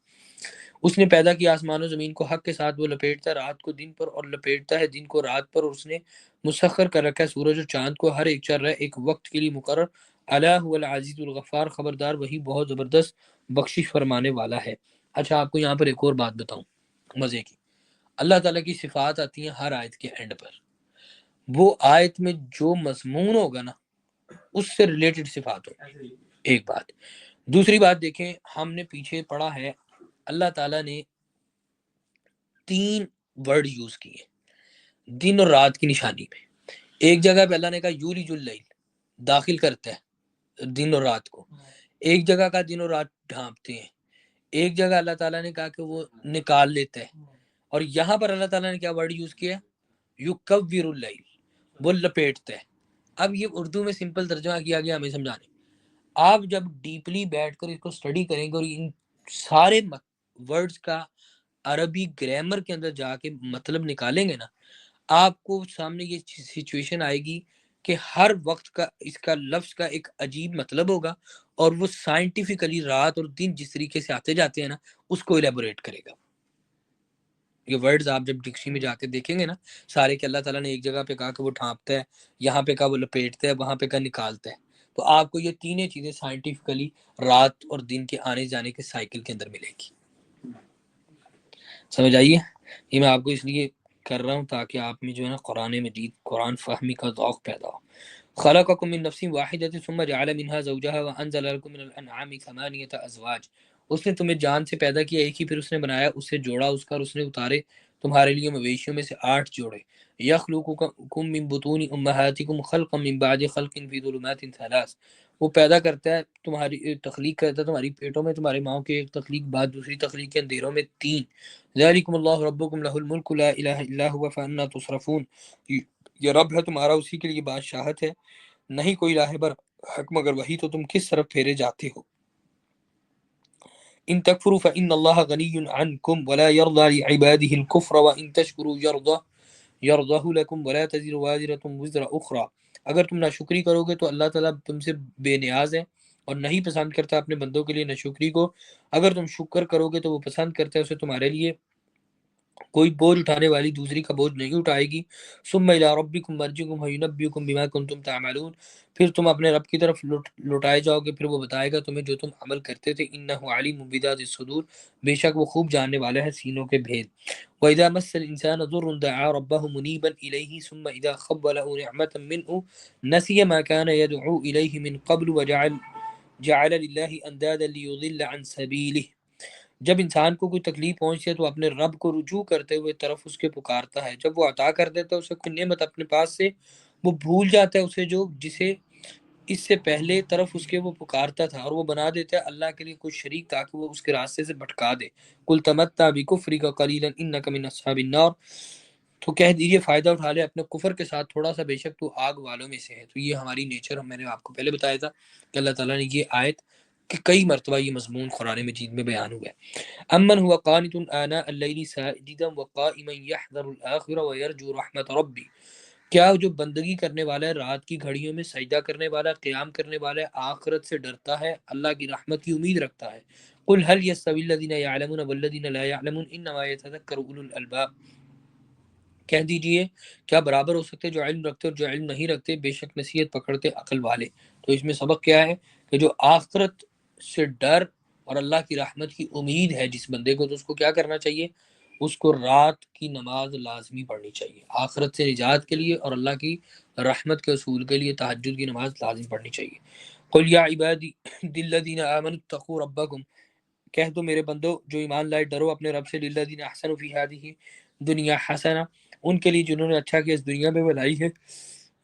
اس نے پیدا کیا آسمان و زمین کو حق کے ساتھ، وہ لپیٹتا ہے رات کو دن پر اور لپیٹتا ہے دن کو رات پر، اور اس نے مسخر کر رکھا ہے سورج اور چاند کو، ہر ایک چل رہا ہے ایک وقت کے لیے مقرر۔ الا هو العزیز الغفار، خبردار وہی بہت زبردست بخشش فرمانے والا ہے۔ اچھا آپ کو یہاں پر ایک اور بات بتاؤں مزے کی، اللہ تعالیٰ کی صفات آتی ہیں ہر آیت کے اینڈ پر، وہ آیت میں جو مضمون ہوگا نا اس سے ریلیٹڈ صفات ہوگی، ایک بات۔ دوسری بات دیکھیں، ہم نے پیچھے پڑھا ہے اللہ تعالیٰ نے 3 ورڈ یوز کیے دن اور رات کی نشانی میں۔ ایک جگہ پہ اللہ نے کہا یولج اللیل، داخل کرتا ہے دن اور رات کو، ایک جگہ کا دن اور رات ڈھانپتے ہیں، ایک جگہ اللہ تعالیٰ نے کہا کہ وہ نکال لیتا ہے، اور یہاں پر اللہ تعالیٰ نے کیا ورڈ یوز کیا؟ یکور اللیل، وہ لپیٹتا ہے۔ اب یہ اردو میں سمپل ترجمہ کیا گیا ہمیں سمجھانے۔ آپ جب ڈیپلی بیٹھ کر اس کو سٹڈی کریں گے اور ان سارے ورڈز کا عربی گرامر کے اندر جا کے مطلب نکالیں گے نا، آپ کو سامنے یہ سچویشن آئے گی کہ ہر وقت کا اس کا لفظ کا ایک عجیب مطلب ہوگا، اور وہ سائنٹیفکلی رات اور دن جس طریقے سے آتے جاتے ہیں نا اس کو ایلیبوریٹ کرے گا۔ یہ ورڈز آپ جب ڈکشنری میں جا کے دیکھیں گے نا سارے، کہ اللہ تعالیٰ نے ایک جگہ پہ کہا کہ وہ ڈھانپتا ہے، یہاں پہ کہا وہ لپیٹتا ہے، وہاں پہ کہا نکالتا ہے، تو آپ کو یہ تینیں چیزیں سائنٹیفکلی رات اور دن کے آنے جانے کے سائیکل کے اندر ملے گی۔ سمجھ آئیے؟ یہ میں آپ کو اس لیے کر رہا ہوں تاکہ آپ میں جو ہے نا قرآن مجید، قرآن فہمی کا ذوق پیدا ہو۔ خلقکم من نفس واحدۃ ثم جعل منها زوجها وانزل لكم من الانعام ثمانیۃ ازواج، اس نے تمہیں جان سے پیدا کیا ایک ہی، پھر اس نے بنایا اس سے جوڑا اس کا، اور اس نے اتارے تمہارے لیے مویشیوں میں سے 8 جوڑے۔ یخلقکم من بطون امہاتکم خلقا من بعد خلق فی ظلمات ثلاث، وہ پیدا کرتا ہے تمہاری تخلیق کرتا ہے تمہاری پیٹوں میں تمہارے ماؤں کے ایک تخلیق بعد دوسری تخلیق کے اندھیروں میں 3۔ ذالکم اللہ ربکم لہ الملک لا الہ الا هو فانا تصرفون، یہ رب ہے تمہارا، اسی کے لیے بادشاہت ہے، نہیں کوئی راہ بر حق مگر وہی، تو تم کس طرف پھیرے جاتے ہو۔ ان تکفروا فان اللہ غنی عنکم ولا یرضی لعباده الکفر وان تشکروا یرضہ لکم ولا تزر وازرۃ وزر اخری، اگر تم ناشکری کرو گے تو اللہ تعالیٰ تم سے بے نیاز ہے اور نہیں پسند کرتا اپنے بندوں کے لیے ناشکری کو، اگر تم شکر کرو گے تو وہ پسند کرتا ہے اسے تمہارے لیے، کوئی بوجھ اٹھانے والی دوسری کا بوجھ نہیں اٹھائے گی۔ ثم الی ربکم مرجعکم فینبئکم بما کنتم تعملون، پھر تم اپنے رب کی طرف لوٹائے جاؤ گے، پھر وہ بتائے گا تمہیں جو تم عمل کرتے تھے۔ انہ علیم بذات الصدور، بے شک وہ خوب جاننے والا ہے سینوں کے بھید۔ وَإِذَا مَسَّ الْإِنسَانَ ضُرٌّ دَعَا رَبَّهُ مُنِيبًا إِلَيْهِ ثُمَّ إِذَا خَوَّلَهُ نِعْمَةً مِّنْهُ نَسِيَ مَا كَانَ يَدْعُو إِلَيْهِ مِنْ قَبْلُ وَجَعَلَ لِلَّهِ أَندَادًا لِيُضِلَّ عَنْ سَبِيلِهِ، جب انسان کو کوئی تکلیف پہنچتی ہے تو اپنے رب کو رجوع کرتے ہوئے طرف اس کے پکارتا ہے، جب وہ عطا کر دیتا ہے اسے کوئی نعمت اپنے پاس سے، وہ بھول جاتا ہے اسے جو جسے اس سے پہلے طرف اس کے وہ پکارتا تھا، اور وہ بنا دیتا ہے اللہ کے لیے کوئی شریک تاکہ وہ اس کے راستے سے بھٹکا دے۔ قل تمتع بکفرک قلیلا انک من اصحاب النار، تو کہہ دیجئے فائدہ اٹھا لے اپنے کفر کے ساتھ تھوڑا سا، بے شک تو آگ والوں میں سے ہے۔ تو یہ ہماری نیچر، میں نے آپ کو پہلے بتایا تھا کہ اللہ تعالیٰ نے یہ آیت کہ کئی مرتبہ یہ مضمون قرآن مجید میں بیان ہوا ہے۔ امن هو قانت آناء اللیل ساجدا وقائما یحذر الآخرة ویرجو رحمت ربی، کیا جو بندگی کرنے والا ہے رات کی گھڑیوں میں سجدہ کرنے والا ہے، قیام کرنے والا ہے، آخرت سے ڈرتا ہے، اللہ کی رحمت کی امید رکھتا ہے۔ قل هل يستوي الذين يعلمون والذين لا يعلمون انما يتذكر اولو الالباب، کہہ دیجئے کیا برابر ہو سکتے جو علم رکھتے اور جو علم نہیں رکھتے، بے شک نصیحت پکڑتے عقل والے۔ تو اس میں سبق کیا ہے کہ جو آخرت سے ڈر اور اللہ کی رحمت کی امید ہے جس بندے کو، تو اس کو کیا کرنا چاہیے؟ اس کو رات کی نماز لازمی پڑھنی چاہیے، آخرت سے نجات کے لیے اور اللہ کی رحمت کے اصول کے لیے تہجد کی نماز لازم پڑھنی چاہیے۔ قل یا عبادی الذین آمنوا اتقوا ربکم، کہہ دو میرے بندو جو ایمان لائے ڈرو اپنے رب سے، للذین احسنوا فی ہذہ دنیا حسنہ، ان کے لیے جنہوں نے اچھا کیا اس دنیا میں بھلائی ہے،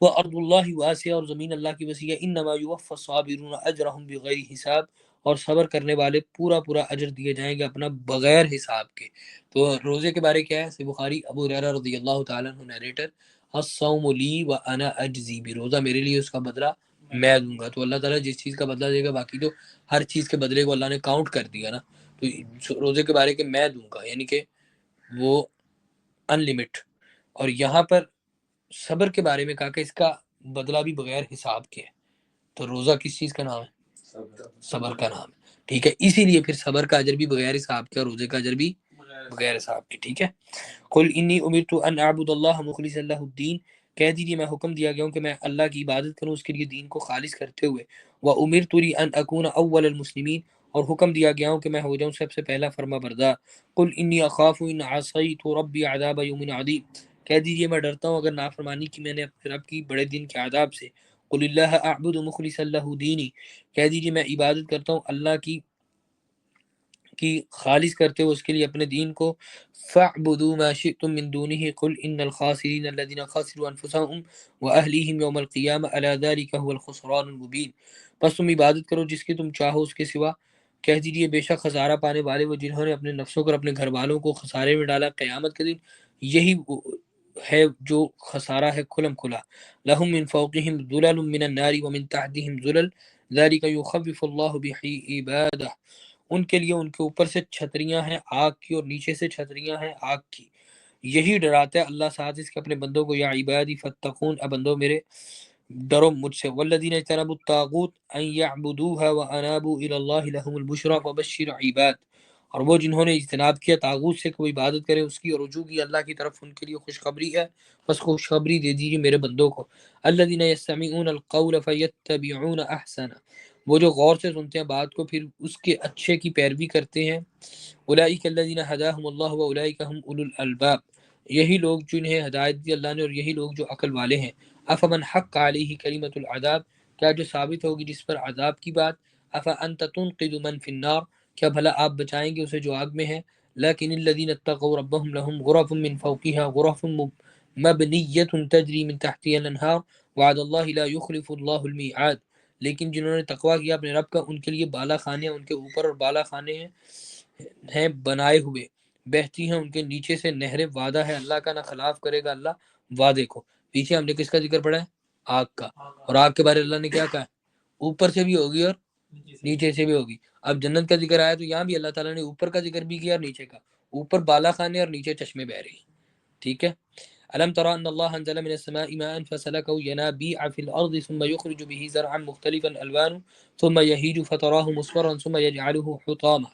وارض اللہ واسعہ، اور زمین اللہ کی وسیع ہے، انما یوفی الصابرون اجرهم بغیر حساب، اور صبر کرنے والے پورا پورا اجر دیے جائیں گے اپنا بغیر حساب کے۔ تو روزے کے بارے کیا ہے؟ صحیح بخاری، ابو ہریرہ رضی اللہ تعالیٰ عنہ نیریٹر، الصوم لی وانا اجزی بھی، روزہ میرے لیے اس کا بدلہ میں دوں گا۔ تو اللہ تعالیٰ جس چیز کا بدلہ دے گا، باقی تو ہر چیز کے بدلے کو اللہ نے کاؤنٹ کر دیا نا، تو روزے کے بارے کے میں دوں گا یعنی کہ وہ ان لمٹ، اور یہاں پر صبر کے بارے میں کہا کہ اس کا بدلہ بھی بغیر حساب کے ہے۔ تو روزہ کس چیز کا نام ہے؟ صبر کا نام ہے، ٹھیک ہے، اسی لیے پھر صبر کا اجر بھی بغیر حساب کے اور روزے کا اجر بھی بغیر حساب کے، ٹھیک ہے۔ قل انی امرت ان اعبد اللہ مخلصا لہ الدین، کہہ دیجیے میں حکم دیا گیا ہوں کہ میں اللہ کی عبادت کروں اس کے لیے دین کو خالص کرتے ہوئے، وامرت لی ان اکون اول المسلمین، اور حکم دیا گیا ہوں کہ میں ہو جاؤں سب سے پہلا فرما بردار۔ قل انی اخاف ان عصیت ربی عذاب یوم عظیم، کہہ دیجیے میں ڈرتا ہوں اگر نافرمانی کی میں نے اپنے رب کی بڑے دن کے عذاب سے۔ قل اللہ اعبد مخلصا لہ دینی، کہہ دیجیے میں عبادت کرتا ہوں اللہ کی خالص کرتے ہوئے اس کے لیے اپنے دین کو۔ فاعبدوا ما شئتم من دونه قل ان الخاسرین الذين خسروا انفسهم واهليهم يوم القيامه الا ذلك هو الخسران المبين، پس تم عبادت کرو جس کی تم چاہو اس کے سوا، کہہ دیجیے بے شک خسارہ پانے والے وہ جنہوں نے اپنے نفسوں کو اور اپنے گھر والوں کو خسارے میں ڈالا قیامت کے دن، یہی ہے جو خسارہ ہے کھلم کھلا۔ لہم من فوقہم ظلل من النار ومن تحتہم ظلل ذلک یخوف اللہ بہ عبادہ، ان کے لیے ان کے اوپر سے چھتریاں ہیں آگ کی اور نیچے سے چھتریاں ہیں آگ کی، یہی ڈراتا ہے اللہ ساتھ اس کے اپنے بندوں کو، یا عبادی فتقون، اے بندوں میرے ڈرو مجھ سے، والذین اجتنبوا الطاغوت ان یعبدوها وانابوا الی اللہ لهم البشری فبشر عباد، اور وہ جنہوں نے اجتناب کیا تاغوت سے کہ وہ عبادت کرے اس کی اور رجوع کی اللہ کی طرف، ان کے لیے خوشخبری ہے، بس خوشخبری دے دیجیے میرے بندوں کو۔ الذین یستمعون القول فیتبعون احسنہ، وہ جو غور سے سنتے ہیں بات کو پھر اس کے اچھے کی پیروی کرتے ہیں۔ اولئک الذین ھداھم اللہ واولئک ھم اولو الالباب، یہی لوگ جنہیں ہدایت دی اللہ نے اور یہی لوگ جو عقل والے ہیں۔ افمن حق علیہ کلمۃ العذاب، کیا جو ثابت ہوگی جس پر عذاب کی بات، افانت تنقذ من فی النار، کیا بھلا آپ بچائیں گے اسے جو آگ میں ہے۔ لیکن الذین اتقوا ربهم لهم غرف من فوقها غرف مبنیۃ تجری من تحتها الانہار وعد اللہ لا یخلف اللہ المیعاد، لیکن جنہوں نے تقوی کیا اپنے رب کا، ان کے لیے بالا خانے ان کے اوپر اور بالا خانے ہیں بنائے ہوئے، بہتی ہیں ان کے نیچے سے نہریں، وعدہ ہے اللہ کا، نہ خلاف کرے گا اللہ وعدے کو۔ پیچھے ہم نے کس کا ذکر پڑھا ہے؟ آگ کا، اور آگ کے بارے اللہ نے کیا کہا ہے؟ اوپر سے بھی ہوگی اور نیچے سے بھی ہوگی۔ اب جنت کا ذکر آیا تو یہاں بھی اللہ تعالیٰ نے اوپر کا ذکر بھی کیا اور نیچے کا، اوپر بالا خانے اور نیچے چشمے بہ رہے ہیں، ٹھیک ہے۔ الم تر ان اللہ انزل من السماء ماء فسلكه ينابيع في الارض ثم يخرج به زرعا مختلفا الوانه ثم يهيج فتراه مصفرا ثم يجعله حطاما،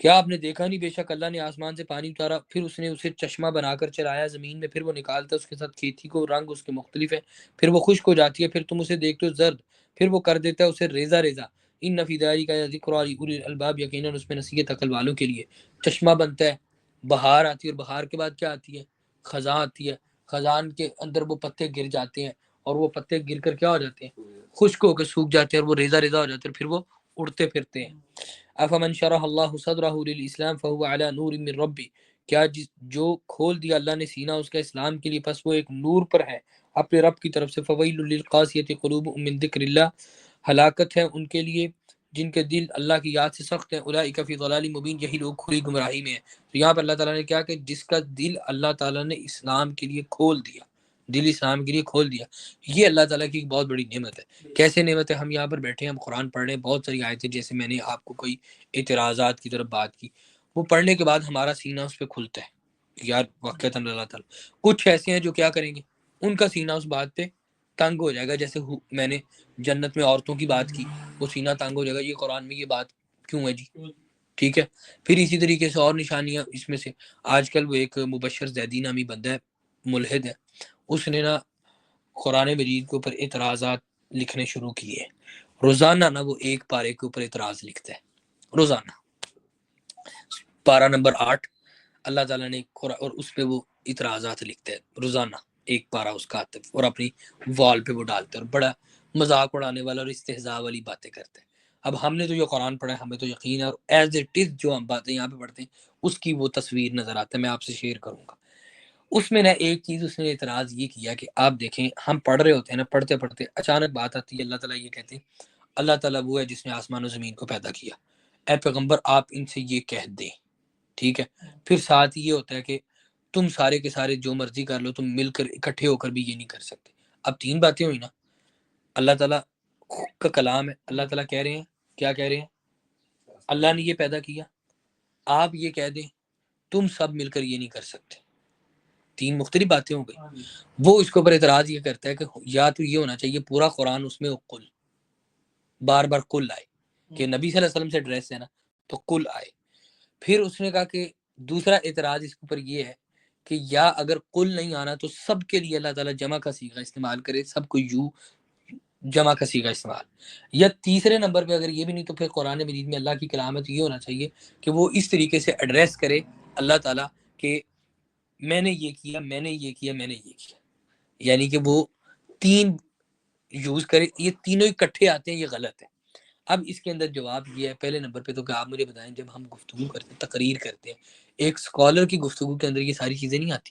کیا آپ نے دیکھا نہیں بے شک اللہ نے آسمان سے پانی اتارا، پھر اس نے اسے چشمہ بنا کر چلایا زمین میں، پھر وہ نکالتا اس کے ساتھ کھیتی کو، رنگ اس کے مختلف ہے، پھر وہ خشک ہو جاتی ہے، پھر تم اسے دیکھتے ہو زرد، پھر وہ کر دیتا ہے اسے ریزہ ریزہ۔ ان فی ذلک ذکر لأولی الالباب، یقیناً اس میں نصیحت عقل والوں کے لیے۔ چشمہ بنتا ہے، بہار آتی ہے، اور بہار کے بعد کیا آتی ہے؟ خزاں آتی ہے، خزان کے اندر وہ پتے گر جاتے ہیں، اور وہ پتے گر کر کیا ہو جاتے ہیں؟ خشک ہو کے سوکھ جاتے ہیں، اور وہ ریزہ ریزہ ہو جاتے ہیں، پھر وہ اڑتے پھرتے ہیں۔ افمن شرح اللہ صدرہ للاسلام فهو علی نور من ربی، کیا جو کھول دیا اللہ نے سینہ اس کا اسلام کے لیے، پس وہ ایک نور پر ہے اپنے رب کی طرف سے۔ فویل للقاسیۃ قلوبهم من ذکر اللہ، ہلاکت ہے ان کے لیے جن کے دل اللہ کی یاد سے سخت ہیں۔ اولئک فی ضلال مبین، یہی لوگ کھلی گمراہی میں ہیں۔ تو یہاں پر اللہ تعالیٰ نے کیا کہ جس کا دل اللہ تعالیٰ نے اسلام کے لیے کھول دیا، دل اسلام کے لیے کھول دیا، یہ اللہ تعالیٰ کی ایک بہت بڑی نعمت ہے۔ کیسے نعمت ہے؟ ہم یہاں پر بیٹھے ہیں، ہم قرآن پڑھ رہے ہیں، بہت ساری آیتیں جیسے میں نے آپ کو کوئی اعتراضات کی طرف بات کی، وہ پڑھنے کے بعد ہمارا سینہ اس پہ کھلتا ہے، یار واقعتاً اللہ تعالیٰ کچھ ایسے ہیں جو کیا کریں گے، ان کا سینہ اس بات پہ تنگ ہو جائے گا، جیسے میں نے جنت میں عورتوں کی بات کی، وہ سینہ تنگ ہو جائے گا، یہ قرآن میں یہ بات کیوں ہے جی، ٹھیک ہے۔ پھر اسی طریقے سے اور نشانیاں اس میں سے، آج کل وہ ایک مبشر زیدی نامی بندہ ہے، ملحد ہے، اس نے نا قرآن مجید کے اوپر اعتراضات لکھنے شروع کیے، روزانہ نا وہ ایک پارے کے اوپر اعتراض لکھتا ہے، روزانہ پارہ نمبر 8 اللہ تعالیٰ نے، اور اس پہ وہ اعتراضات لکھتا ہے روزانہ، ایک پارہ اس کا آتا ہے، اور اپنی وال پہ وہ ڈالتا ہے، اور بڑا مذاق اڑانے والا اور استہزاء والی باتیں کرتے ہیں۔ اب ہم نے تو یہ قرآن پڑھا ہے، ہمیں تو یقین ہے، اور ایز اٹ از جو ہم باتیں یہاں پہ پڑھتے ہیں اس کی وہ تصویر نظر آتا ہے، میں آپ سے شیئر کروں گا۔ اس میں نہ ایک چیز اس نے اعتراض یہ کیا کہ آپ دیکھیں ہم پڑھ رہے ہوتے ہیں نا، پڑھتے پڑھتے اچانک بات آتی ہے، اللہ تعالیٰ یہ کہتے ہیں اللہ تعالیٰ وہ ہے جس نے آسمان و زمین کو پیدا کیا، اے پیغمبر آپ ان سے یہ کہہ دیں، ٹھیک ہے۔ پھر ساتھ یہ ہوتا ہے کہ تم سارے کے سارے جو مرضی کر لو، تم مل کر اکٹھے ہو کر بھی یہ نہیں کر سکتے۔ اب 3 باتیں ہوئی نا، اللہ تعالیٰ کا کلام ہے، اللہ تعالیٰ کہہ رہے ہیں، کیا کہہ رہے ہیں؟ اللہ نے یہ پیدا کیا، آپ یہ کہہ دیں تم سب مل کر یہ نہیں کر سکتے، 3 مختلف باتیں ہو گئی۔ وہ اس کے اوپر اعتراض یہ کرتا ہے کہ یا تو یہ ہونا چاہیے پورا قرآن اس میں قل، بار بار قل آئے، کہ نبی صلی اللہ علیہ وسلم سے ایڈریس ہے نا تو قل آئے۔ پھر اس نے کہا کہ دوسرا اعتراض اس کے اوپر یہ ہے کہ یا اگر قل نہیں آنا تو سب کے لیے اللہ تعالیٰ جمع کا صیغہ استعمال کرے، سب کو یو جمع کا صیغہ استعمال، یا تیسرے نمبر پہ اگر یہ بھی نہیں تو پھر قرآن مجید میں اللہ کی کلام ہے تو یہ ہونا چاہیے کہ وہ اس طریقے سے ایڈریس کرے اللہ تعالیٰ کہ میں نے یہ کیا، میں نے یہ کیا، میں نے یہ کیا، یعنی کہ وہ 3 یوز کرے، یہ تینوں اکٹھے آتے ہیں، یہ غلط ہے۔ اب اس کے اندر جواب یہ ہے، پہلے نمبر پہ تو کہ آپ مجھے بتائیں جب ہم گفتگو کرتے ہیں، تقریر کرتے ہیں، ایک سکولر کی گفتگو کے اندر یہ ساری چیزیں نہیں آتی،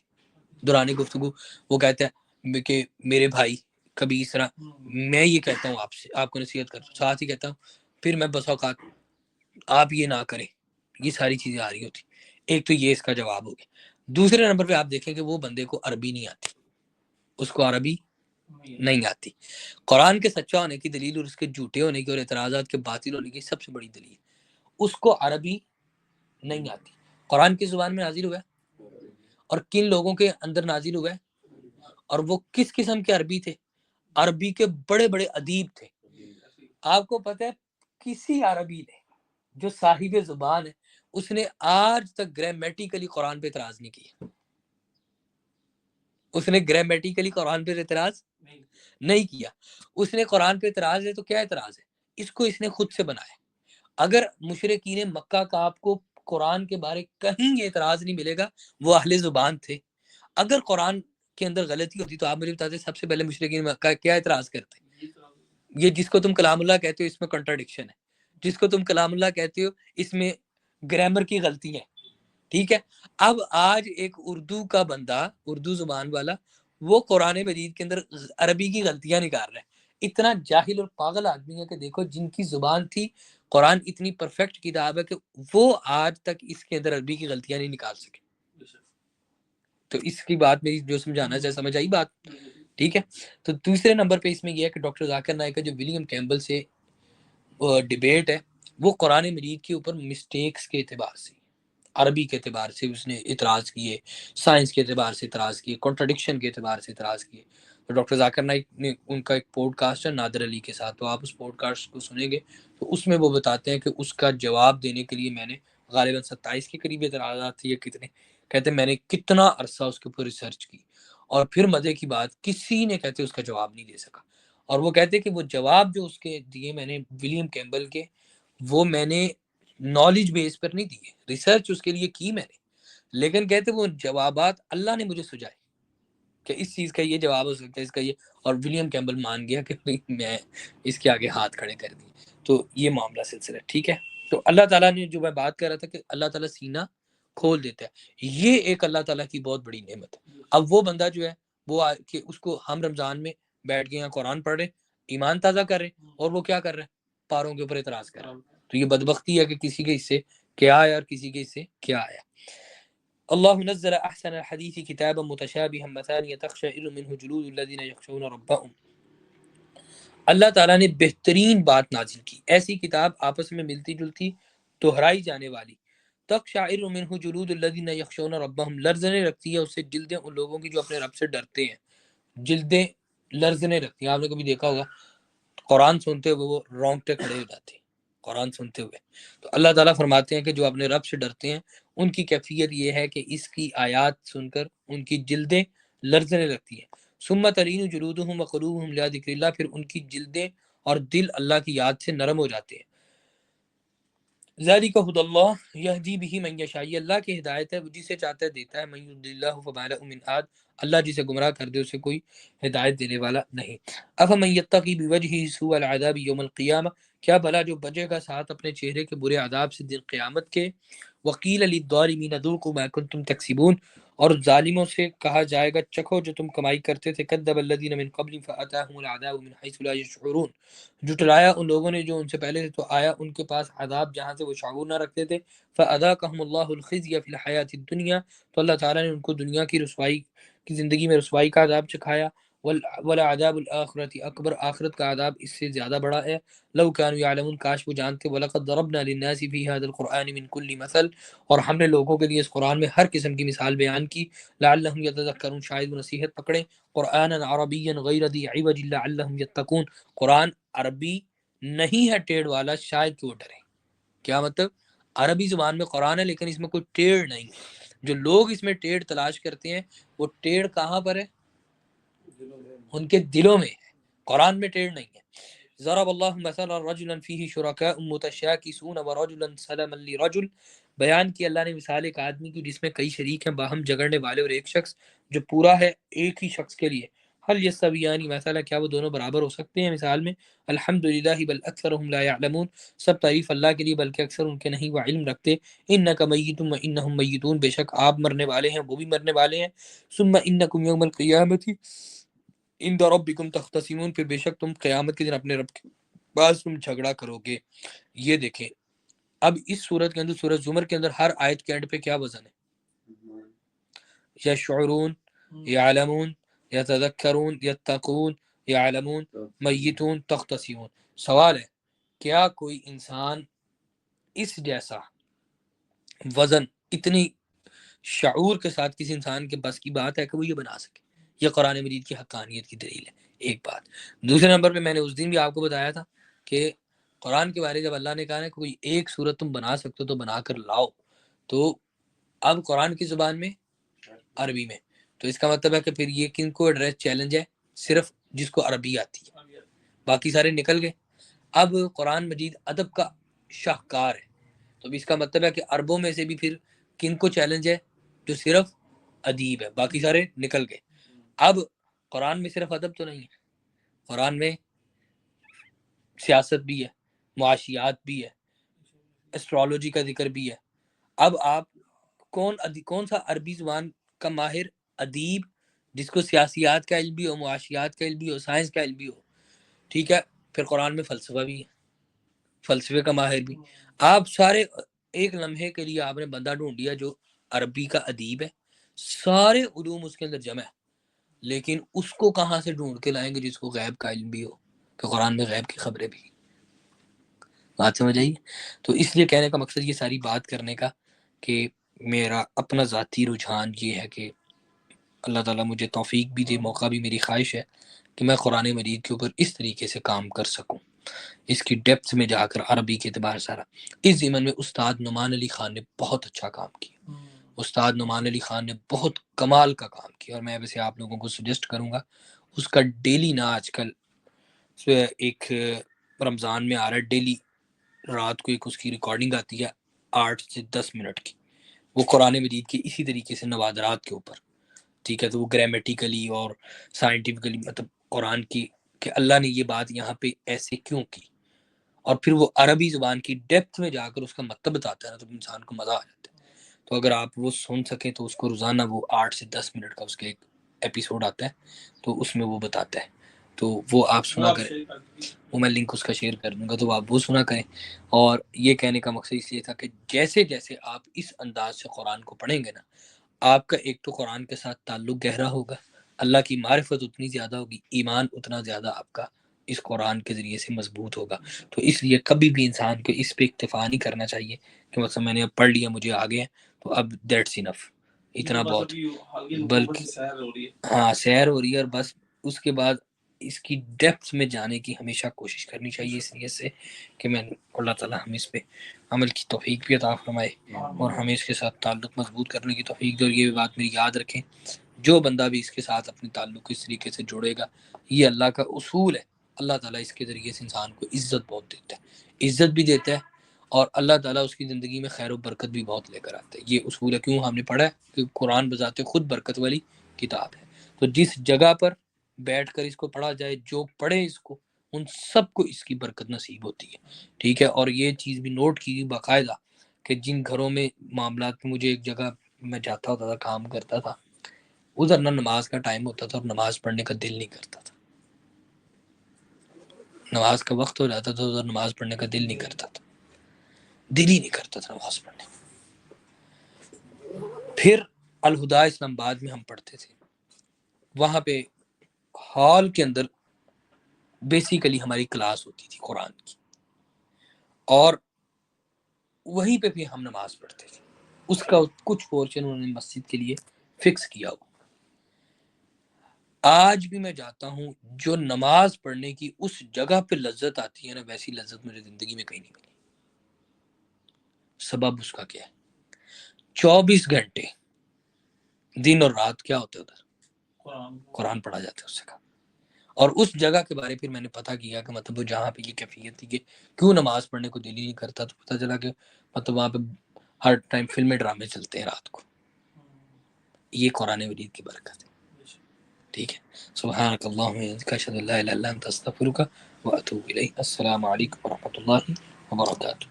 دوران گفتگو وہ کہتا ہے کہ میرے بھائی، کبھی اس طرح میں یہ کہتا ہوں آپ سے، آپ کو نصیحت کرتا ہوں، ساتھ ہی کہتا ہوں، پھر میں بس اوقات آپ یہ نہ کریں، یہ ساری چیزیں آ رہی ہوتی. ایک تو یہ اس کا جواب ہو گیا. دوسرے نمبر پہ آپ دیکھیں کہ وہ بندے کو عربی نہیں آتی، اس کو عربی نہیں آتی. قرآن کے سچا ہونے کی دلیل اور اس کے جھوٹے ہونے کی اور اعتراضات کے باطل ہونے کی سب سے بڑی دلیل، اس کو عربی نہیں آتی. قرآن کی زبان میں نازل ہوا ہے اور کن لوگوں کے اندر نازل ہوا ہے، اور وہ کس قسم کے عربی تھے؟ عربی کے بڑے بڑے ادیب تھے. آپ کو پتہ ہے کسی عربی نے جو صاحب زبان ہے اس نے آج تک گرامیٹیکلی قرآن پہ اعتراض نہیں کیا. اس نے گرامیٹیکلی قرآن پہ اعتراض نہیں کیا. اس نے قرآن پہ اعتراض ہے تو کیا اعتراض ہے؟ اس کو اس نے خود سے بنایا. اگر مشرکین مکہ کا آپ کو قرآن کے بارے کہیں یہ اعتراض نہیں ملے گا، وہ اہل زبان تھے. اگر قرآن کے اندر غلطی ہوتی تو آپ مجھے بتاتے سب سے پہلے مشرکین مکہ کیا اعتراض کرتے؟ یہ جس کو تم کلام اللہ کہتے ہو اس میں کنٹراڈکشن ہے، جس کو تم کلام اللہ کہتے ہو اس میں گرامر کی غلطی ہے. ٹھیک ہے. اب آج ایک اردو کا بندہ، اردو زبان والا، وہ قرآن مجید کے اندر عربی کی غلطیاں نکال رہا ہے. اتنا جاہل اور پاگل آدمی ہے کہ دیکھو جن کی زبان تھی، قرآن اتنی پرفیکٹ کتاب ہے کہ وہ آج تک اس کے اندر عربی کی غلطیاں نہیں نکال سکے. تو اس کی بات میری جو سمجھانا چاہے سمجھ آئی بات؟ ٹھیک ہے. تو دوسرے نمبر پہ اس میں یہ ہے کہ ڈاکٹر ذاکر نائک کا جو ولیم کیمبل سے ڈیبیٹ ہے، وہ قرآن مجید کے اوپر مسٹیکس کے اعتبار سے، عربی کے اعتبار سے اس نے اعتراض کیے، سائنس کے اعتبار سے اعتراض کیے، کنٹراڈکشن کے اعتبار سے اعتراض کیے. تو ڈاکٹر ذاکر نائک نے ان کا ایک پوڈ کاسٹ ہے نادر علی کے ساتھ، تو آپ اس پوڈ کاسٹ کو سنیں گے تو اس میں وہ بتاتے ہیں کہ اس کا جواب دینے کے لیے میں نے غالباً 27 کے قریب اعتراضات تھے یا کتنے، کہتے ہیں میں نے کتنا عرصہ اس کے اوپر ریسرچ کی، اور پھر مزے کی بات کسی نے کہتے اس کا جواب نہیں دے سکا. اور وہ کہتے کہ وہ جواب جو اس کے دیے میں نے ولیم کیمبل کے، وہ میں نے نالج بیس پر نہیں دیے، ریسرچ اس کے لیے کی میں نے، لیکن کہتے وہ جوابات اللہ نے مجھے سجائے کہ اس چیز کا یہ جواب ہو سکتا ہے، اس کا یہ، اور ولیم کیمبل مان گیا کہ میں اس کے آگے ہاتھ کھڑے کر دیے. تو یہ معاملہ سلسلہ ٹھیک ہے. تو اللہ تعالیٰ نے جو میں بات کر رہا تھا کہ اللہ تعالیٰ سینہ کھول دیتا ہے، یہ ایک اللہ تعالیٰ کی بہت بڑی نعمت ہے. اب وہ بندہ جو ہے وہ کہ اس کو ہم رمضان میں بیٹھ کے یہاں قرآن پڑھ رہے، ایمان تازہ کر رہے، اور وہ کیا کر رہے ہیں؟ پاروں کے اوپر اعتراض کر رہے ہیں. تو یہ بدبختی ہے کہ کسی کے حصے کیا آیا اور کسی کے حصے کیا آیا. اللہ نزل احسن الحدیث کتابا متشابہا مثانیہ تقشعر منہ جلود الذین یخشون ربهم. اللہ تعالیٰ نے بہترین بات نازل کی، ایسی کتاب آپس میں ملتی جلتی دہرائی جانے والی، تقشعر منہ جلود الذین یخشون ربهم، لرزنے رکھتی ہے اس سے جلدیں ان لوگوں کی جو اپنے رب سے ڈرتے ہیں. جلدیں لرزنے رکھتی ہیں. آپ نے کبھی دیکھا ہوگا قرآن سنتے ہوئے وہ رونگٹے کھڑے ہو جاتے ہیں قرآن سنتے ہوئے. تو اللہ تعالیٰ فرماتے ہیں کہ جو اپنے رب سے ڈرتے ہیں ان کی کیفیت یہ ہے کہ اس کی آیات سن کر ان کی جلدیں لرزنے لگتی ہیں. ثم تلین جلودہم وقلوبہم الی ذکر اللہ، پھر ان کی جلدیں اور دل اللہ کی یاد سے نرم ہو جاتے ہیں. ذالک ھدی اللہ یہدی بہ من یشاء، یہ اللہ کی ہدایت ہے، وہ جسے چاہتا ہے دیتا ہے. من یضلل اللہ فما لہ من ہاد، اللہ جسے گمراہ کر دے اسے کوئی ہدایت دینے والا نہیں. افمن یتقی بوجہہ سوء العذاب یوم القیامہ، کیا بھلا جو بچے گا ساتھ اپنے چہرے کے برے عذاب سے دن قیامت کے. وقیل للظالمین ذوقوا ما کنتم تکسبون، اور ظالموں سے کہا جائے گا چکھو جو تم کمائی کرتے تھے. کذب الذین من قبلہم فاتاہم العذاب من حیث لا یشعرون، جھٹلایا ان لوگوں نے جو ان سے پہلے تھے تو آیا ان کے پاس عذاب جہاں سے وہ شعور نہ رکھتے تھے. فاذاقہم اللہ الخزی فی الحیاۃ الدنیا، تو اللہ تعالیٰ نے ان کو دنیا کی رسوائی کی زندگی میں رسوائی کا عذاب چکھایا. ولعذاب الآخرۃ اکبر، آخرت کا عذاب اس سے زیادہ بڑا ہے. لو كانوا يعلمون، کاش وہ جانتے. وَلَقَدْ ضَرَبْنَا لِلنَّاسِ فِي هَذَا الْقُرْآنِ مِنْ كُلِّ مَثَلٍ، اور ہم نے لوگوں کے لیے اس قرآن میں ہر قسم کی مثال بیان کی. لعلهم يتذكرون، شاید وہ نصیحت پکڑیں. قرآنا عربیا غیر ذی عوج لعلهم يتقون، قرآن عربی نہیں ہے ٹیڑھ والا، شاید کہ وہ ڈریں. کیا مطلب؟ عربی زبان میں قرآن ہے لیکن اس میں کوئی ٹیڑھ نہیں ہے. جو لوگ اس میں ٹیڑھ تلاش کرتے ہیں وہ ٹیڑھ کہاں پر ہے؟ ان کے دلوں میں ہے، قرآن میں ٹیڑھ نہیں ہے. ضرب اللہ مثلا رجلا فیہ شرکاء متشاکسون ورجلا سلما لرجل، بیان کی اللہ نے مثال ایک آدمی کی جس میں کئی شریک ہیں باہم جگڑنے والے، اور ایک شخص جو پورا ہے ایک ہی شخص کے لیے. حل یستویان مثلا، کیا وہ دونوں برابر ہو سکتے ہیں مثال میں؟ الحمدللہ بل اکثرهم لا یعلمون، سب تعریف اللہ کے لیے بلکہ اکثر ان کے نہیں وہ علم رکھتے. انک میت و انہم میتون، بے شک آپ مرنے والے ہیں وہ بھی مرنے والے ہیں. ثم انکم یوم القیامۃ عند ربکم تختصمون، پھر بے شک تم قیامت کے دن اپنے رب کے بعض تم جھگڑا کرو گے. یہ دیکھیں اب اس صورت کے اندر سورۃ زمر کے اندر ہر آیت کے اینڈ پہ کیا وزن ہے؟ یشعرون، یعلمون، یتذکرون، یتقون، یعلمون، میتون، تختصیون۔ سوال ہے کیا کوئی انسان اس جیسا وزن اتنی شعور کے ساتھ کسی انسان کے بس کی بات ہے کہ وہ یہ بنا سکے؟ یہ قرآن مجید کی حقانیت کی دلیل ہے، ایک بات۔ دوسرے نمبر پہ میں نے اس دن بھی آپ کو بتایا تھا کہ قرآن کے بارے جب اللہ نے کہا نا کہ کوئی ایک سورت تم بنا سکتے ہو تو بنا کر لاؤ، تو اب قرآن کی زبان میں، عربی میں، تو اس کا مطلب ہے کہ پھر یہ کن کو ایڈریس چیلنج ہے؟ صرف جس کو عربی آتی ہے، باقی سارے نکل گئے۔ اب قرآن مجید ادب کا شاہکار ہے، تو اس کا مطلب ہے کہ عربوں میں سے بھی پھر کن کو چیلنج ہے؟ جو صرف ادیب ہے، باقی سارے نکل گئے۔ اب قرآن میں صرف ادب تو نہیں ہے، قرآن میں سیاست بھی ہے، معاشیات بھی ہے، اسٹرالوجی کا ذکر بھی ہے۔ اب آپ کون سا عربی زبان کا ماہر ادیب جس کو سیاسیات کا علم بھی ہو، معاشیات کا علم بھی ہو، سائنس کا علم بھی ہو، ٹھیک ہے، پھر قرآن میں فلسفہ بھی ہے، فلسفے کا ماہر بھی۔ آپ سارے ایک لمحے کے لیے آپ نے بندہ ڈھونڈ لیا جو عربی کا ادیب ہے، سارے علوم اس کے اندر جمع ہے، لیکن اس کو کہاں سے ڈھونڈ کے لائیں گے جس کو غیب کا علم بھی ہو، کہ قرآن میں غیب کی خبریں بھی؟ بات سمجھ آئیے؟ تو اس لیے کہنے کا مقصد یہ ساری بات کرنے کا کہ میرا اپنا ذاتی رجحان یہ ہے کہ اللہ تعالیٰ مجھے توفیق بھی دے، موقع بھی، میری خواہش ہے کہ میں قرآن مجید کے اوپر اس طریقے سے کام کر سکوں، اس کی ڈیپتھ میں جا کر عربی کے اعتبار سارا۔ اس ضمن میں استاد نعمان علی خان نے بہت اچھا کام کیا، استاد نعمان علی خان نے بہت کمال کا کام کیا، اور میں ویسے آپ لوگوں کو سجیسٹ کروں گا اس کا ڈیلی نا آج کل ایک رمضان میں آ رہا ہے، ڈیلی رات کو ایک اس کی ریکارڈنگ آتی ہے 8 سے 10 منٹ کی، وہ قرآن مجید کے اسی طریقے سے نوادرات کے اوپر، ٹھیک ہے، تو وہ گرامیٹیکلی اور سائنٹیفکلی مطلب قرآن کی کہ اللہ نے یہ بات یہاں پہ ایسے کیوں کی، اور پھر وہ عربی زبان کی ڈیپتھ میں جا کر اس کا مطلب بتاتا ہے نا، تو انسان کو مزہ آ جاتا ہے۔ تو اگر آپ وہ سن سکیں تو اس کو روزانہ وہ 8 سے 10 منٹ کا اس کا ایک ایپیسوڈ آتا ہے، تو اس میں وہ بتاتا ہے، تو وہ آپ سنا کریں، وہ میں لنک اس کا شیئر کر دوں گا، تو آپ وہ سنا کریں۔ اور یہ کہنے کا مقصد اس لیے تھا کہ جیسے جیسے آپ اس انداز سے قرآن کو پڑھیں گے نا، آپ کا ایک تو قرآن کے ساتھ تعلق گہرا ہوگا، اللہ کی معرفت اتنی زیادہ ہوگی، ایمان اتنا زیادہ آپ کا اس قرآن کے ذریعے سے مضبوط ہوگا۔ تو اس لیے کبھی بھی انسان کو اس پہ اکتفا نہیں کرنا چاہیے کہ مثلا میں نے اب پڑھ لیا، مجھے آگے ہے تو اب دیٹس انف، اتنا بہت، بلکہ ہاں سیر ہو رہی ہے، اور بس اس کے بعد اس کی ڈیپتھ میں جانے کی ہمیشہ کوشش کرنی چاہیے، اس لیے سے کہ میں اللہ تعالیٰ ہم اس پہ عمل کی توفیق بھی عطا فرمائے اور ہمیں اس کے ساتھ تعلق مضبوط کرنے کی توفیق دے۔ اور یہ بات میری یاد رکھیں، جو بندہ بھی اس کے ساتھ اپنے تعلق اس طریقے سے جوڑے گا، یہ اللہ کا اصول ہے، اللہ تعالیٰ اس کے ذریعے سے انسان کو عزت بہت دیتا ہے، عزت بھی دیتا ہے، اور اللہ تعالیٰ اس کی زندگی میں خیر و برکت بھی بہت لے کر آتا ہے۔ یہ اصول ہے، کیوں ہم نے پڑھا ہے کہ قرآن بذات خود برکت والی کتاب ہے، تو جس جگہ پر بیٹھ کر اس کو پڑھا جائے، جو پڑھے اس کو، ان سب کو اس کی برکت نصیب ہوتی ہے، ٹھیک ہے۔ اور یہ چیز بھی نوٹ کی باقاعدہ کہ جن گھروں میں معاملات میں، مجھے ایک جگہ میں جاتا ہوتا تھا، کام کرتا تھا، ادھر نہ نماز کا ٹائم ہوتا تھا اور نماز پڑھنے کا دل نہیں کرتا تھا، نماز کا وقت ہو جاتا تھا ادھر نماز پڑھنے کا دل نہیں کرتا تھا، دل ہی نہیں کرتا تھا نماز پڑھنے کا۔ پھر الہدا اسلام آباد میں ہم پڑھتے تھے، وہاں پہ ہال کے اندر بیسیکلی ہماری کلاس ہوتی تھی قرآن کی، اور وہیں پہ بھی ہم نماز پڑھتے تھے، اس کا کچھ پورشن انہوں نے مسجد کے لیے فکس کیا ہو۔ آج بھی میں جاتا ہوں، جو نماز پڑھنے کی اس جگہ پہ لذت آتی ہے نا، ویسی لذت مجھے زندگی میں کہیں نہیں ملی۔ سبب اس کا کیا ہے؟ 24 گھنٹے دن اور رات کیا ہوتا ہے ادھر؟ قرآن پڑھا جاتا ہے اس جگہ، اور اس جگہ کے بارے پھر میں نے پتہ کیا کہ مطلب وہ جہاں پہ یہ کیفیت تھی کہ کیوں نماز پڑھنے کو دل ہی نہیں کرتا، تو پتہ چلا کہ مطلب وہاں پہ ہر ٹائم فلمیں ڈرامے چلتے ہیں رات کو۔ یہ قرآن مجید کی برکت ہے، ٹھیک ہے۔ سبحانک اللہم وبحمدک، اشہد ان لا الہ الا انت، استغفرک واتوب الیک۔ السلام علیکم ورحمۃ اللہ وبرکاتہ۔